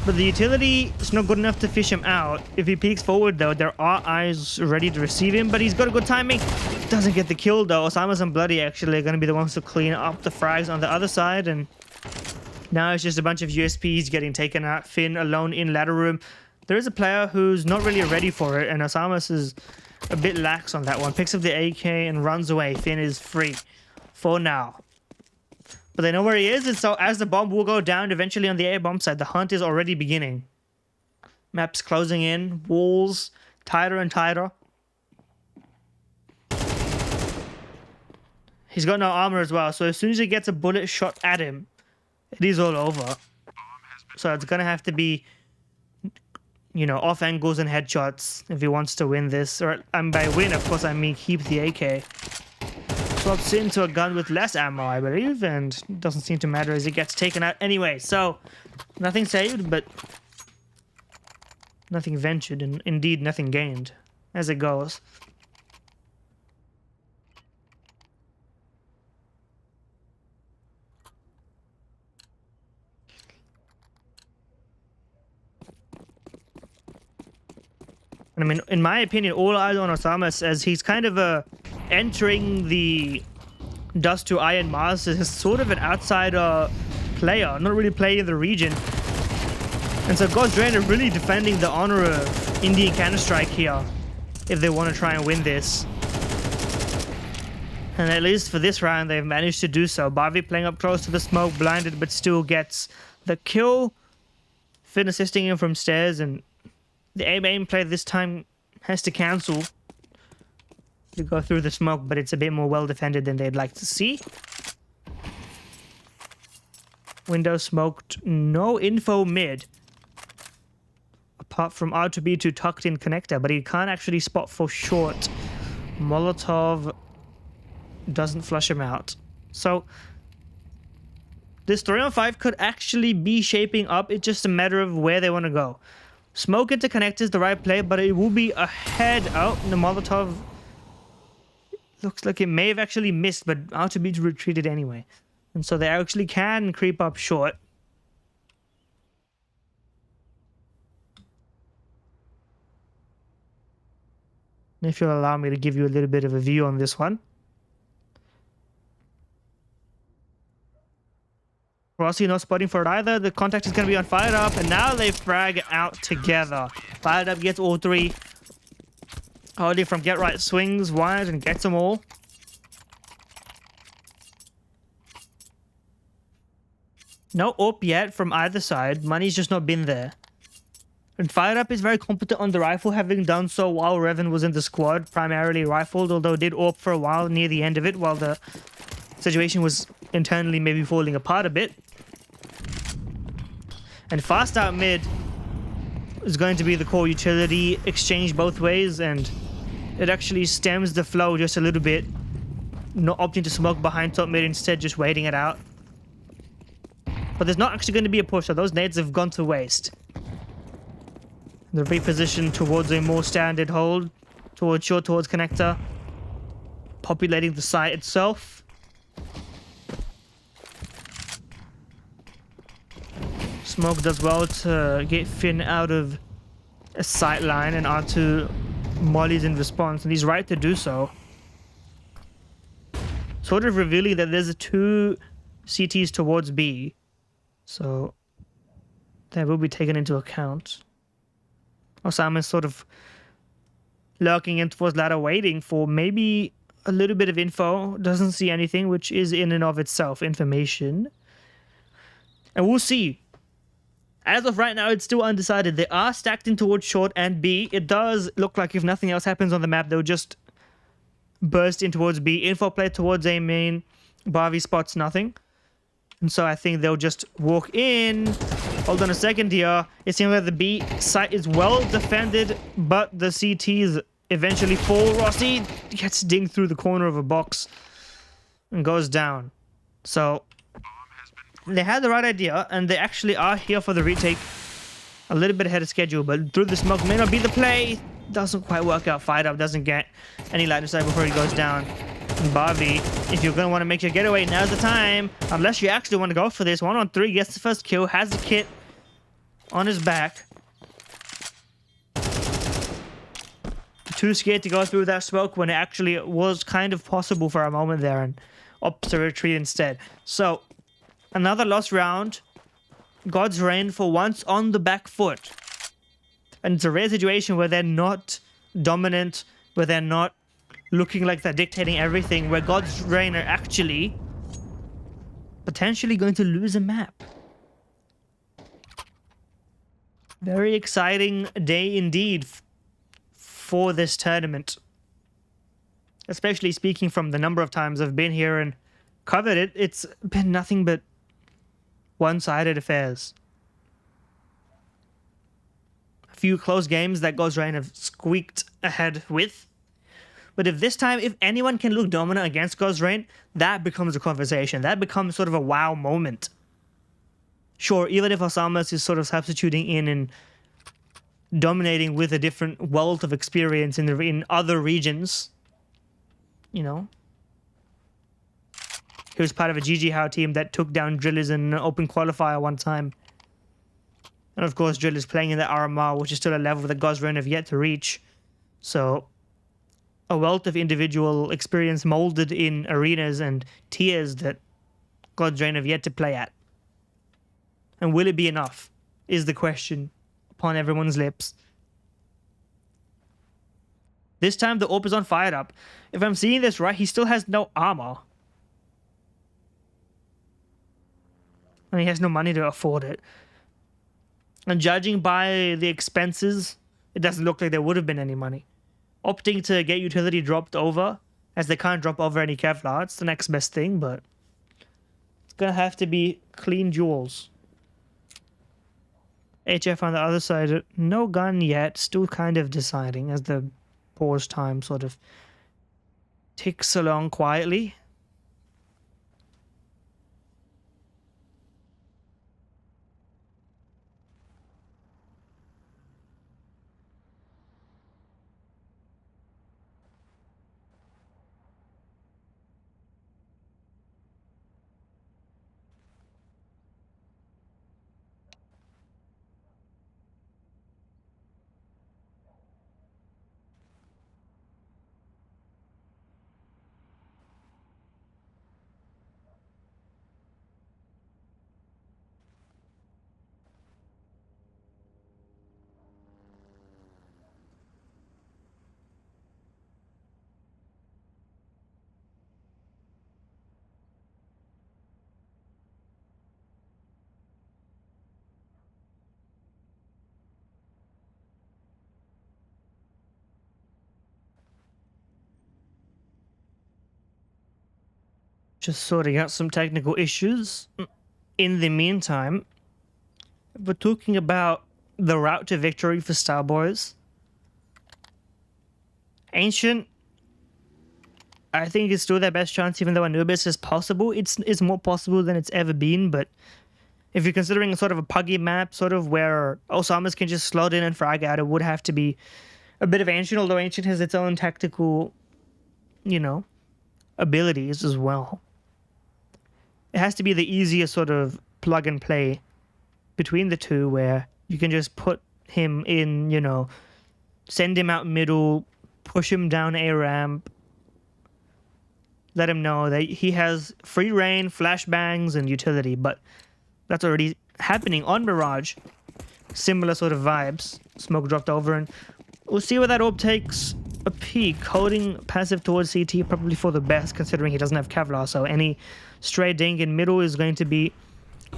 [SPEAKER 2] But the utility is not good enough to fish him out. If he peeks forward, though, there are eyes ready to receive him, but he's got a good timing. Doesn't get the kill, though. Osamas and Bloody actually are going to be the ones to clean up the frags on the other side, and now it's just a bunch of USPs getting taken out. Finn alone in ladder room. There is a player who's not really ready for it, and Osamas is a bit lax on that one. Picks up the AK and runs away. Finn is free for now. But they know where he is, and so as the bomb will go down eventually on the A bomb side, the hunt is already beginning. Maps closing in, walls tighter and tighter. He's got no armor as well, so as soon as he gets a bullet shot at him, it is all over. So it's gonna have to be, you know, off angles and headshots if he wants to win this. And by win, of course, I mean keep the AK. Swaps into a gun with less ammo, I believe, and it doesn't seem to matter as it gets taken out anyway. So, nothing saved, but nothing ventured, and indeed nothing gained, as it goes. And I mean, in my opinion, all eyes on Osamas as he's kind of entering the Dust2IN Masters as sort of an outsider player, not really playing the region. And so God's Reign are really defending the honor of Indian Counter-Strike here if they want to try and win this. And at least for this round, they've managed to do so. Barbie playing up close to the smoke, blinded, but still gets the kill. Finn assisting him from stairs, and the aim play this time has to cancel to go through the smoke, but it's a bit more well defended than they'd like to see. Window smoked, no info mid. Apart from R2B2 tucked in connector, but he can't actually spot for short. Molotov doesn't flush him out. So this 3-on-5 could actually be shaping up. It's just a matter of where they want to go. Smoke into connector is the right play, but it will be ahead. Oh, the Molotov looks like it may have actually missed, but Outer Beach retreated anyway. And so they actually can creep up short. If you'll allow me to give you a little bit of a view on this one. Rossi not spotting for it either. The contact is going to be on Fired Up, and now they frag out together. Fired Up gets all three. Hardy from Get Right swings wide and gets them all. No up yet from either side. Money's just not been there. And Fired Up is very competent on the rifle, having done so while Revan was in the squad, primarily rifled, although did AWP for a while near the end of it, while the situation was internally maybe falling apart a bit. And Fast Out mid is going to be the core utility, exchange both ways, and it actually stems the flow just a little bit, not opting to smoke behind top mid, instead just waiting it out. But there's not actually going to be a push, so those nades have gone to waste. The reposition towards a more standard hold, towards short, towards connector, populating the site itself. Smoke does well to get Finn out of a sight line, and R2 mollies in response, and he's right to do so. Sort of revealing that there's two CTs towards B, so that will be taken into account. Osama's sort of lurking in towards ladder, waiting for maybe a little bit of info. Doesn't see anything, which is in and of itself information. And we'll see. As of right now, it's still undecided. They are stacked in towards short and B. It does look like if nothing else happens on the map, they'll just burst in towards B. Info play towards A main. Barbie spots nothing. And so I think they'll just walk in. Hold on a second here. It seems like the B site is well defended, but the CTs eventually fall. Rossi gets dinged through the corner of a box and goes down. So they had the right idea, and they actually are here for the retake a little bit ahead of schedule, but through the smoke may not be the play. Doesn't quite work out. Fired Up doesn't get any line of sight before he goes down. And Barbie, if you're going to want to make your getaway, now's the time. Unless you actually want to go for this. 1-on-3, gets the first kill, has the kit on his back. Too scared to go through that smoke when it actually was kind of possible for a moment there, and opts to retreat instead. So, another lost round. God's Reign for once on the back foot. And it's a rare situation where they're not dominant, where they're not looking like they're dictating everything, where God's Reign are actually potentially going to lose a map. Very exciting day indeed for this tournament. Especially speaking from the number of times I've been here and covered it, it's been nothing but one-sided affairs. A few close games that God's Reign have squeaked ahead with. But if anyone can look dominant against God's Reign, that becomes a conversation. That becomes sort of a wow moment. Sure, even if Osama is sort of substituting in and dominating with a different wealth of experience in other regions, you know. He was part of a GG How team that took down Drillers in an open qualifier one time. And of course, Drillers playing in the RMR, which is still a level that God's Reign have yet to reach. So, a wealth of individual experience molded in arenas and tiers that God's Reign have yet to play at. And will it be enough, is the question upon everyone's lips. This time the AWP is on Fired Up. If I'm seeing this right, he still has no armor. And he has no money to afford it. And judging by the expenses, it doesn't look like there would have been any money. Opting to get utility dropped over, as they can't drop over any Kevlar. It's the next best thing, but it's going to have to be clean jewels. HF on the other side, no gun yet, still kind of deciding as the pause time sort of ticks along quietly. Just sorting out some technical issues. In the meantime, we're talking about the route to victory for Starboys. Ancient, I think, is still their best chance, even though Anubis is possible. It's more possible than it's ever been, but if you're considering sort of a puggy map, sort of where Osama's can just slot in and frag out, it would have to be a bit of Ancient, although Ancient has its own tactical, you know, abilities as well. It has to be the easier sort of plug and play between the two, where you can just put him in, you know, send him out middle, push him down a ramp, let him know that he has free reign, flashbangs, and utility, but that's already happening on Mirage. Similar sort of vibes. Smoke dropped over, and we'll see where that orb takes a peek. Holding passive towards CT, probably for the best, considering he doesn't have Kevlar, so any stray ding in middle is going to be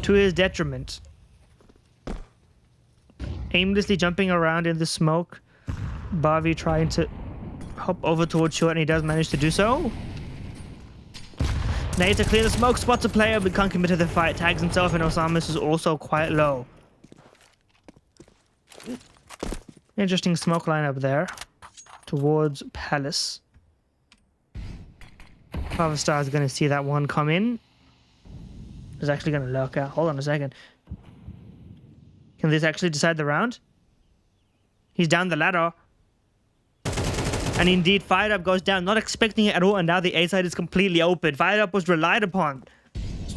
[SPEAKER 2] to his detriment. Aimlessly jumping around in the smoke. Barbie trying to hop over towards short, and he does manage to do so. Nade to clear the smoke, spots a player but can't commit to the fight, tags himself, and Osamus is also quite low. Interesting smoke lineup there towards Palace. Power Star is going to see that one come in. Is actually going to lurk out. Hold on a second. Can this actually decide the round? He's down the ladder. And indeed, Fired Up goes down, not expecting it at all, and now the A side is completely open. Fired Up was relied upon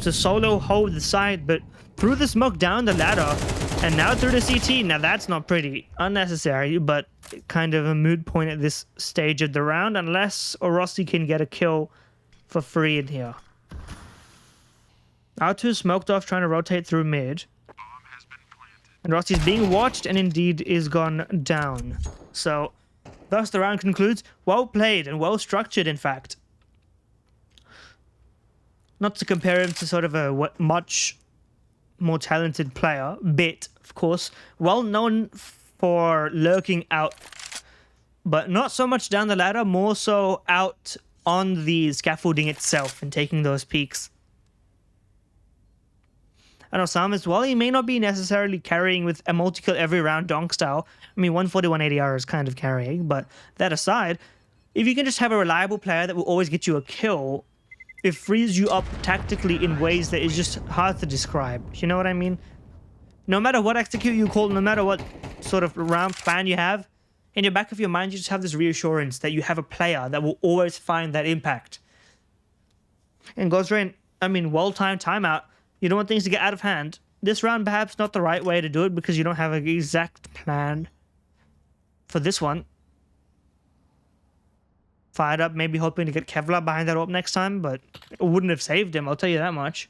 [SPEAKER 2] to solo hold the side, but threw the smoke down the ladder, and now through the CT. Now that's not pretty. Unnecessary, but kind of a moot point at this stage of the round, unless Orossi can get a kill for free in here. R2 smoked off, trying to rotate through mid. And Rossi's being watched, and indeed is gone down. So thus, the round concludes. Well played and well structured, in fact. Not to compare him to sort of a much more talented player. Bit, of course. Well known for lurking out. But not so much down the ladder, more so out on the scaffolding itself and taking those peaks. And Osama's, while he may not be necessarily carrying with a multi-kill every round donk style, I mean, 141 ADR is kind of carrying, but that aside, if you can just have a reliable player that will always get you a kill, it frees you up tactically in ways that is just hard to describe. You know what I mean? No matter what execute you call, no matter what sort of round plan you have, in your back of your mind, you just have this reassurance that you have a player that will always find that impact. And Ghostrain, I mean, well-timed timeout. You don't want things to get out of hand. This round, perhaps not the right way to do it because you don't have an exact plan for this one. Fired Up, maybe hoping to get Kevlar behind that orb next time, but it wouldn't have saved him, I'll tell you that much.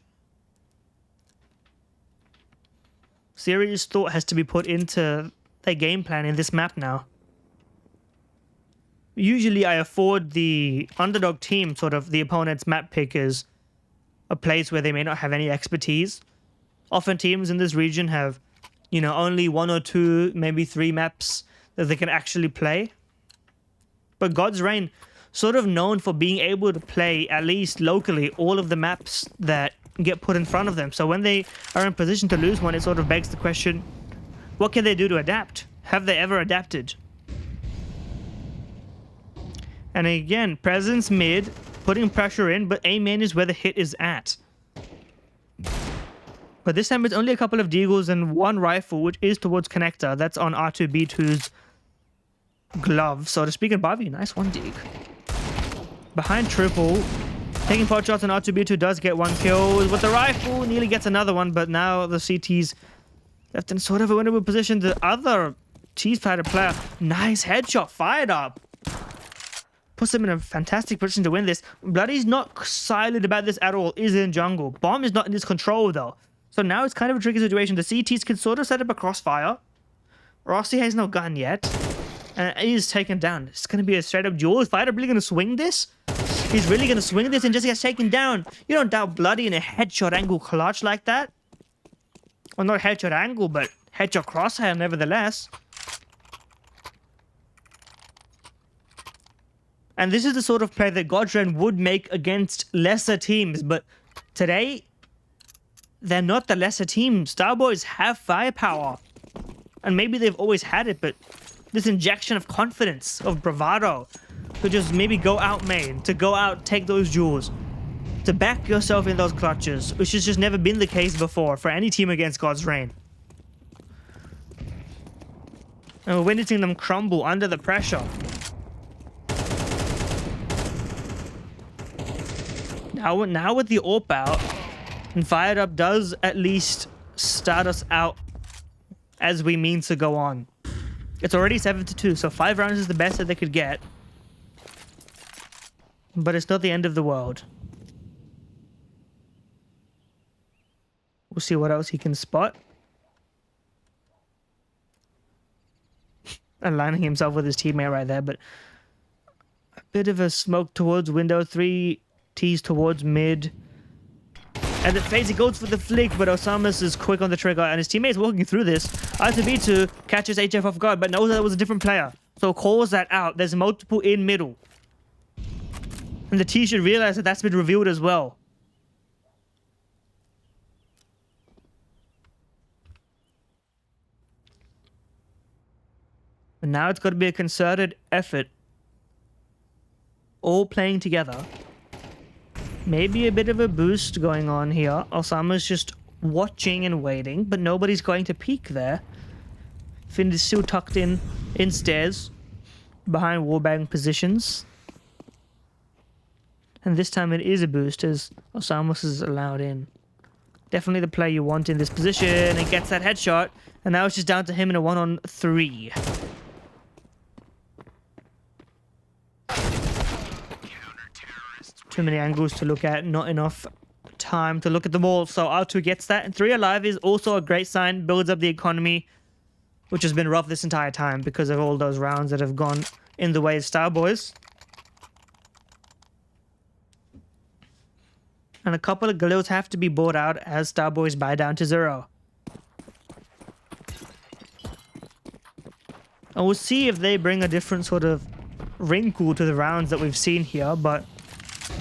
[SPEAKER 2] Serious thought has to be put into their game plan in this map now. Usually I afford the underdog team, sort of the opponent's map pickers, a place where they may not have any expertise. Often teams in this region have, you know, only 1 or 2, maybe 3 maps that they can actually play. But God's Reign, sort of known for being able to play, at least locally, all of the maps that get put in front of them. So when they are in position to lose one, it sort of begs the question, what can they do to adapt? Have they ever adapted? And again, presence mid, putting pressure in, but A main is where the hit is at. But this time it's only a couple of deagles and 1 rifle, which is towards connector. That's on R2B2's glove, so to speak. And Bobby, nice 1 dig. Behind triple, taking pot shots, and R2B2 does get 1 kill with the rifle. Nearly gets another one, but now the CT's left in sort of a winnable position. The other cheese platter player, nice headshot, Fired Up. Puts him in a fantastic position to win this. Bloody's not silent about this at all. Is in jungle. Bomb is not in his control though. So now it's kind of a tricky situation. The CTs can sort of set up a crossfire. Rossi has no gun yet. And he is taken down. It's going to be a straight up duel. Is Fighter really going to swing this? He's really going to swing this and just gets taken down. You don't doubt Bloody in a headshot angle clutch like that. Well, not headshot angle, but headshot crosshair nevertheless. And this is the sort of play that Godren would make against lesser teams. But today, they're not the lesser team. Starboys have firepower. And maybe they've always had it, but this injection of confidence, of bravado, to just maybe go out main, to go out, take those jewels, to back yourself in those clutches, which has just never been the case before for any team against God's Reign. And we're witnessing them crumble under the pressure. Now with the AWP out, and Fired Up does at least start us out as we mean to go on. It's already 7-2, so 5 rounds is the best that they could get. But it's not the end of the world. We'll see what else he can spot. Aligning himself with his teammate right there, but a bit of a smoke towards window, 3 T's towards mid. As it fades, he goes for the flick, but Osamas is quick on the trigger, and his teammate's walking through this. R2B2 catches HF off guard, but knows that it was a different player, so calls that out. There's multiple in middle. And the T should realize that that's been revealed as well. And now it's got to be a concerted effort. All playing together. Maybe a bit of a boost going on here. Osama's just watching and waiting, but nobody's going to peek there. Finn is still tucked in stairs, behind wallbang positions. And this time it is a boost as Osamas is allowed in. Definitely the play you want in this position, and gets that headshot. And now it's just down to him in a 1-on-3. Too many angles to look at, not enough time to look at them all. So R2 gets that, and 3 alive is also a great sign. Builds up the economy, which has been rough this entire time because of all those rounds that have gone in the way of Starboys. And a couple of Galils have to be bought out as Starboys buy down to 0. And we'll see if they bring a different sort of wrinkle to the rounds that we've seen here, but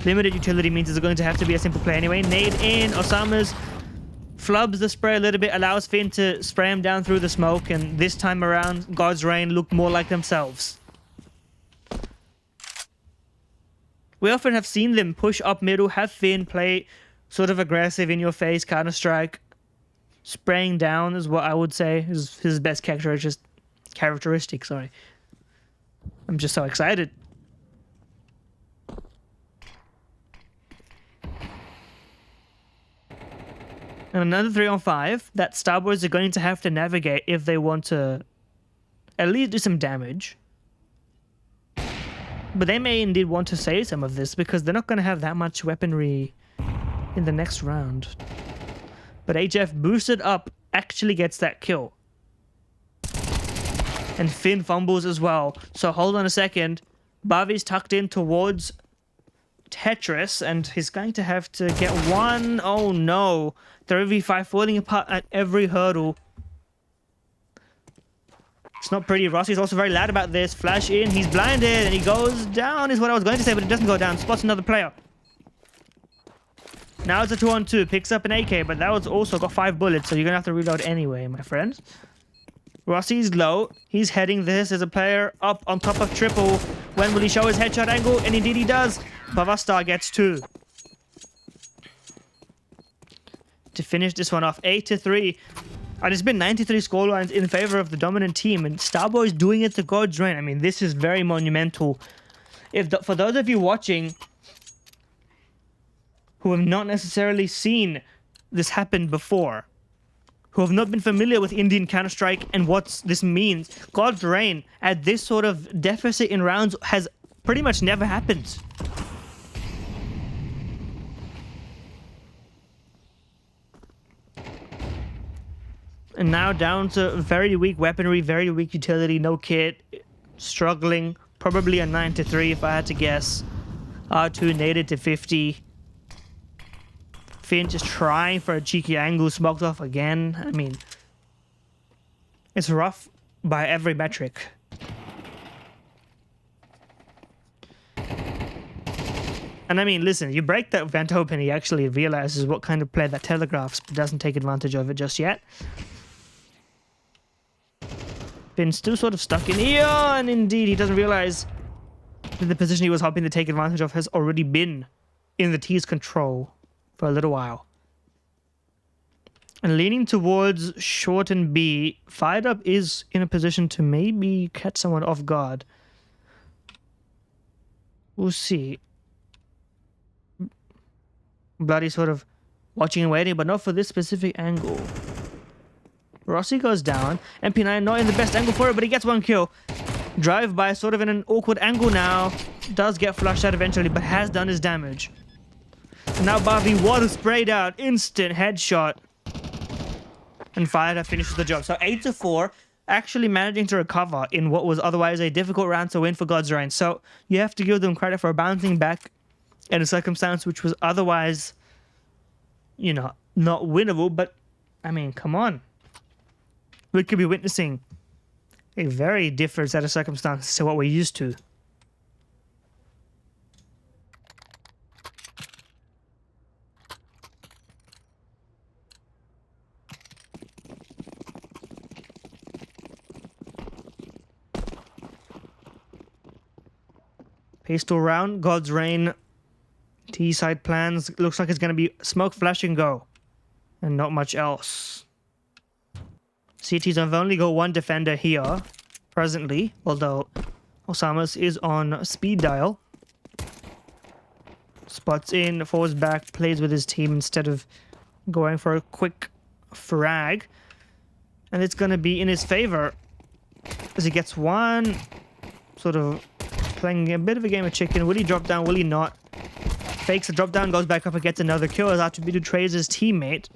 [SPEAKER 2] limited utility means it's going to have to be a simple play anyway. Nade in, Osama's flubs the spray a little bit, allows Finn to spray him down through the smoke, and this time around, God's Reign looked more like themselves. We often have seen them push up middle, have Finn play sort of aggressive, in-your-face, Counter-Strike. Spraying down is what I would say is his best characteristic, sorry. I'm just so excited. And another 3-on-5 that Starboys are going to have to navigate if they want to at least do some damage. But they may indeed want to save some of this because they're not going to have that much weaponry in the next round. But HF boosted up actually gets that kill. And Finn fumbles as well. So hold on a second. Bavi's tucked in towards Tetris, and he's going to have to get one. Oh no. 3v5 falling apart at every hurdle. It's not pretty. Rossi's also very loud about this. Flash in, he's blinded, and he goes down is what I was going to say, but it doesn't go down. Spots another player. Now it's a 2-on-2. Picks up an AK, but that was also got 5 bullets, so you're going to have to reload anyway, my friend. Rossi's low. He's heading this as a player up on top of triple. When will he show his headshot angle? And indeed he does. Bavastar gets 2. To finish this one off, 8-3. And it's been 93 scorelines in favor of the dominant team, and Starboys doing it to God's Reign. I mean, this is very monumental. For those of you watching who have not necessarily seen this happen before, who have not been familiar with Indian Counter-Strike and what this means, God's Reign at this sort of deficit in rounds has pretty much never happened. And now down to very weak weaponry, very weak utility, no kit, struggling. Probably a 9-3 if I had to guess. R2 naded to 50. Finn just trying for a cheeky angle, smoked off again. I mean, it's rough by every metric. And I mean, listen, you break that vent open, he actually realizes what kind of play that telegraphs, but doesn't take advantage of it just yet. Been still sort of stuck in here, and indeed he doesn't realize that the position he was hoping to take advantage of has already been in the T's control for a little while. And leaning towards short and B, Fired Up is in a position to maybe catch someone off guard. We'll see. Bloody sort of watching and waiting, but not for this specific angle. Rossi goes down. MP9 not in the best angle for it, but he gets one kill. Drive by sort of in an awkward angle now. Does get flushed out eventually, but has done his damage. And now Barbie water sprayed out. Instant headshot. And Fired Up finishes the job. So 8-4, actually managing to recover in what was otherwise a difficult round to win for God's Reign. So you have to give them credit for bouncing back in a circumstance which was otherwise, you know, not winnable. But, I mean, come on. We could be witnessing a very different set of circumstances to what we're used to. Pistol round, God's Reign, T-side plans. Looks like it's going to be smoke, flash, and go. And not much else. CTs have only got one defender here, presently. Although, Osamas is on speed dial. Spots in, falls back, plays with his team instead of going for a quick frag. And it's going to be in his favor. As he gets one sort of playing a bit of a game of chicken. Will he drop down? Will he not? Fakes a drop down, goes back up and gets another kill as attributed trades his teammate.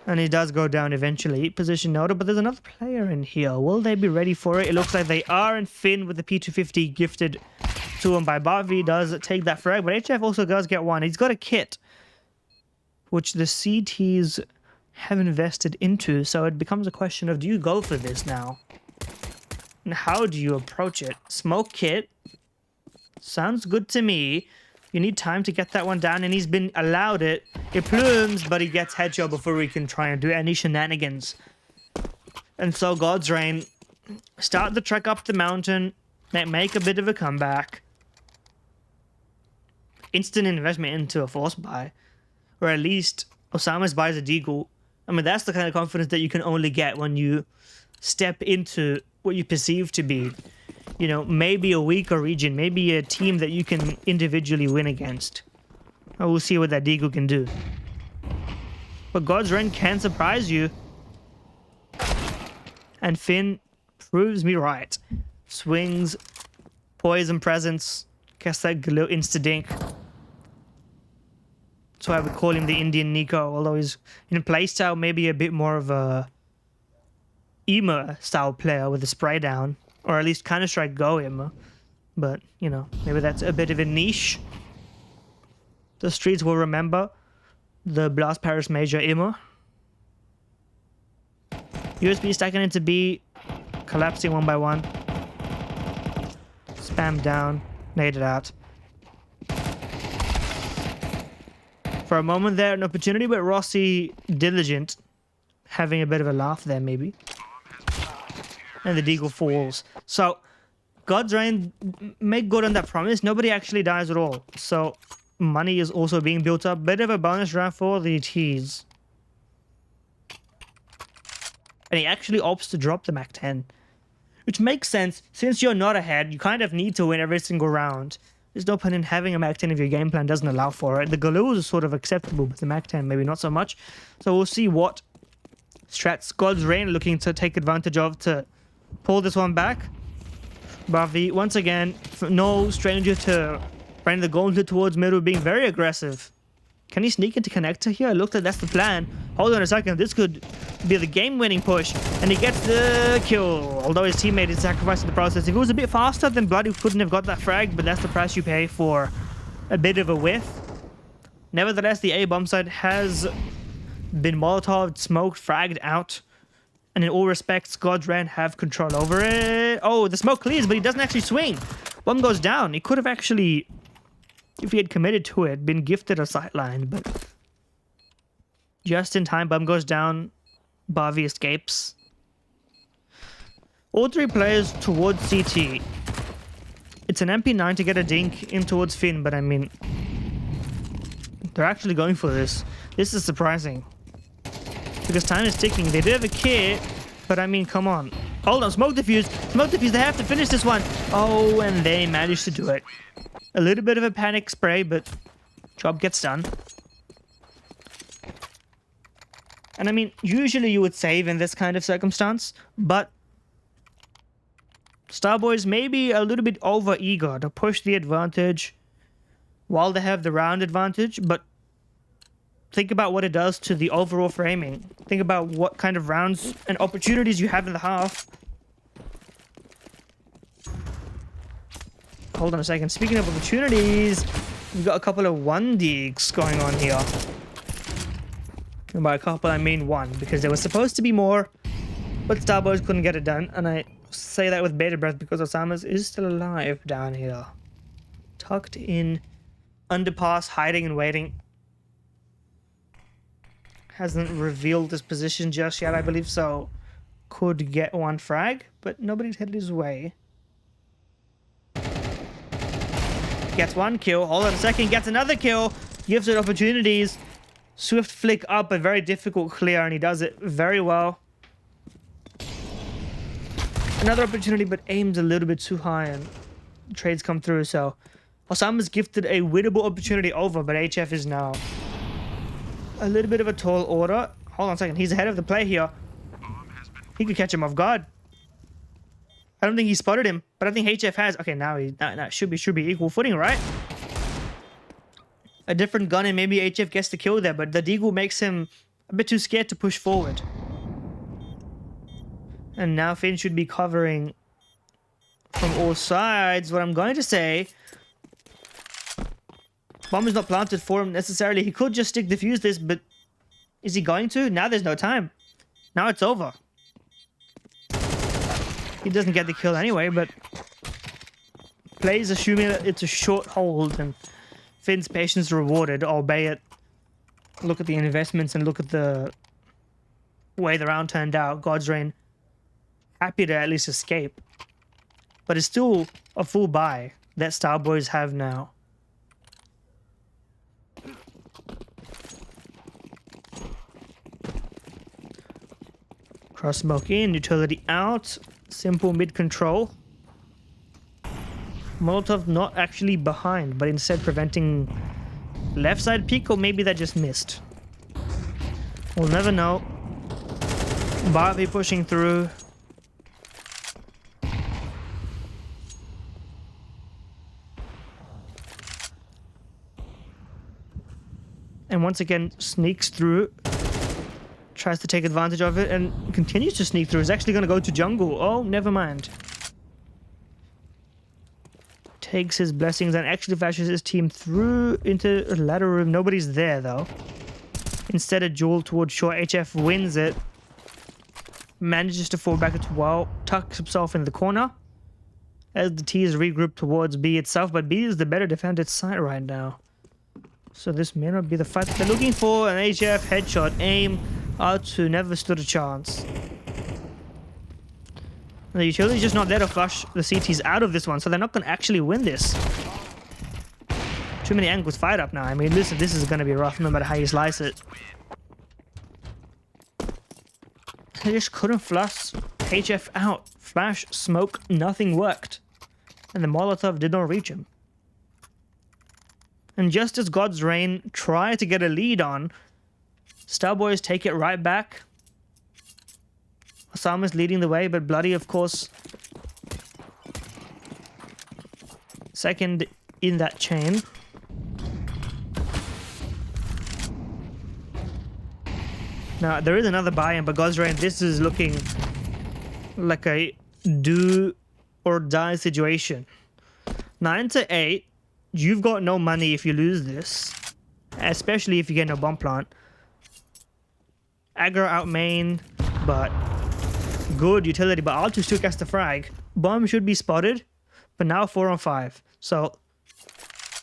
[SPEAKER 2] And he does go down eventually. Position noted, but there's another player in here. Will they be ready for it? It looks like they are, and Finn with the P250 gifted to him by Barbie does take that frag, but HF also does get one. He's got a kit, which the CTs have invested into, so it becomes a question of, do you go for this now? And how do you approach it? Smoke kit. Sounds good to me. You need time to get that one down, and he's been allowed it. It plumes, but he gets headshot before we can try and do any shenanigans. And so God's Reign start the trek up the mountain, make a bit of a comeback. Instant investment into a force buy, or at least Osama's buys a deagle. I mean, that's the kind of confidence that you can only get when you step into what you perceive to be, you know, maybe a weaker region, maybe a team that you can individually win against. And we'll see what that deagle can do. But God's Reign can surprise you. And Finn proves me right. Swings, poison presence, guess that glow insta-dink. That's why I would call him the Indian Nico, although he's in playstyle maybe a bit more of a Ema style player with a spray down, or at least Counter-Strike Go Ema. But, you know, maybe that's a bit of a niche. The streets will remember the Blast Paris Major Ema. USB stacking into B, collapsing one by one. Spam down, naded out. For a moment there, an opportunity, but Rossi diligent, having a bit of a laugh there maybe. And the deagle falls. So, God's Reign make good on that promise. Nobody actually dies at all. So, money is also being built up. Bit of a bonus round for the T's. And he actually opts to drop the MAC-10. Which makes sense. Since you're not ahead, you kind of need to win every single round. There's no point in having a MAC-10 if your game plan doesn't allow for it. The Galoo's is sort of acceptable, but the MAC-10 maybe not so much. So we'll see what strats God's Reign looking to take advantage of to pull this one back. Barbie, once again, no stranger to running the gauntlet towards middle, being very aggressive. Can he sneak into connector here? It looks like that's the plan. Hold on a second, this could be the game-winning push. And he gets the kill, although his teammate is sacrificing the process. If it was a bit faster, then Bloody couldn't have got that frag, but that's the price you pay for a bit of a whiff. Nevertheless, the A bomb site has been Molotov, smoked, fragged out. And in all respects, Godsrain have control over it. Oh, the smoke clears, but he doesn't actually swing. Bomb goes down. He could have actually, if he had committed to it, been gifted a sightline, but just in time, bomb goes down. Barbie escapes. All three players towards CT. It's an MP9 to get a dink in towards Finn, but I mean, they're actually going for this. This is surprising. Because time is ticking. They do have a kit, but I mean, come on. Hold on, smoke defuse. Smoke defuse, they have to finish this one. Oh, and they managed to do it. A little bit of a panic spray, but job gets done. And I mean, usually you would save in this kind of circumstance, but Starboys may be a little bit over-eager to push the advantage while they have the round advantage, but think about what it does to the overall framing. Think about what kind of rounds and opportunities you have in the half. Hold on a second. Speaking of opportunities, we've got a couple of 1-digs going on here. And by a couple, I mean one, because there was supposed to be more, but Starboys couldn't get it done, and I say that with bated breath because Osama's is still alive down here. Tucked in, underpass, hiding and waiting. Hasn't revealed his position just yet, I believe, so could get one frag, but nobody's headed his way. Gets one kill, hold on a second, gets another kill, gives it opportunities. Swift flick up, a very difficult clear, and he does it very well. Another opportunity, but aims a little bit too high, and trades come through, so Osama's gifted a winnable opportunity over, but HF is now a little bit of a tall order. Hold on a second, he's ahead of the play here. He could catch him off guard. I don't think he spotted him, but I think HF has. Okay, now he should be equal footing, right? A different gun and maybe HF gets the kill there, but the deagle makes him a bit too scared to push forward. And now Finn should be covering from all sides. What I'm going to say, bomb is not planted for him necessarily. He could just stick defuse this, but is he going to? Now there's no time. Now it's over. He doesn't get the kill anyway, but plays assuming that it's a short hold and Finn's patience rewarded, albeit look at the investments and look at the way the round turned out. Godsrain happy to at least escape, but it's still a full buy that Starboys have now. Cross smoke in, utility out, simple mid control. Molotov not actually behind, but instead preventing left side peek, or maybe that just missed. We'll never know. Barbie pushing through. And once again, sneaks through. Tries to take advantage of it and continues to sneak through. Is actually going to go to jungle. Oh, never mind. Takes his blessings and actually flashes his team through into a ladder room. Nobody's there, though. Instead, a duel towards short. HF wins it. Manages to fall back as well. Tucks himself in the corner. As the T is regrouped towards B itself. But B is the better defended side right now. So this may not be the fight they're looking for. An HF headshot aim. R2 never stood a chance. The utility's just not there to flush the CTs out of this one, so they're not going to actually win this. Too many angles fired up now. I mean, listen, this is going to be rough no matter how you slice it. They just couldn't flush HF out. Flash, smoke, nothing worked. And the Molotov did not reach him. And just as Godsrain tried to get a lead on, Starboys take it right back. Osama's leading the way, but Bloody, of course, second in that chain. Now, there is another buy-in, but Godsrain, this is looking like a do or die situation. 9 to 8, you've got no money if you lose this, especially if you get no bomb plant. Aggro out main, but Good utility, but Altus still gets the frag. Bomb should be spotted, but now 4 on 5. So,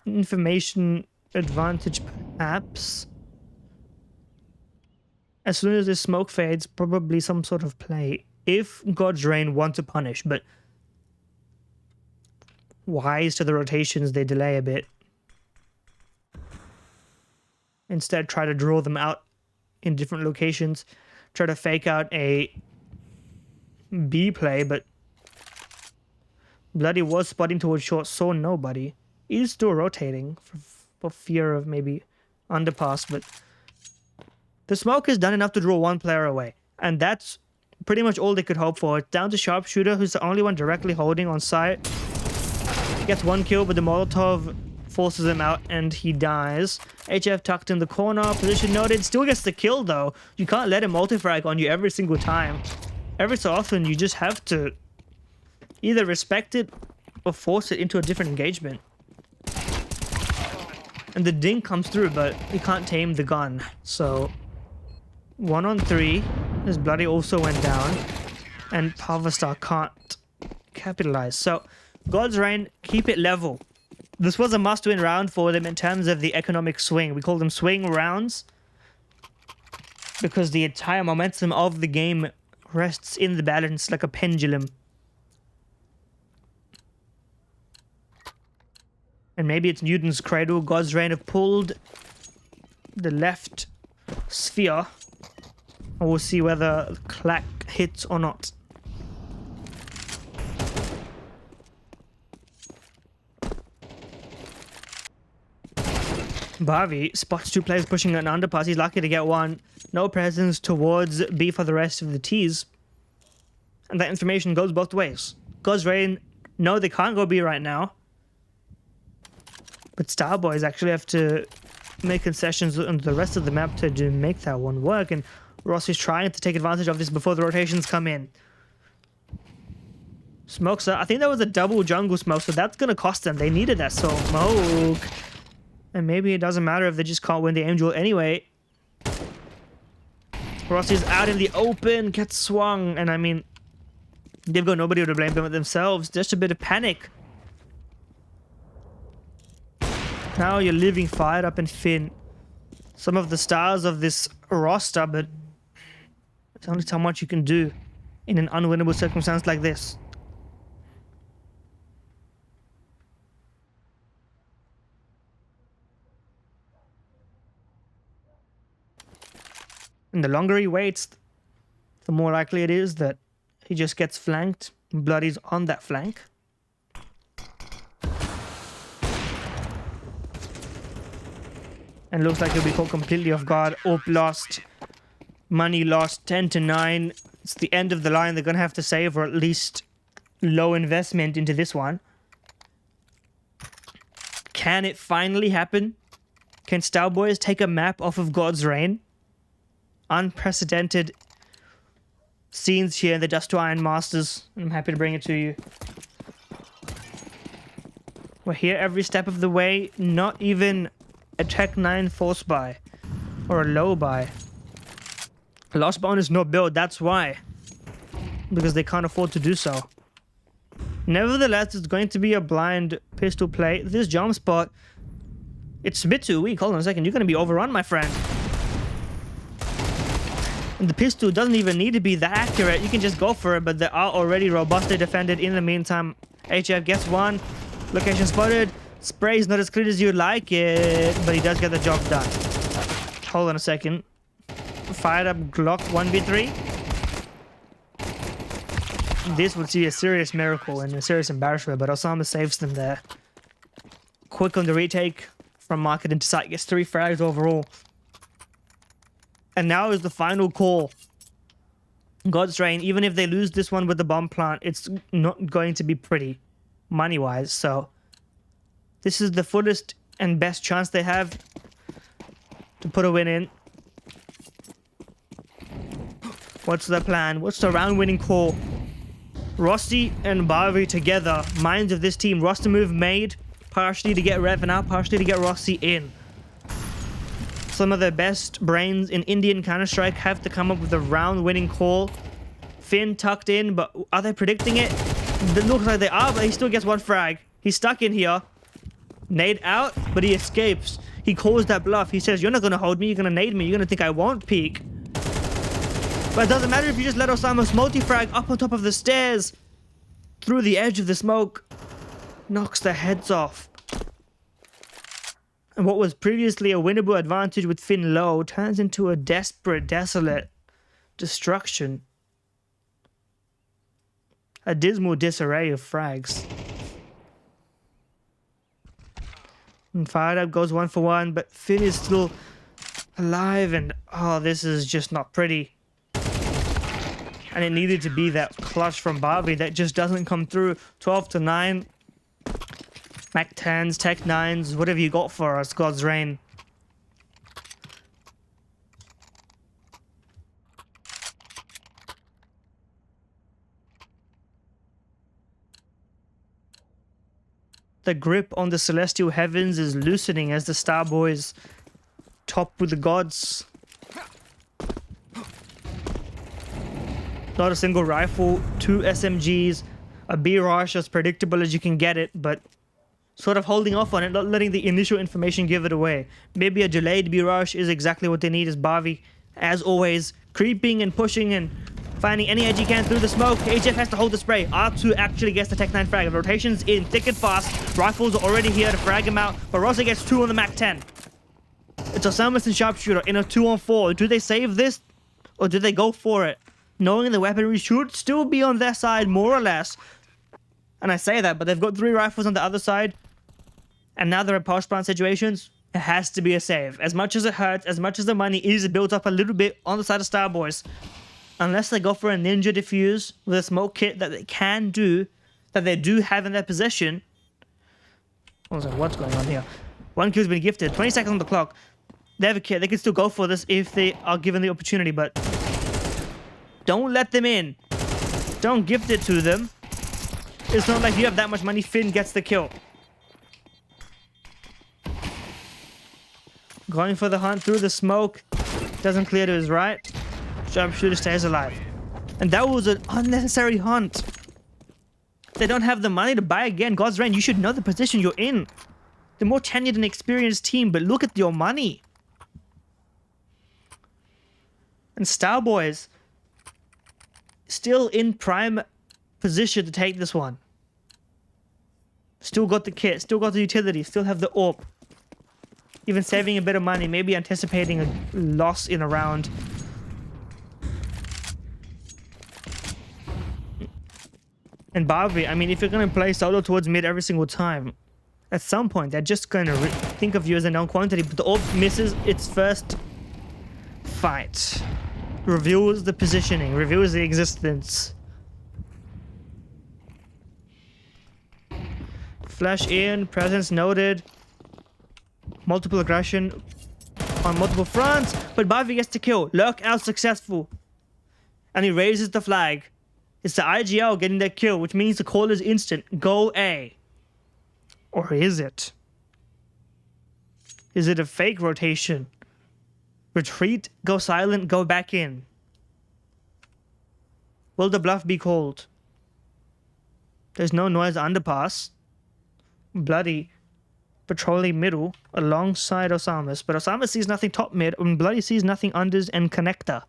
[SPEAKER 2] information advantage perhaps. As soon as this smoke fades, probably some sort of play. If God's Reign want to punish, but wise to the rotations, they delay a bit. Instead, try to draw them out in different locations. Try to fake out a B play, but Bloody was spotting towards short, saw nobody. He's still rotating for fear of maybe underpass, but the smoke has done enough to draw one player away. And that's pretty much all they could hope for. It's down to Sharpshooter, who's the only one directly holding on site. Gets 1 kill, but the Molotov forces him out and he dies. HF tucked in the corner, position noted, still gets the kill though. You can't let him multi-frag on you every single time. Every so often, you just have to either respect it or force it into a different engagement. And the ding comes through, but you can't tame the gun. So 1 on 3, as Bloody also went down, and Palverstar can't capitalize. So God's Reign, keep it level. This was a must-win round for them in terms of the economic swing. We call them swing rounds because the entire momentum of the game rests in the balance like a pendulum. And maybe it's Newton's cradle. God's Reign have pulled the left sphere. And we'll see whether Clack hits or not. Barbie spots 2 players pushing an underpass. He's lucky to get 1. No presence towards B for the rest of the T's. And that information goes both ways. God's Reign, no, they can't go B right now. But Starboys actually have to make concessions on the rest of the map to make that one work. And Ross is trying to take advantage of this before the rotations come in. Smokes, I think that was a double jungle smoke, so that's going to cost them. They needed that smoke. And maybe it doesn't matter if they just can't win the aim duel anyway. Ross is out in the open, gets swung. And I mean, they've got nobody to blame but themselves. Just a bit of panic. Now you're living fired up and Finn. Some of the stars of this roster, but it's only so much you can do in an unwinnable circumstance like this. And the longer he waits, the more likely it is that he just gets flanked. Bloody's on that flank. And looks like he'll be caught completely off guard. Orp lost. Money lost. 10-9. It's the end of the line. They're going to have to save, or at least low investment into this one. Can it finally happen? Can Starboys take a map off of God's Reign? Unprecedented scenes here in the Dust2IN Masters. I'm happy to bring it to you. We're here every step of the way. Not even a Tech 9 force buy or a low buy. Lost bonus no build, that's why. Because they can't afford to do so. Nevertheless, it's going to be a blind pistol play. This jump spot, it's a bit too weak. Hold on a second, you're going to be overrun, my friend. And the pistol doesn't even need to be that accurate. You can just go for it, but they are already robustly defended in the meantime. HF gets 1. Location spotted. Spray's not as clear as you'd like it, but he does get the job done. Hold on a second. Fired up Glock 1v3. This would see a serious miracle and a serious embarrassment, but Osama saves them there. Quick on the retake from market into sight. Gets 3 frags overall. And now is the final call. God's Reign, even if they lose this one with the bomb plant, it's not going to be pretty money-wise, so this is the fullest and best chance they have to put a win in. What's the plan? What's the round-winning call? Rossi and Barbie together. Minds of this team. Roster move made. Partially to get Revan out, partially to get Rossi in. Some of the best brains in Indian Counter-Strike have to come up with a round-winning call Finn tucked in, but are they predicting it? It looks like they are, but he still gets one frag. He's stuck in here. Nade out, but he escapes. He calls that bluff. He says, you're not going to hold me. You're going to nade me. You're going to think I won't peek. But it doesn't matter if you just let Osama's multi-frag up on top of the stairs. Through the edge of the smoke. Knocks their heads off. And what was previously a winnable advantage with Finn low turns into a desperate, desolate destruction. A dismal disarray of frags. And Fired Up goes 1 for 1, but Finn is still alive, and oh, this is just not pretty. And it needed to be that clutch from Barbie that just doesn't come through. 12 to 9. Mac 10s, Tech 9s, whatever you got for us, God's Reign. The grip on the celestial heavens is loosening as the Star Boys top with the gods. Not a single rifle, 2 SMGs, a Mirage as predictable as you can get it, but sort of holding off on it, not letting the initial information give it away. Maybe a delayed Mirage is exactly what they need as Barbie, as always, creeping and pushing and finding any edge he can through the smoke. HF has to hold the spray. R2 actually gets the Tech 9 frag. Rotation's in thick and fast. Rifles are already here to frag him out, but Rossi gets 2 on the Mac 10. It's Osama and Sharpshooter in a 2-on-4. Do they save this, or do they go for it? Knowing the weaponry should still be on their side, more or less. And I say that, but they've got 3 rifles on the other side. And now they're in post-plant situations. It has to be a save. As much as it hurts, as much as the money is built up a little bit on the side of Star Boys, unless they go for a ninja defuse with a smoke kit that they can do, that they do have in their possession. I was like, what's going on here? 1 kill's been gifted. 20 seconds on the clock. They have a kit. They can still go for this if they are given the opportunity, but don't let them in. Don't gift it to them. It's not like you have that much money. Finn gets the kill. Going for the hunt through the smoke. Doesn't clear to his right. Sharpshooter stays alive. And that was an unnecessary hunt. They don't have the money to buy again. God's Reign, you should know the position you're in. The more tenured and experienced team, but look at your money. And Star Boys still in prime position to take this one. Still got the kit, still got the utility, still have the AWP. Even saving a bit of money, maybe anticipating a loss in a round. And Barbie, I mean, if you're going to play solo towards mid every single time, at some point, they're just going to think of you as a known quantity, but the AWP misses its first fight. Reveals the positioning, reveals the existence. Flash in, presence noted. Multiple aggression on multiple fronts, but Barbie gets to kill. Lurk out successful. And he raises the flag. It's the IGL getting that kill, which means the call is instant. Go A. Or is it? Is it a fake rotation? Retreat, go silent, go back in. Will the bluff be called? There's no noise underpass. Bloody patrolling middle alongside Osama's, but Osama sees nothing top mid, and Bloody sees nothing unders and connector.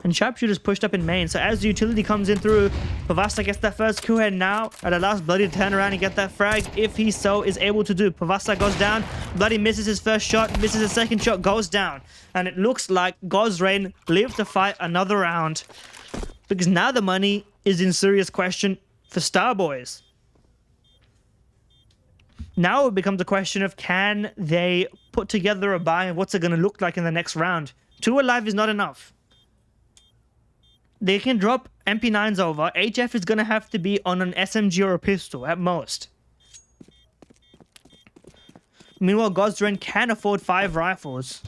[SPEAKER 2] And Sharpshooter's pushed up in main, so as the utility comes in through, Pavasa gets that first kill, and now at the last Bloody to turn around and get that frag if he so is able to do. Pavasa goes down, Bloody misses his first shot, misses his second shot, goes down. And it looks like God's Reign live to fight another round, because now the money is in serious question for Star Boys. Now it becomes a question of, can they put together a buy and what's it going to look like in the next round? 2 alive is not enough. They can drop MP9s over. HF is going to have to be on an SMG or a pistol at most. Meanwhile, God's Reign can afford 5 rifles.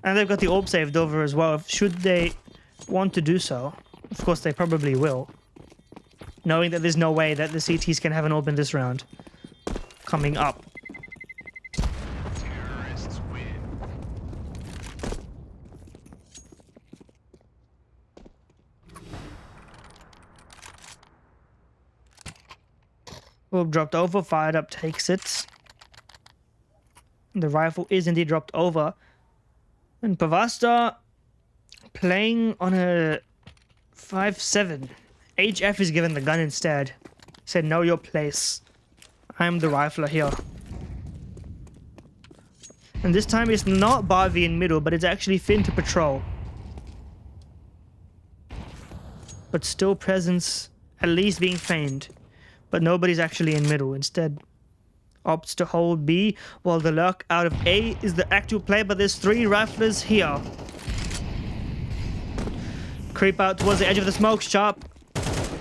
[SPEAKER 2] And they've got the AWP saved over as well, should they want to do so. Of course, they probably will. Knowing that there's no way that the CTs can have an AWP in this round. Coming up.
[SPEAKER 4] Terrorists win.
[SPEAKER 2] Smoke dropped over, fired up, takes it. The rifle is indeed dropped over. And Pavasta playing on a 5-7. HF is given the gun instead. Said, know your place. I am the rifler here. And this time it's not Barbie in middle, but it's actually Finn to patrol. But still presence at least being feigned. But nobody's actually in middle. Instead, opts to hold B, while the lurk out of A is the actual play, but there's 3 riflers here. Creep out towards the edge of the smoke. Sharp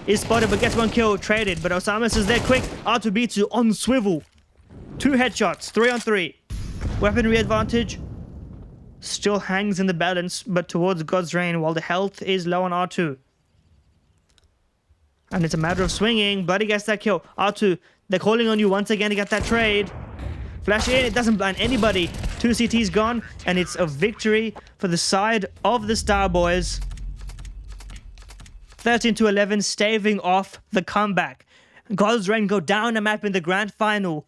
[SPEAKER 2] is spotted, but gets 1 kill. Traded, but Osamas is there quick. R2B2 on swivel. 2 headshots, 3 on 3. Weaponry advantage still hangs in the balance, but towards God's Reign, while the health is low on R2. And it's a matter of swinging. Buddy gets that kill. R2, they're calling on you once again to get that trade. Flash in, it doesn't blind anybody. 2 CTs gone, and it's a victory for the side of the Star Boys. 13-11, staving off the comeback. God's Reign go down a map in the grand final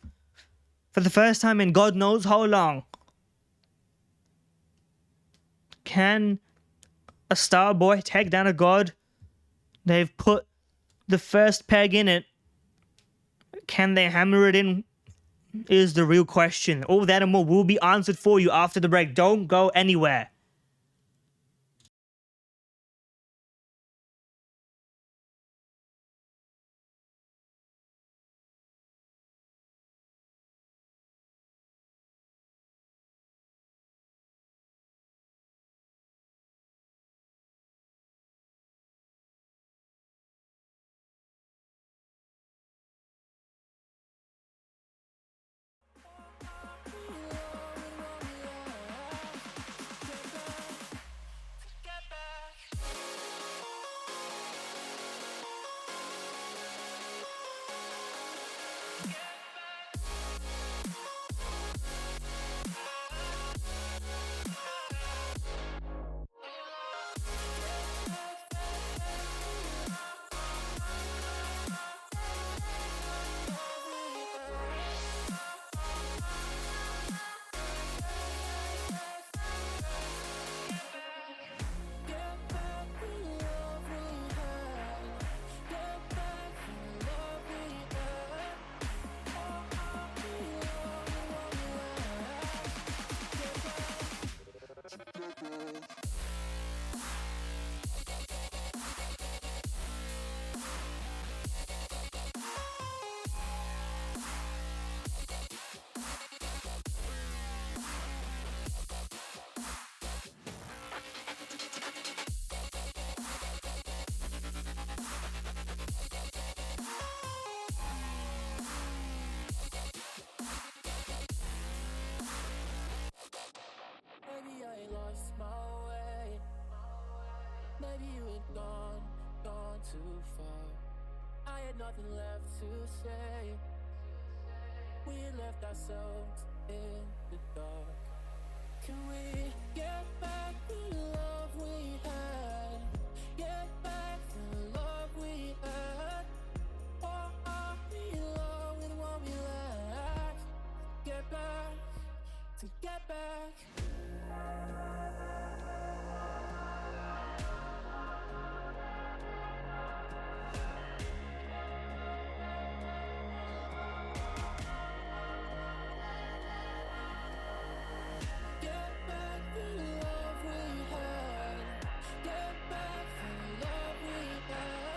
[SPEAKER 2] for the first time in God knows how long. Can a Star Boy take down a God? They've put the first peg in it. Can they hammer it in? Is the real question. All that and more will be answered for you after the break. Don't go anywhere.
[SPEAKER 1] Maybe I lost my way. Maybe you had gone too far. I had nothing left to say. We had left ourselves in the dark. Can we get back the love we had? Get back the love we had. Or are we alone with what we lacked? Get back, to get back. Get back the love we had. Get back the love we had.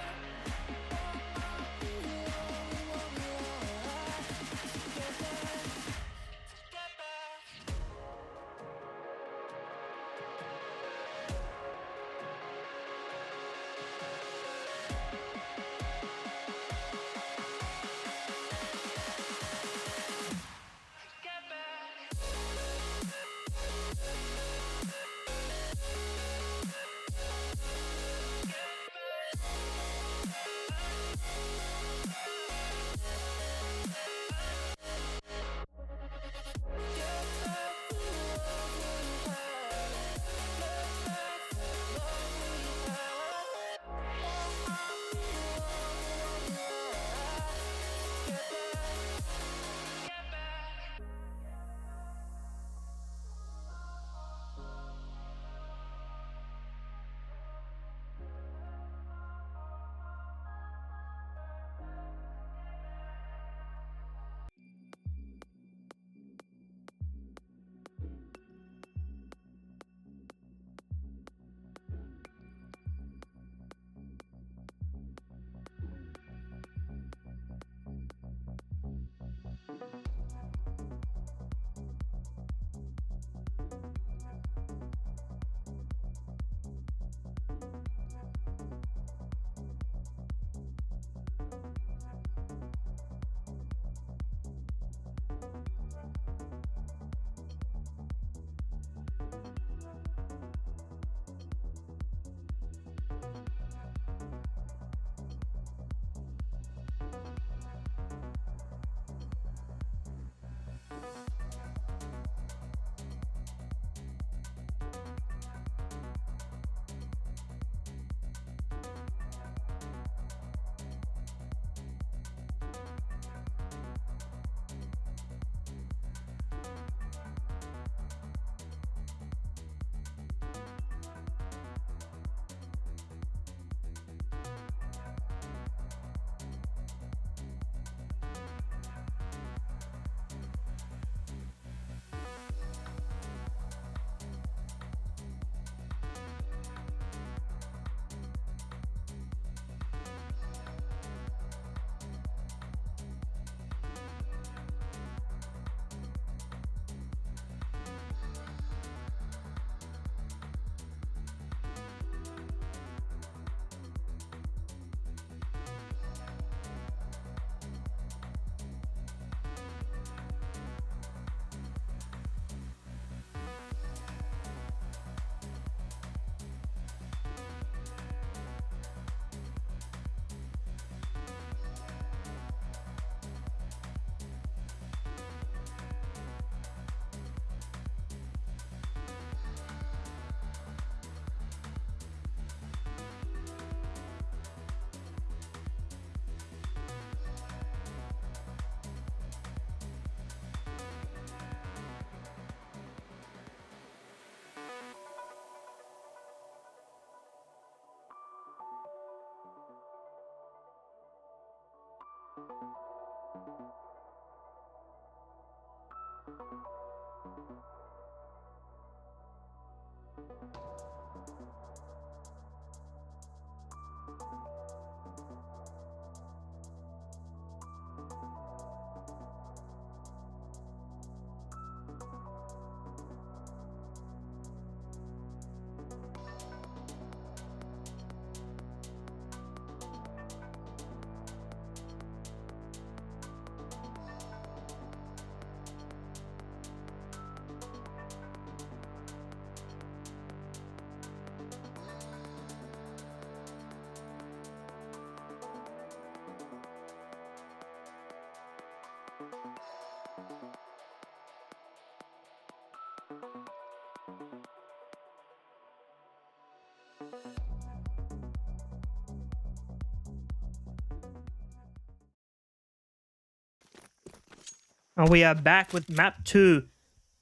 [SPEAKER 2] And we are back with map 2.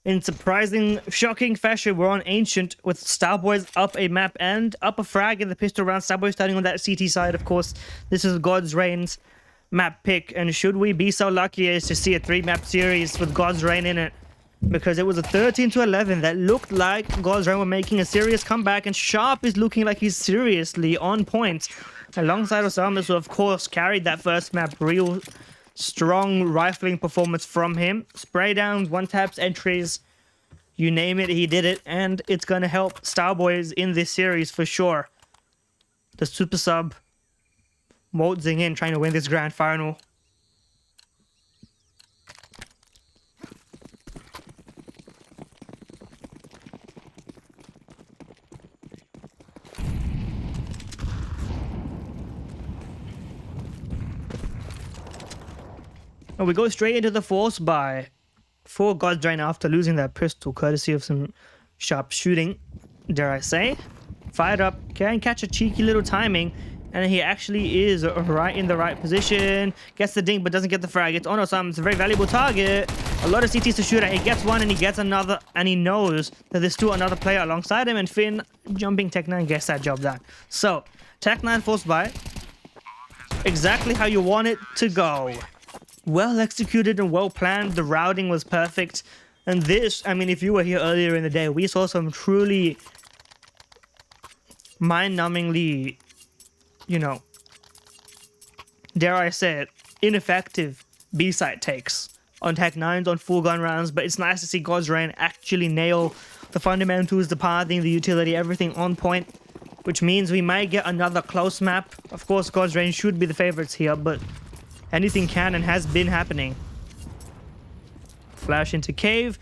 [SPEAKER 2] In surprising, shocking fashion, we're on Ancient with Starboys up a map and up a frag in the pistol round. Starboy starting on that CT side, of course. This is God's Reign's map pick. And should we be so lucky as to see a 3-map series with God's Reign in it? Because it was a 13-11 that looked like God's Reign were making a serious comeback. And Sharp is looking like he's seriously on point. Alongside Osamas, who of course carried that first map. Real strong rifling performance from him. Spray downs, one taps, entries, you name it, he did it, and it's gonna help Starboys in this series for sure. The super sub waltzing in, trying to win this grand final. And we go straight into the force buy for God's Drain after losing that pistol, courtesy of some sharp shooting, dare I say. Fired up, can catch a cheeky little timing, and he actually is right in the right position. Gets the ding, but doesn't get the frag. It's on Osama. It's a very valuable target. A lot of CTs to shoot at. He gets one, and he gets another, and he knows that there's still another player alongside him, and Finn, jumping Tech9, gets that job done. So, Tech9 force buy. Exactly how you want it to go. Well executed and well planned. The routing was perfect. And this, I mean, if you were here earlier in the day, we saw some truly mind-numbingly, you know, dare I say it, ineffective B-side takes on Tech9s, on full gun rounds. But it's nice to see God's Reign actually nail the fundamentals, the pathing, the utility, everything on point, which means we might get another close map. Of course, God's Reign should be the favorites here, but anything can and has been happening. Flash into cave.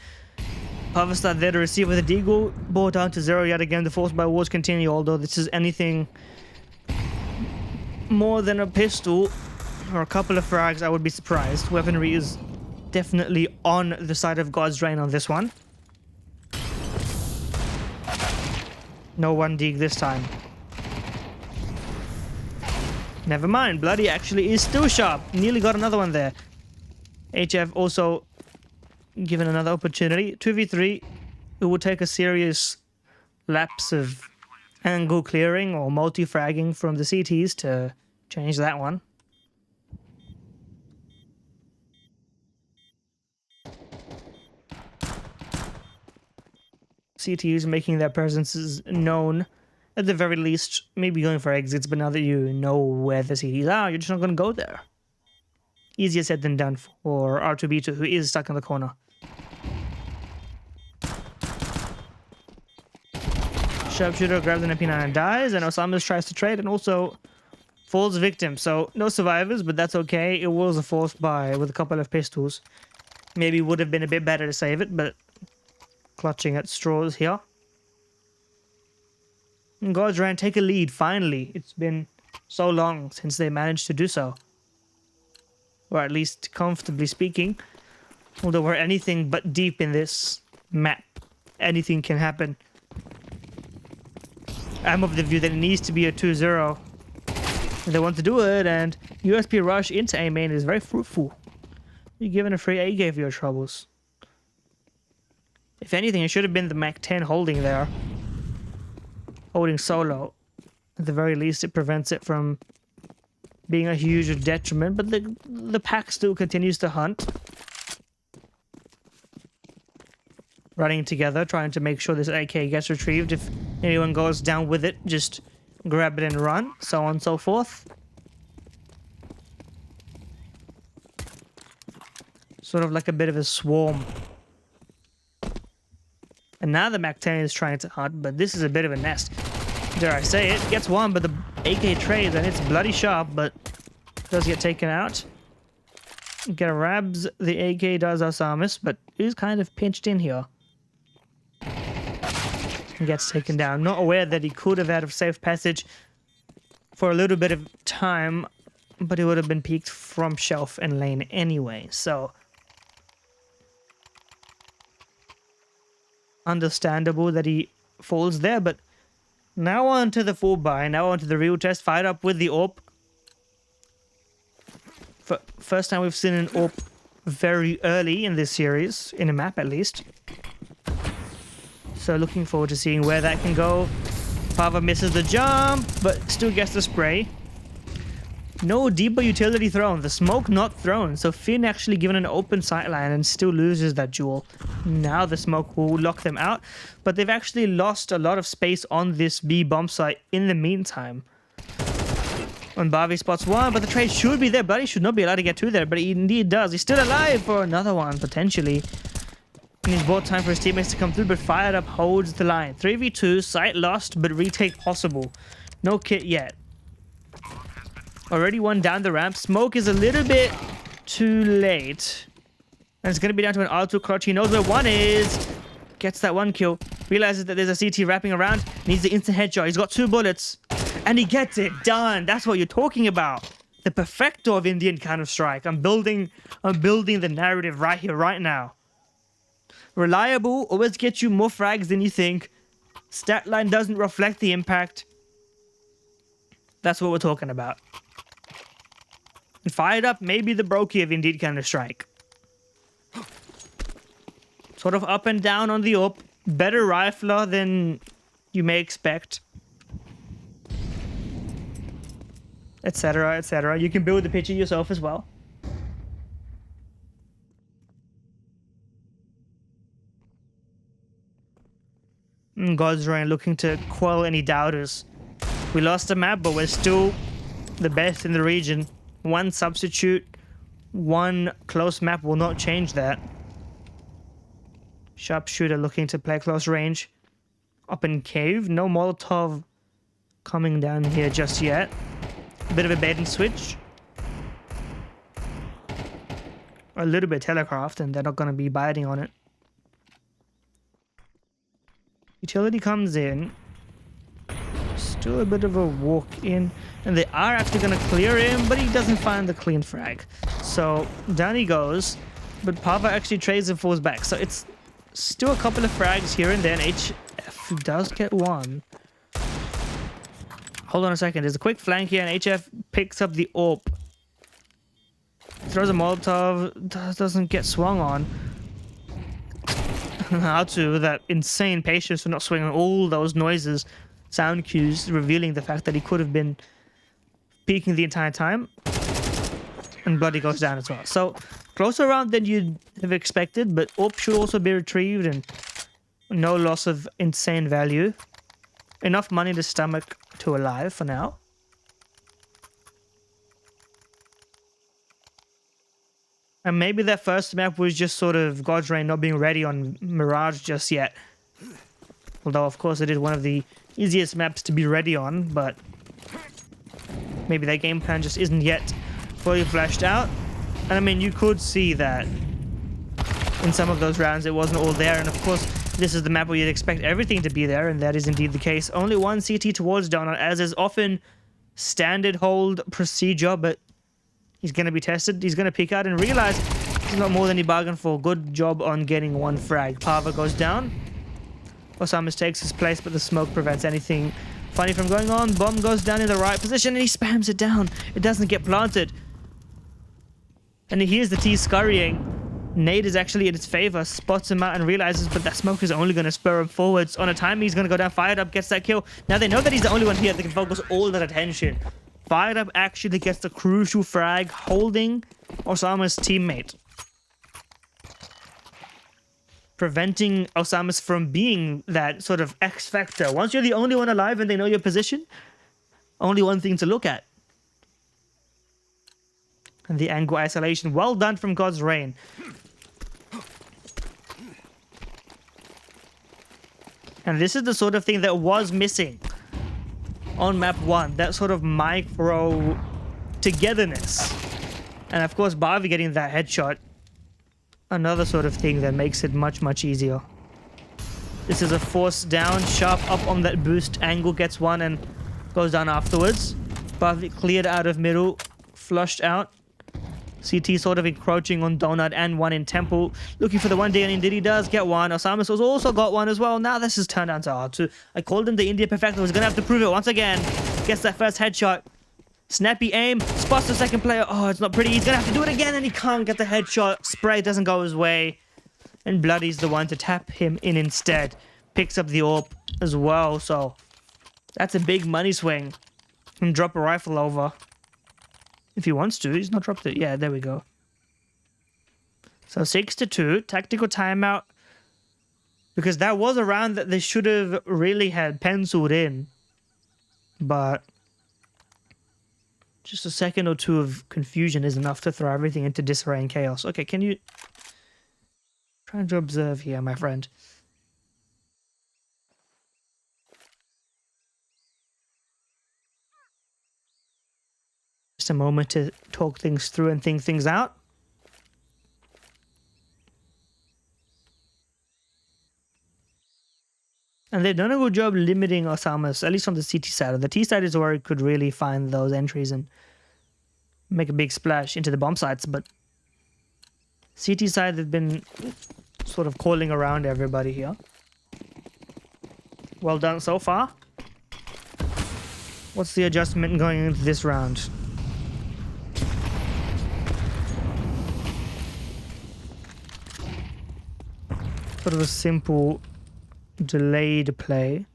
[SPEAKER 2] Pavastar there to receive with a deagle. Ball down to 0 yet again. The force by wars continue, although this is anything more than a pistol or a couple of frags, I would be surprised. Weaponry is definitely on the side of God's Reign on this one. No one dig this time. Never mind, Bloody actually is still sharp. Nearly got another one there. HF also given another opportunity. 2v3, it will take a serious lapse of angle clearing or multi-fragging from the CTs to change that one. CTs making their presences known. At the very least, maybe going for exits, but now that you know where the CTs are, you're just not going to go there. Easier said than done for R2B2, who is stuck in the corner. Sharpshooter grabs an MP9 and dies, and Osamas tries to trade and also falls victim. So, no survivors, but that's okay. It was a force buy with a couple of pistols. Maybe would have been a bit better to save it, but clutching at straws here. And God's Reign take a lead, finally. It's been so long since they managed to do so. Or at least comfortably speaking. Although we're anything but deep in this map. Anything can happen. I'm of the view that it needs to be a 2-0. They want to do it, and USP rush into A main is very fruitful. You're given a free A gave your troubles. If anything, it should have been the Mac 10 holding there. Holding solo. At the very least, it prevents it from being a huge detriment, but the pack still continues to hunt. Running together, trying to make sure this AK gets retrieved. If anyone goes down with it, just grab it and run, so on and so forth. Sort of like a bit of a swarm. And now the MAC-10 is trying to hunt, but this is a bit of a nest. Dare I say it, gets one, but the AK trades, and it's bloody sharp, but does get taken out. Grabs the AK, does Osamis, but is kind of pinched in here. And gets taken down. Not aware that he could have had a safe passage for a little bit of time, but he would have been peeked from shelf and lane anyway, so... understandable that he falls there, but now on to the full buy, now on to the real test. Fired up with the AWP. First time we've seen an AWP very early in this series, in a map at least. So looking forward to seeing where that can go. Pava misses the jump, but still gets the spray. No deeper utility thrown. The smoke not thrown. So Finn actually given an open sightline and still loses that duel. Now the smoke will lock them out. But they've actually lost a lot of space on this B bomb site in the meantime. When Barbie spots one, but the trade should be there. Buddy should not be allowed to get to there, but he indeed does. He's still alive for another one, potentially. And he's bought time for his teammates to come through, but fired up holds the line. 3v2, site lost, but retake possible. No kit yet. Already one down the ramp. Smoke is a little bit too late. And it's going to be down to an R2 clutch. He knows where one is. Gets that one kill. Realizes that there's a CT wrapping around. Needs the instant headshot. He's got 2 bullets. And he gets it done. That's what you're talking about. The perfecto of Indian Counter-Strike. I'm building the narrative right here, right now. Reliable. Always gets you more frags than you think. Stat line doesn't reflect the impact. That's what we're talking about. And fired up, maybe the brokey of Indeed Counter-Strike. Sort of up and down on the AWP. Better rifler than you may expect. Etc, etc. You can build the picture yourself as well. God's Reign looking to quell any doubters. We lost a map, but we're still the best in the region. One substitute, one close map will not change that. Sharpshooter looking to play close range. Up in cave, no Molotov coming down here just yet. A bit of a bait and switch. A little bit telecraft, and they're not going to be biting on it. Utility comes in. Still a bit of a walk in, and they are actually going to clear him, but he doesn't find the clean frag. So down he goes, but Pava actually trades and falls back. So it's still a couple of frags here and then. HF does get one. Hold on a second. There's a quick flank here, and HF picks up the AWP. Throws a Molotov, doesn't get swung on. How to that insane patience for not swinging all those noises. Sound cues revealing the fact that he could have been peeking the entire time. And Bloody goes down as well. So, closer round than you'd have expected, but AWP should also be retrieved and no loss of insane value. Enough money to stomach to alive for now. And maybe that first map was just sort of God's Reign not being ready on Mirage just yet. Although, of course, it is one of the easiest maps to be ready on, but maybe that game plan just isn't yet fully fleshed out. And I mean, you could see that in some of those rounds it wasn't all there, and of course this is the map where you'd expect everything to be there, and that is indeed the case. Only one CT towards Donut, as is often standard hold procedure, but he's going to be tested. He's going to peek out and realize it's not more than he bargained for. Good job on getting one frag. Pava goes down. Osamis takes his place, but the smoke prevents anything funny from going on. Bomb goes down in the right position, and he spams it down. It doesn't get planted. And he hears the T scurrying. Nade is actually in its favor, spots him out and realizes, but that smoke is only going to spur him forwards. On a time, he's going to go down, fired up, gets that kill. Now they know that he's the only one here that can focus all that attention. Fired Up actually gets the crucial frag, holding Osama's teammate, preventing Osama's from being that sort of X factor. Once you're the only one alive and they know your position, only one thing to look at. And the angle isolation. Well done from God's Reign. And this is the sort of thing that was missing on map 1. That sort of micro togetherness. And of course, Barbie getting that headshot. Another sort of thing that makes it much, much easier. This is a force down, sharp up on that boost. Angle gets one and goes down afterwards. Barbie cleared out of middle, flushed out. CT sort of encroaching on Donut and one in Temple. Looking for the one day, and indeed he does get one. Osamus has also got one as well. Now this is turned down to R2. I called him the India Perfecto. He's going to have to prove it once again. Gets that first headshot. Snappy aim. Spots the second player. Oh, it's not pretty. He's going to have to do it again, and he can't get the headshot. Spray doesn't go his way. And Bloody's the one to tap him in instead. Picks up the AWP as well. So that's a big money swing. And drop a rifle over. If he wants to, he's not dropped it. Yeah, there we go. So 6-2, tactical timeout. Because that was a round that they should have really had penciled in. But just a second or two of confusion is enough to throw everything into disarray and chaos. Okay, can you... Trying to observe here, my friend. Just a moment to talk things through and think things out. And they've done a good job limiting Osama's, at least on the CT side. On the T side is where it could really find those entries and make a big splash into the bomb sites. But CT side, they've been sort of calling around everybody here. Well done so far. What's the adjustment going into this round? Sort of a simple delayed play.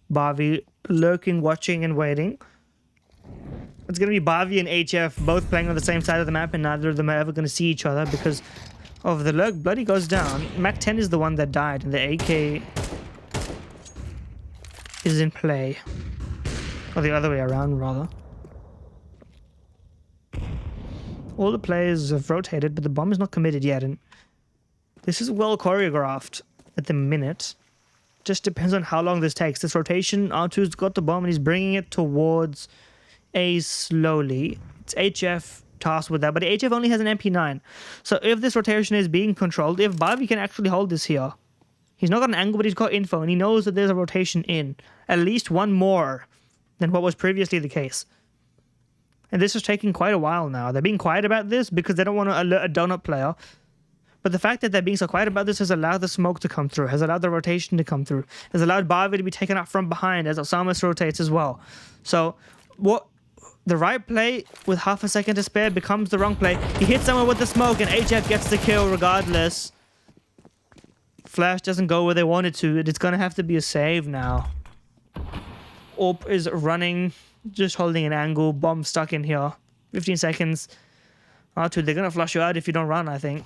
[SPEAKER 2] Barbie lurking, watching, and waiting. It's going to be Barbie and HF both playing on the same side of the map, and neither of them are ever going to see each other because of the lurk. Bloody goes down. Mac 10 is the one that died, and the AK is in play. Or the other way around, rather. All the players have rotated, but the bomb is not committed yet, and this is well choreographed at the minute. Just depends on how long this takes. This rotation, R2's got the bomb and he's bringing it towards A slowly. It's HF tasked with that, but HF only has an MP9. So if this rotation is being controlled, if Barbie can actually hold this here, he's not got an angle, but he's got info, and he knows that there's a rotation in. At least one more than what was previously the case. And this is taking quite a while now. They're being quiet about this because they don't want to alert a donut player. But the fact that they're being so quiet about this has allowed the smoke to come through, has allowed the rotation to come through, has allowed Barbie to be taken out from behind as Osamas rotates as well. So what the right play with half a second to spare becomes the wrong play. He hits someone with the smoke and HF gets the kill regardless. Flash doesn't go where they wanted to. It's going to have to be a save now. AWP is running, just holding an angle. Bomb stuck in here. 15 seconds. R2, they're going to flush you out if you don't run, I think.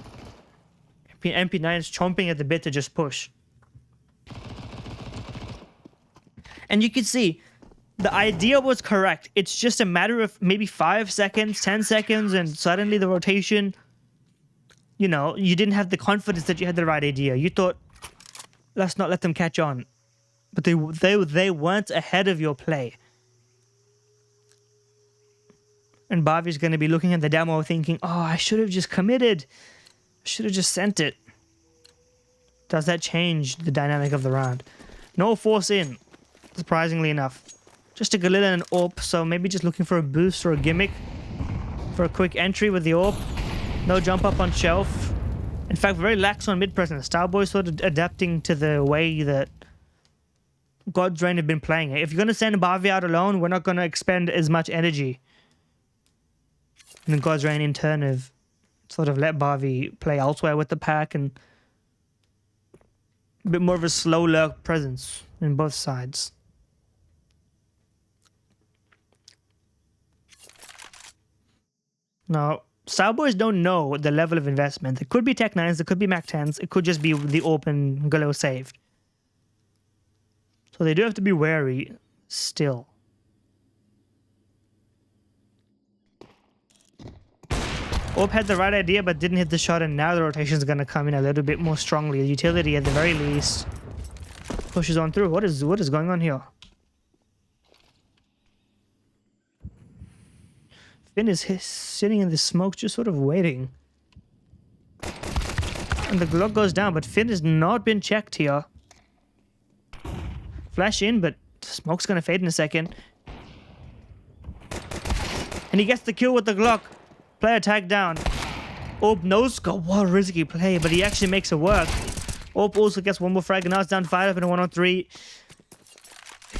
[SPEAKER 2] MP9 is chomping at the bit to just push. And you can see, the idea was correct. It's just a matter of maybe 5 seconds, 10 seconds, and suddenly the rotation, you know, you didn't have the confidence that you had the right idea. You thought, let's not let them catch on. But they weren't ahead of your play. And Barbie's going to be looking at the demo thinking, oh, I should have just committed. Should have just sent it. Does that change the dynamic of the round? No force in, surprisingly enough. Just a Galila and an AWP, so maybe just looking for a boost or a gimmick for a quick entry with the AWP. No jump up on shelf. In fact, very lax on mid presence. Starboy sort of adapting to the way that God's Reign have been playing it. If you're going to send Barbie out alone, we're not going to expend as much energy. And then God's Reign in turn have sort of let Barbie play elsewhere with the pack and a bit more of a slow lurk presence in both sides. Now, Starboys don't know the level of investment. It could be Tech 9s, it could be Mac 10s, it could just be the open Galil saved. So they do have to be wary still. Orb had the right idea but didn't hit the shot, and now the rotation is going to come in a little bit more strongly. The utility at the very least pushes on through. What is going on here? Finn is sitting in the smoke, just sort of waiting. And the Glock goes down, but Finn has not been checked here. Flash in, but smoke's going to fade in a second. And he gets the kill with the Glock. Player tag down. Orb no scope. What a risky play, but he actually makes it work. Orb also gets one more frag, and now it's down 5 up in a 1-on-3.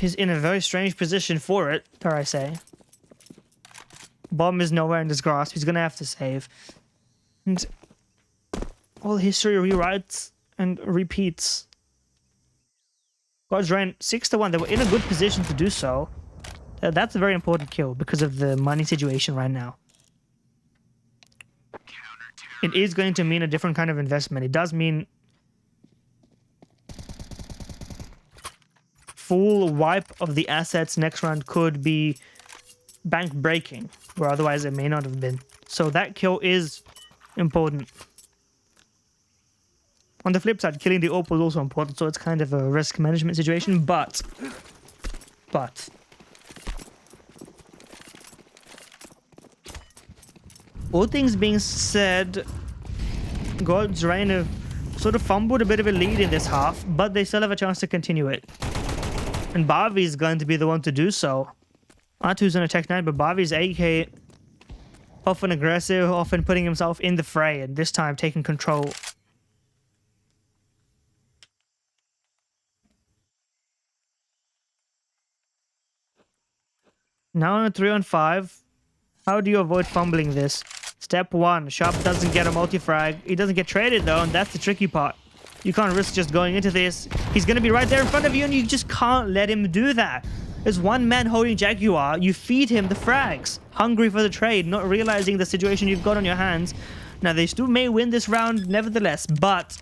[SPEAKER 2] He's in a very strange position for it, dare I say. Bomb is nowhere in his grasp. He's going to have to save. And all history rewrites and repeats. God's Rain 6-1. They were in a good position to do so. That's a very important kill because of the money situation right now. It is going to mean a different kind of investment. It does mean full wipe of the assets next round could be bank breaking, where otherwise it may not have been. So that kill is important. On the flip side, killing the AWP was also important, so it's kind of a risk management situation, but all things being said, God's Rain have sort of fumbled a bit of a lead in this half, but they still have a chance to continue it. And Barbie is going to be the one to do so. R2's on a Tech 9, but Barbie's AK often aggressive, often putting himself in the fray, and this time taking control. Now on a 3-on-5, how do you avoid fumbling this? Step 1, Sharp doesn't get a multi-frag. He doesn't get traded though, and that's the tricky part. You can't risk just going into this. He's going to be right there in front of you, and you just can't let him do that. There's one man holding Jaguar. You feed him the frags. Hungry for the trade, not realizing the situation you've got on your hands. Now, they still may win this round nevertheless, but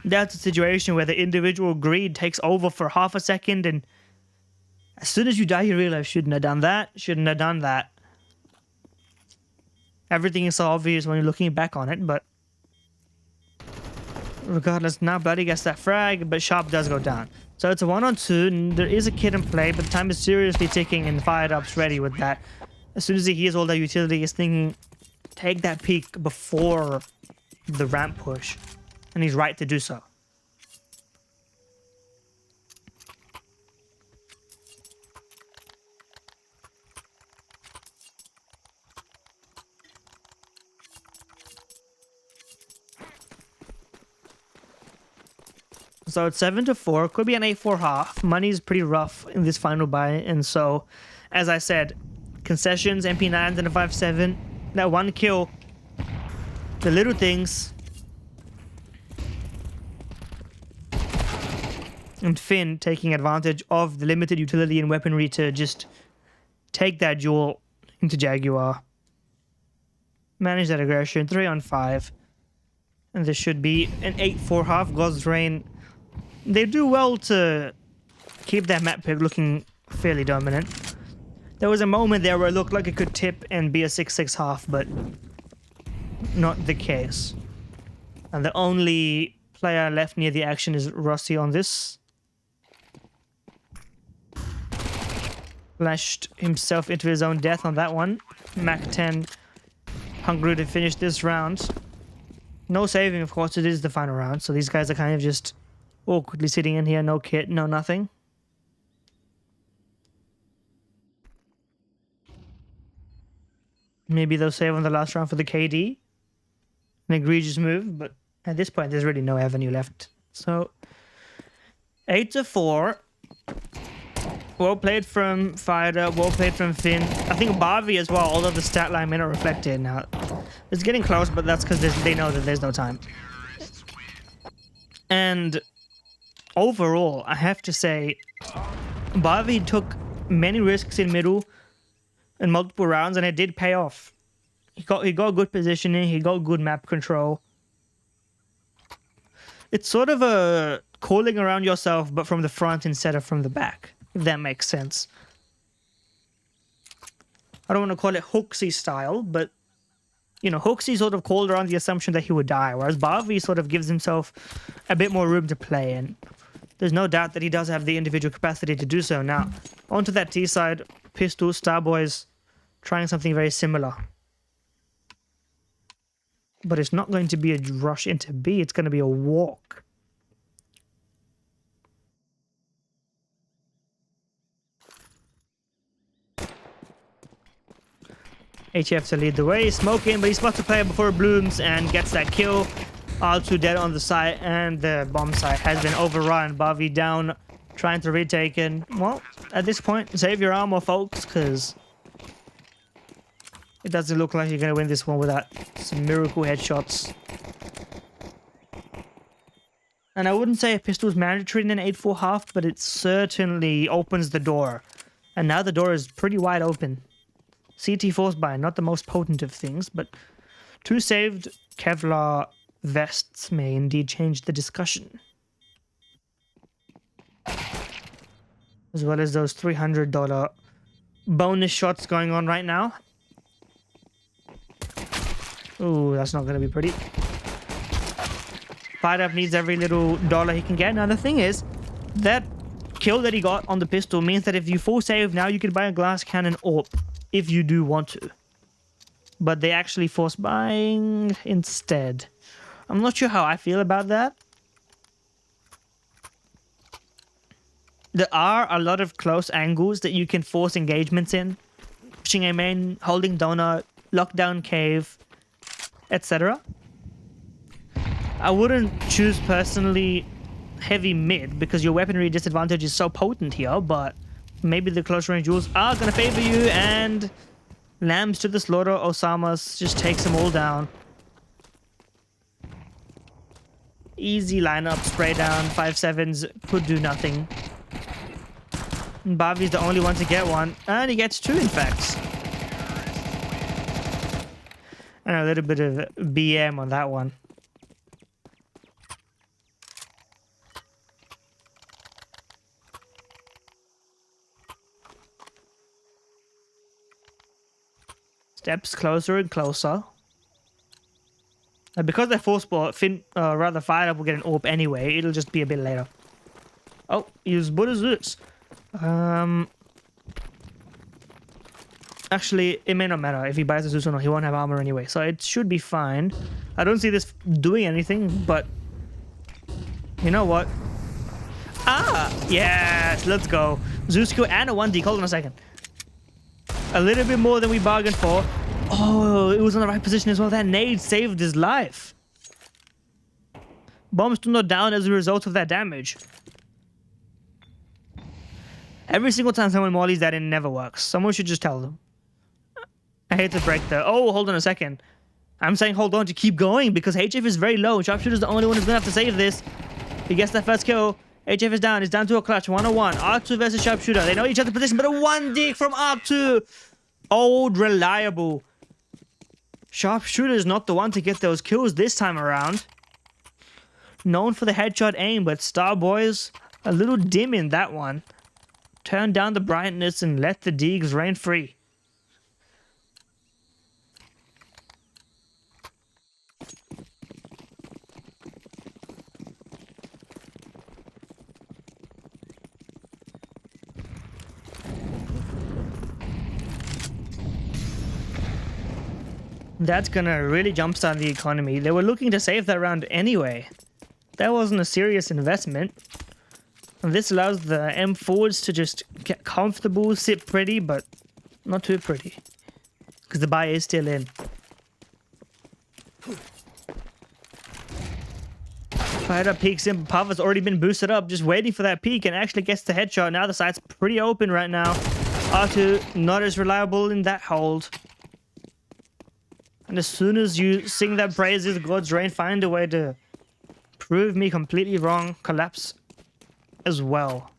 [SPEAKER 2] that's a situation where the individual greed takes over for half a second, and as soon as you die, you realize, shouldn't have done that, shouldn't have done that. Everything is so obvious when you're looking back on it, but regardless, now Bloody gets that frag, but Sharp does go down. So it's a 1-on-2, and there is a kid in play, but the time is seriously ticking, and Fired Up's ready with that. As soon as he hears all that utility, he's thinking, take that peek before the ramp push, and he's right to do so. So it's 7-4, could be an 8-4 half. Money's pretty rough in this final buy, and so, as I said, concessions, MP9s, and a 5-7. That one kill, the little things, and Finn taking advantage of the limited utility and weaponry to just take that jewel into Jaguar. Manage that aggression, 3-on-5. And this should be an 8-4 half. God's Rain, they do well to keep that map pick looking fairly dominant. There was a moment there where it looked like it could tip and be a 6-6 half, but not the case. And the only player left near the action is Rossi on this. Flashed himself into his own death on that one. Mac 10 hungry to finish this round. No saving, of course, it is the final round, so these guys are kind of just awkwardly sitting in here, no kit, no nothing. Maybe they'll save on the last round for the KD. An egregious move, but at this point, there's really no avenue left. So, 8-4. Well played from Fired Up, well played from Finn. I think Barbie as well, although the stat line may not reflect it now. It's getting close, but that's because they know that there's no time. And overall, I have to say, Barbie took many risks in middle. in multiple rounds, and it did pay off. He got good positioning, he got good map control. It's sort of a calling around yourself, but from the front instead of from the back, if that makes sense. I don't want to call it Hooksy style, but, you know, Hooksy sort of called around the assumption that he would die, whereas Barbie sort of gives himself a bit more room to play in. There's no doubt that he does have the individual capacity to do so. Now, onto that T side, Pistol, Starboys, trying something very similar. But it's not going to be a rush into B, it's going to be a walk. HF to lead the way, smoking, but he spots a player before it blooms and gets that kill. R2 dead on the site, and the bomb site has been overrun. Bavi down, trying to retake it. Well, at this point, save your armor, folks, because it doesn't look like you're going to win this one without some miracle headshots. And I wouldn't say a pistol is mandatory in an 8-4 half, but it certainly opens the door. And now the door is pretty wide open. CT force buy, not the most potent of things, but 2 saved Kevlar vests may indeed change the discussion. As well as those $300 bonus shots going on right now. Ooh, that's not going to be pretty. Fired Up needs every little dollar he can get. Now, the thing is, that kill that he got on the pistol means that if you full save now, you can buy a glass cannon AWP if you do want to. But they actually force buying instead. I'm not sure how I feel about that. There are a lot of close angles that you can force engagements in. Pushing a main, holding donut, lockdown cave, etc. I wouldn't choose personally heavy mid because your weaponry disadvantage is so potent here, but maybe the close range rules are going to favor you, and Lambs to the slaughter. Osama's just takes them all down. Easy lineup, spray down, 5-7s could do nothing. And Bavi's the only one to get one, and he gets 2 in fact. And a little bit of BM on that one. Steps closer and closer. And because they're full sport, rather Fired Up will get an AWP anyway. It'll just be a bit later. Oh, what is this? Actually, it may not matter if he buys a Zeus or not. He won't have armor anyway, so it should be fine. I don't see this doing anything, but you know what? Ah, yes, let's go. Zeus kill and a 1D. Hold on a second. A little bit more than we bargained for. Oh, it was in the right position as well. That nade saved his life. Bomb still not down as a result of that damage. Every single time someone mollies that, it never works. Someone should just tell them. I hate to break the... Oh, hold on a second. I'm saying hold on to keep going because HF is very low. Sharpshooter's the only one who's going to have to save this. He gets that first kill. HF is down. He's down to a clutch. 1-on-1. R2 versus Sharpshooter. They know each other's position, but a 1D from R2. Old, reliable. Sharpshooter is not the one to get those kills this time around. Known for the headshot aim, but Starboys a little dim in that one. Turn down the brightness and let the Deegs reign free. That's gonna really jumpstart the economy. They were looking to save that round anyway. That wasn't a serious investment. And this allows the M forwards to just get comfortable, sit pretty, but not too pretty. Because the buy is still in. Fired Up peeks in, Puff has already been boosted up, just waiting for that peek and actually gets the headshot. Now the site's pretty open right now. R2 not as reliable in that hold. And as soon as you sing that praises, God's Rain, find a way to prove me completely wrong, collapse as well.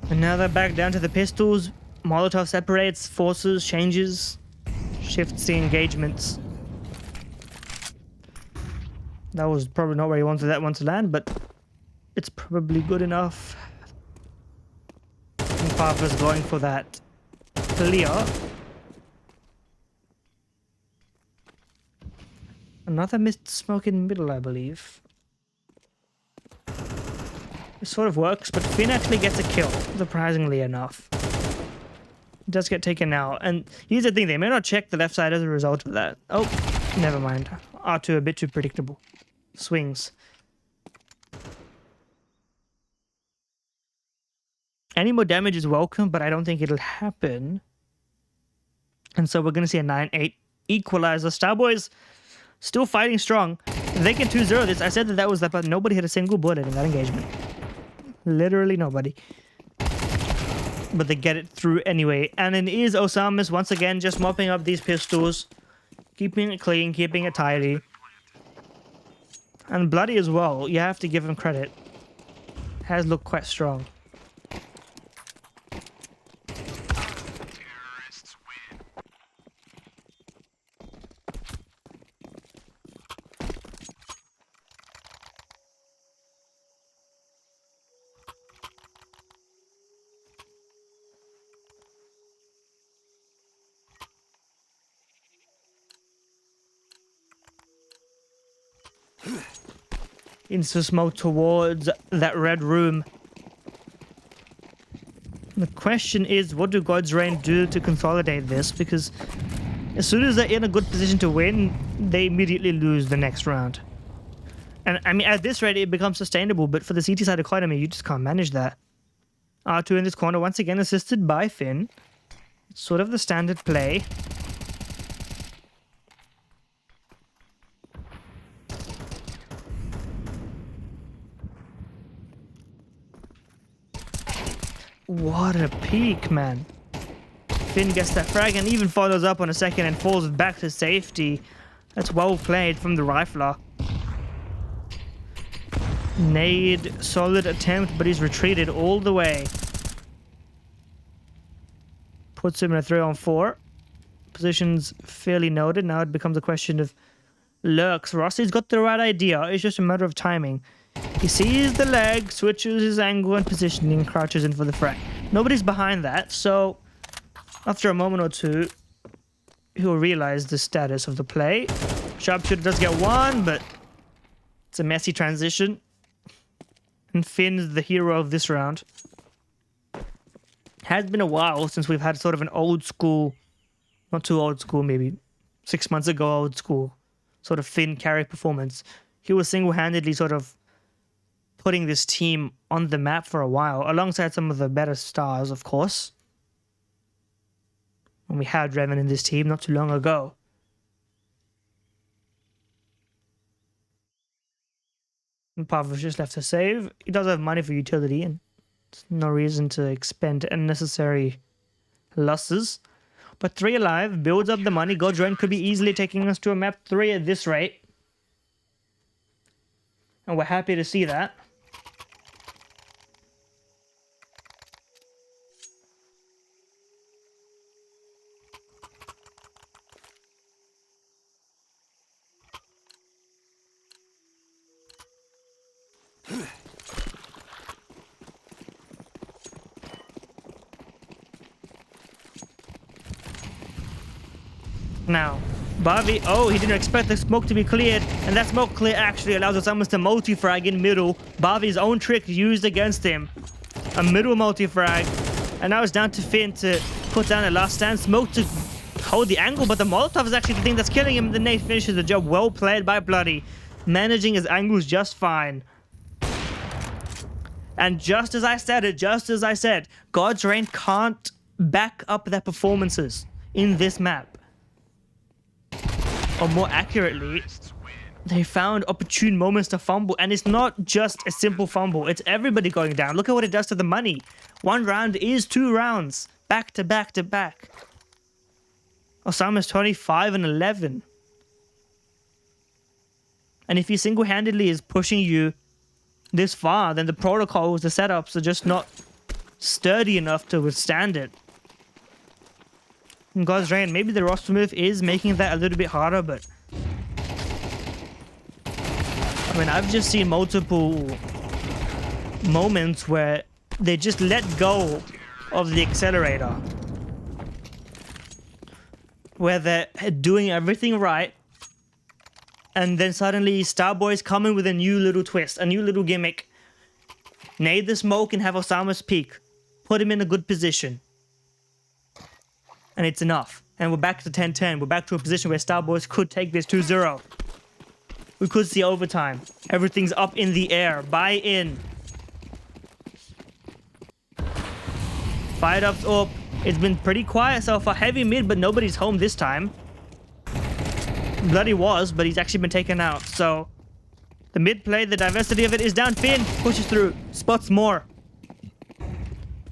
[SPEAKER 2] And now they're back down to the pistols. Molotov separates forces, changes, shifts the engagements. That was probably not where he wanted that one to land, but it's probably good enough. And Parker's going for that clear. Another missed smoke in the middle, I believe. It sort of works, but Finn actually gets a kill, surprisingly enough. It does get taken out, and here's the thing, they may not check the left side as a result of that. Oh, never mind. R2 a bit too predictable. Swings. Any more damage is welcome, but I don't think it'll happen. And so we're going to see a 9-8 equalizer. Starboys still fighting strong. They can 2-0 this. I said that was that, but nobody hit a single bullet in that engagement. Literally nobody. But they get it through anyway. And it is Osamas once again just mopping up these pistols. Keeping it clean, keeping it tidy. And Bloody as well. You have to give him credit. Has looked quite strong. Into smoke towards that red room. The question is, what do God's Reign do to consolidate this? Because as soon as they're in a good position to win, they immediately lose the next round. And I mean, at this rate, it becomes sustainable, but for the CT side economy, you just can't manage that. R2 in this corner, once again assisted by Finn. It's sort of the standard play. What a peak, man. Finn gets that frag and even follows up on a second and falls back to safety. That's well played from the rifler. Nade, solid attempt, but he's retreated all the way. Puts him in a 3-on-4. Position's fairly noted. Now it becomes a question of lurks. Rossi's got the right idea. It's just a matter of timing. He sees the leg, switches his angle and positioning, crouches in for the frag. Nobody's behind that, so after a moment or two, he'll realize the status of the play. Sharpshooter does get one, but it's a messy transition. And Finn's the hero of this round. Has been a while since we've had sort of an old school, not too old school, maybe 6 months ago old school, sort of Finn carry performance. He was single-handedly sort of putting this team on the map for a while, alongside some of the better stars, of course. When we had Revan in this team not too long ago. And Pavlov's just left to save. He does have money for utility, and there's no reason to expend unnecessary losses. But 3 alive, builds up the money. God's Reign could be easily taking us to a map 3 at this rate. And we're happy to see that. Now, Bobby, oh, he didn't expect the smoke to be cleared, and that smoke clear actually allows Osamas to multi-frag in middle. Bobby's own trick used against him. A middle multi-frag, and now it's down to Finn to put down a last stand. Smoke to hold the angle, but the Molotov is actually the thing that's killing him. The Nate finishes the job. Well played by Bloody, managing his angles just fine. And just as I said, God's Reign can't back up their performances in this map. Or more accurately, they found opportune moments to fumble, and it's not just a simple fumble, it's everybody going down. Look at what it does to the money. 1 round is 2 rounds, back to back to back. Osama's 25 and 11. And if he single-handedly is pushing you this far, then the protocols, the setups are just not sturdy enough to withstand it. And God's Reign, maybe the roster move is making that a little bit harder, but I mean, I've just seen multiple moments where they just let go of the accelerator, where they're doing everything right, and then suddenly Starboy's coming with a new little twist, a new little gimmick. Nade the smoke and have Osama's peek. Put him in a good position. And it's enough. And we're back to 10-10. We're back to a position where Starboys could take this 2-0. We could see overtime. Everything's up in the air. Buy in. Fired up's up. It's been pretty quiet so far. Heavy mid, but nobody's home this time. Bloody was, but he's actually been taken out. So the mid play, the diversity of it is down. Finn pushes through. Spots more.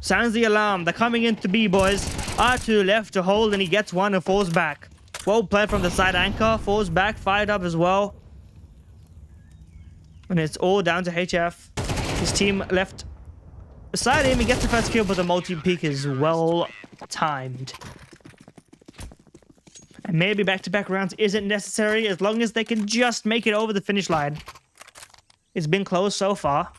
[SPEAKER 2] Sounds the alarm. They're coming into B, boys. R2 left to hold, and he gets one and falls back. Well played from the side anchor. Falls back. Fired up as well. And it's all down to HF. His team left beside him. He gets the first kill, but the multi-peak is well timed. And maybe back-to-back rounds isn't necessary as long as they can just make it over the finish line. It's been close so far.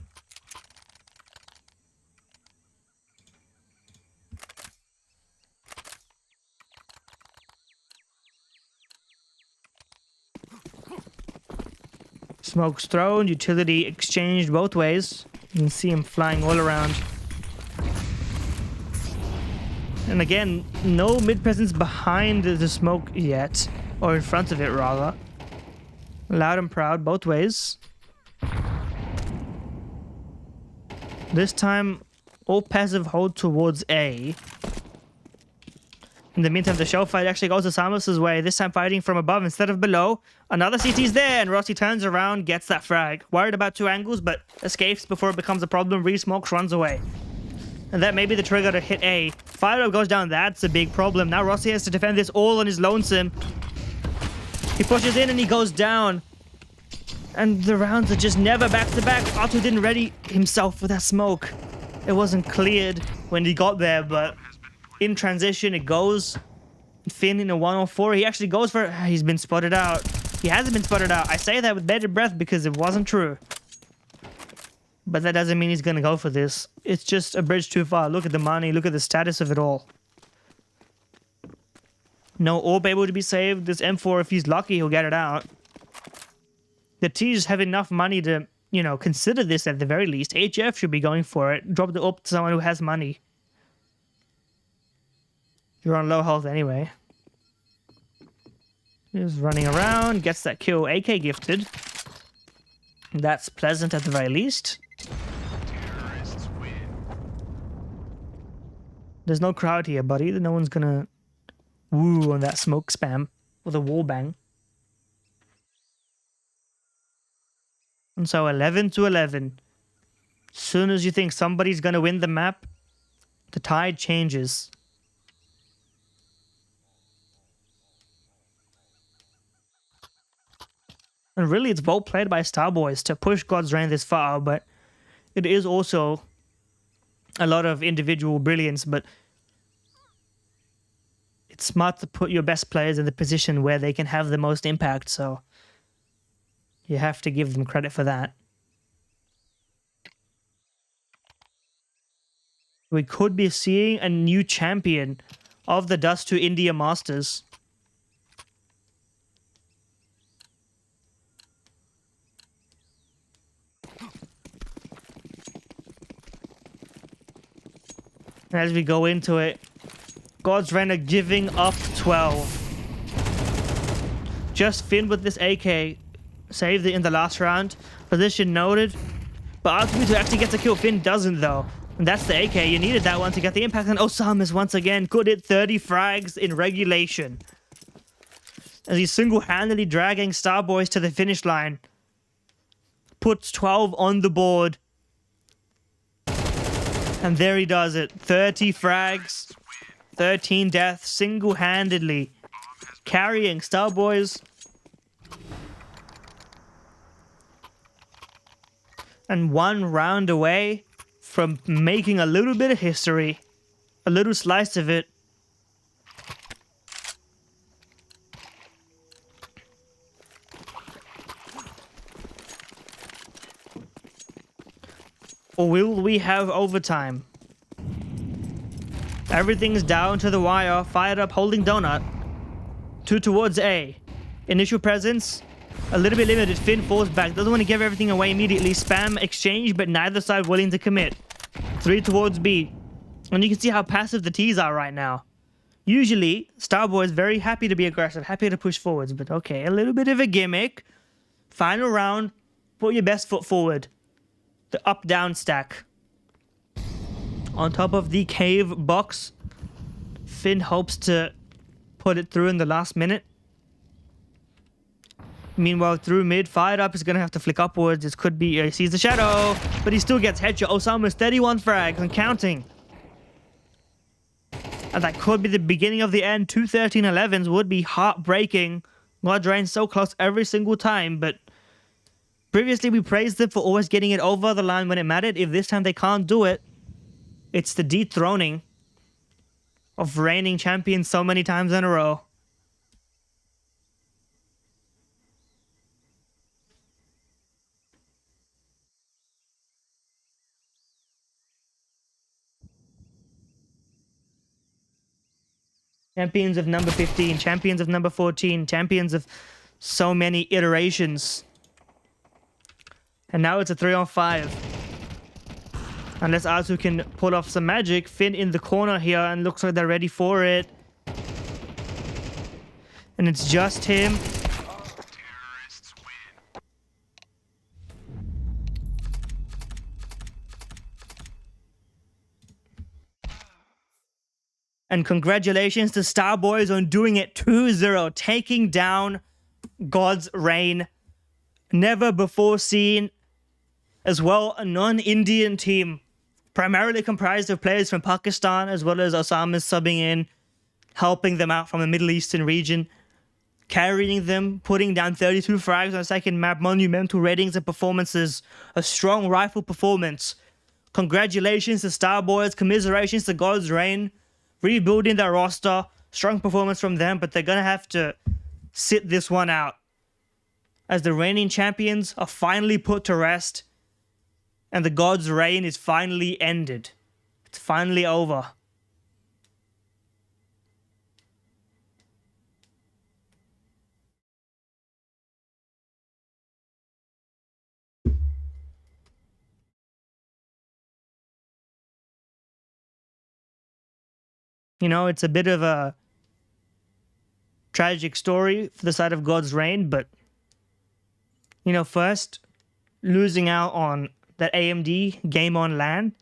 [SPEAKER 2] Smoke's thrown, utility exchanged both ways. You can see him flying all around. And again, no mid presence behind the smoke yet. Or in front of it, rather. Loud and proud, both ways. This time, all passive hold towards A. In the meantime, the shell fight actually goes to Samus's way, this time fighting from above instead of below. Another CT's there, and Rossi turns around, gets that frag. Worried about two angles, but escapes before it becomes a problem. Re-smokes, runs away. And that may be the trigger to hit A. Fire goes down, that's a big problem. Now Rossi has to defend this all on his lonesome. He pushes in and he goes down. And the rounds are just never back to back. R2 didn't ready himself for that smoke. It wasn't cleared when he got there, but in transition, it goes. Finn in a 104. He actually goes for it. He's been spotted out. He hasn't been spotted out. I say that with bated breath because it wasn't true. But that doesn't mean he's going to go for this. It's just a bridge too far. Look at the money. Look at the status of it all. No orb able to be saved. This M4, if he's lucky, he'll get it out. The T's have enough money to, you know, consider this at the very least. HF should be going for it. Drop the orb to someone who has money. You're on low health anyway. He's running around, gets that kill. AK gifted. That's pleasant at the very least. There's no crowd here, buddy. No one's gonna woo on that smoke spam with a wall bang. And so 11-11. As soon as you think somebody's gonna win the map, the tide changes. And really, it's well played by Starboys to push God's Reign this far, but it is also a lot of individual brilliance, but it's smart to put your best players in the position where they can have the most impact, so you have to give them credit for that. We could be seeing a new champion of the Dust2IN Masters. As we go into it, God's Reign are giving up 12. Just Finn with this AK saved it in the last round. Position noted. But R2 to actually get the kill. Finn doesn't though. And that's the AK. You needed that one to get the impact. And Osama's once again good at 30 frags in regulation. As he's single-handedly dragging Starboys to the finish line. Puts 12 on the board. And there he does it. 30 frags, 13 deaths, single-handedly carrying Starboys. And 1 round away from making a little bit of history, a little slice of it. Or will we have overtime? Everything's down to the wire. Fired up, holding donut. 2 towards A. Initial presence, a little bit limited. Finn falls back. Doesn't want to give everything away immediately. Spam exchange, but neither side willing to commit. 3 towards B. And you can see how passive the T's are right now. Usually, Starboy is very happy to be aggressive, happy to push forwards. But okay, a little bit of a gimmick. Final round, put your best foot forward. The up-down stack. On top of the cave box. Finn hopes to put it through in the last minute. Meanwhile, through mid, fired up is going to have to flick upwards. This could be, he sees the shadow, but he still gets headshot. Osama's 31 frags and counting. And that could be the beginning of the end. 2 13-11s would be heartbreaking. God Drain so close every single time, but previously we praised them for always getting it over the line when it mattered. If this time they can't do it, it's the dethroning of reigning champions so many times in a row. Champions of number 15, champions of number 14, champions of so many iterations. And now it's a 3-on-5. Unless Azu can pull off some magic. Finn in the corner here and looks like they're ready for it. And it's just him. And congratulations to Starboys on doing it 2-0, taking down God's Reign. Never before seen. As well, a non-Indian team, primarily comprised of players from Pakistan, as well as Osama's subbing in, helping them out from the Middle Eastern region, carrying them, putting down 32 frags on the second map, monumental ratings and performances, a strong rifle performance. Congratulations to Starboys, commiserations to God's Reign, rebuilding their roster, strong performance from them, but they're going to have to sit this one out. As the reigning champions are finally put to rest, and the God's Reign is finally ended. It's finally over. You know, it's a bit of a tragic story for the side of God's Reign, but, you know, first, losing out on that AMD game on LAN,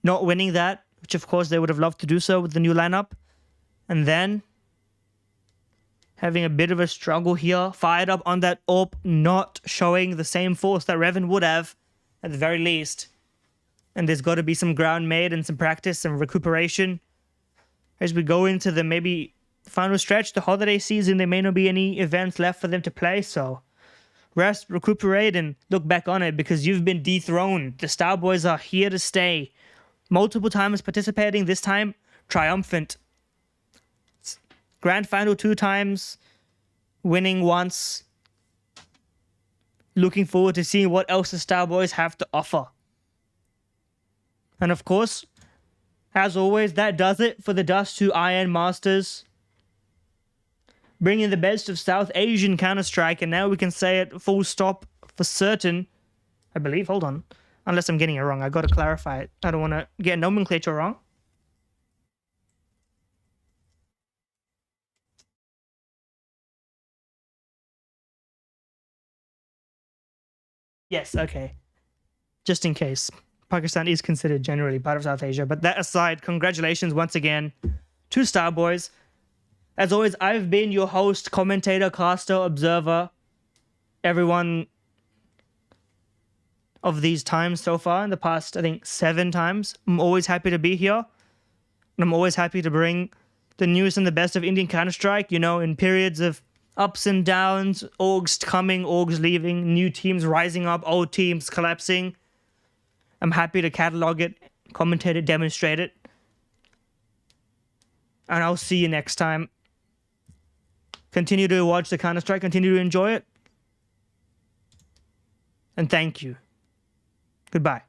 [SPEAKER 2] not winning that, which of course they would have loved to do so with the new lineup, and then having a bit of a struggle here, fired up on that AWP, not showing the same force that Revan would have, at the very least. And there's got to be some ground made and some practice and recuperation. As we go into the maybe final stretch, the holiday season, there may not be any events left for them to play, so rest, recuperate, and look back on it because you've been dethroned. The Starboys are here to stay. Multiple times participating, this time triumphant. Grand final 2 times, winning once. Looking forward to seeing what else the Starboys have to offer. And of course, as always, that does it for the Dust2IN Masters. Bringing the best of South Asian Counter-Strike, and now we can say it full stop for certain. I believe, hold on. Unless I'm getting it wrong, I gotta clarify it. I don't want to get nomenclature wrong. Yes, okay. Just in case. Pakistan is considered generally part of South Asia. But that aside, congratulations once again to Starboys. As always, I've been your host, commentator, caster, observer, everyone of these times so far in the past, I think, 7 times. I'm always happy to be here. And I'm always happy to bring the newest and the best of Indian Counter-Strike, you know, in periods of ups and downs, orgs coming, orgs leaving, new teams rising up, old teams collapsing. I'm happy to catalog it, commentate it, demonstrate it. And I'll see you next time. Continue to watch the Counter-Strike, continue to enjoy it. And thank you. Goodbye.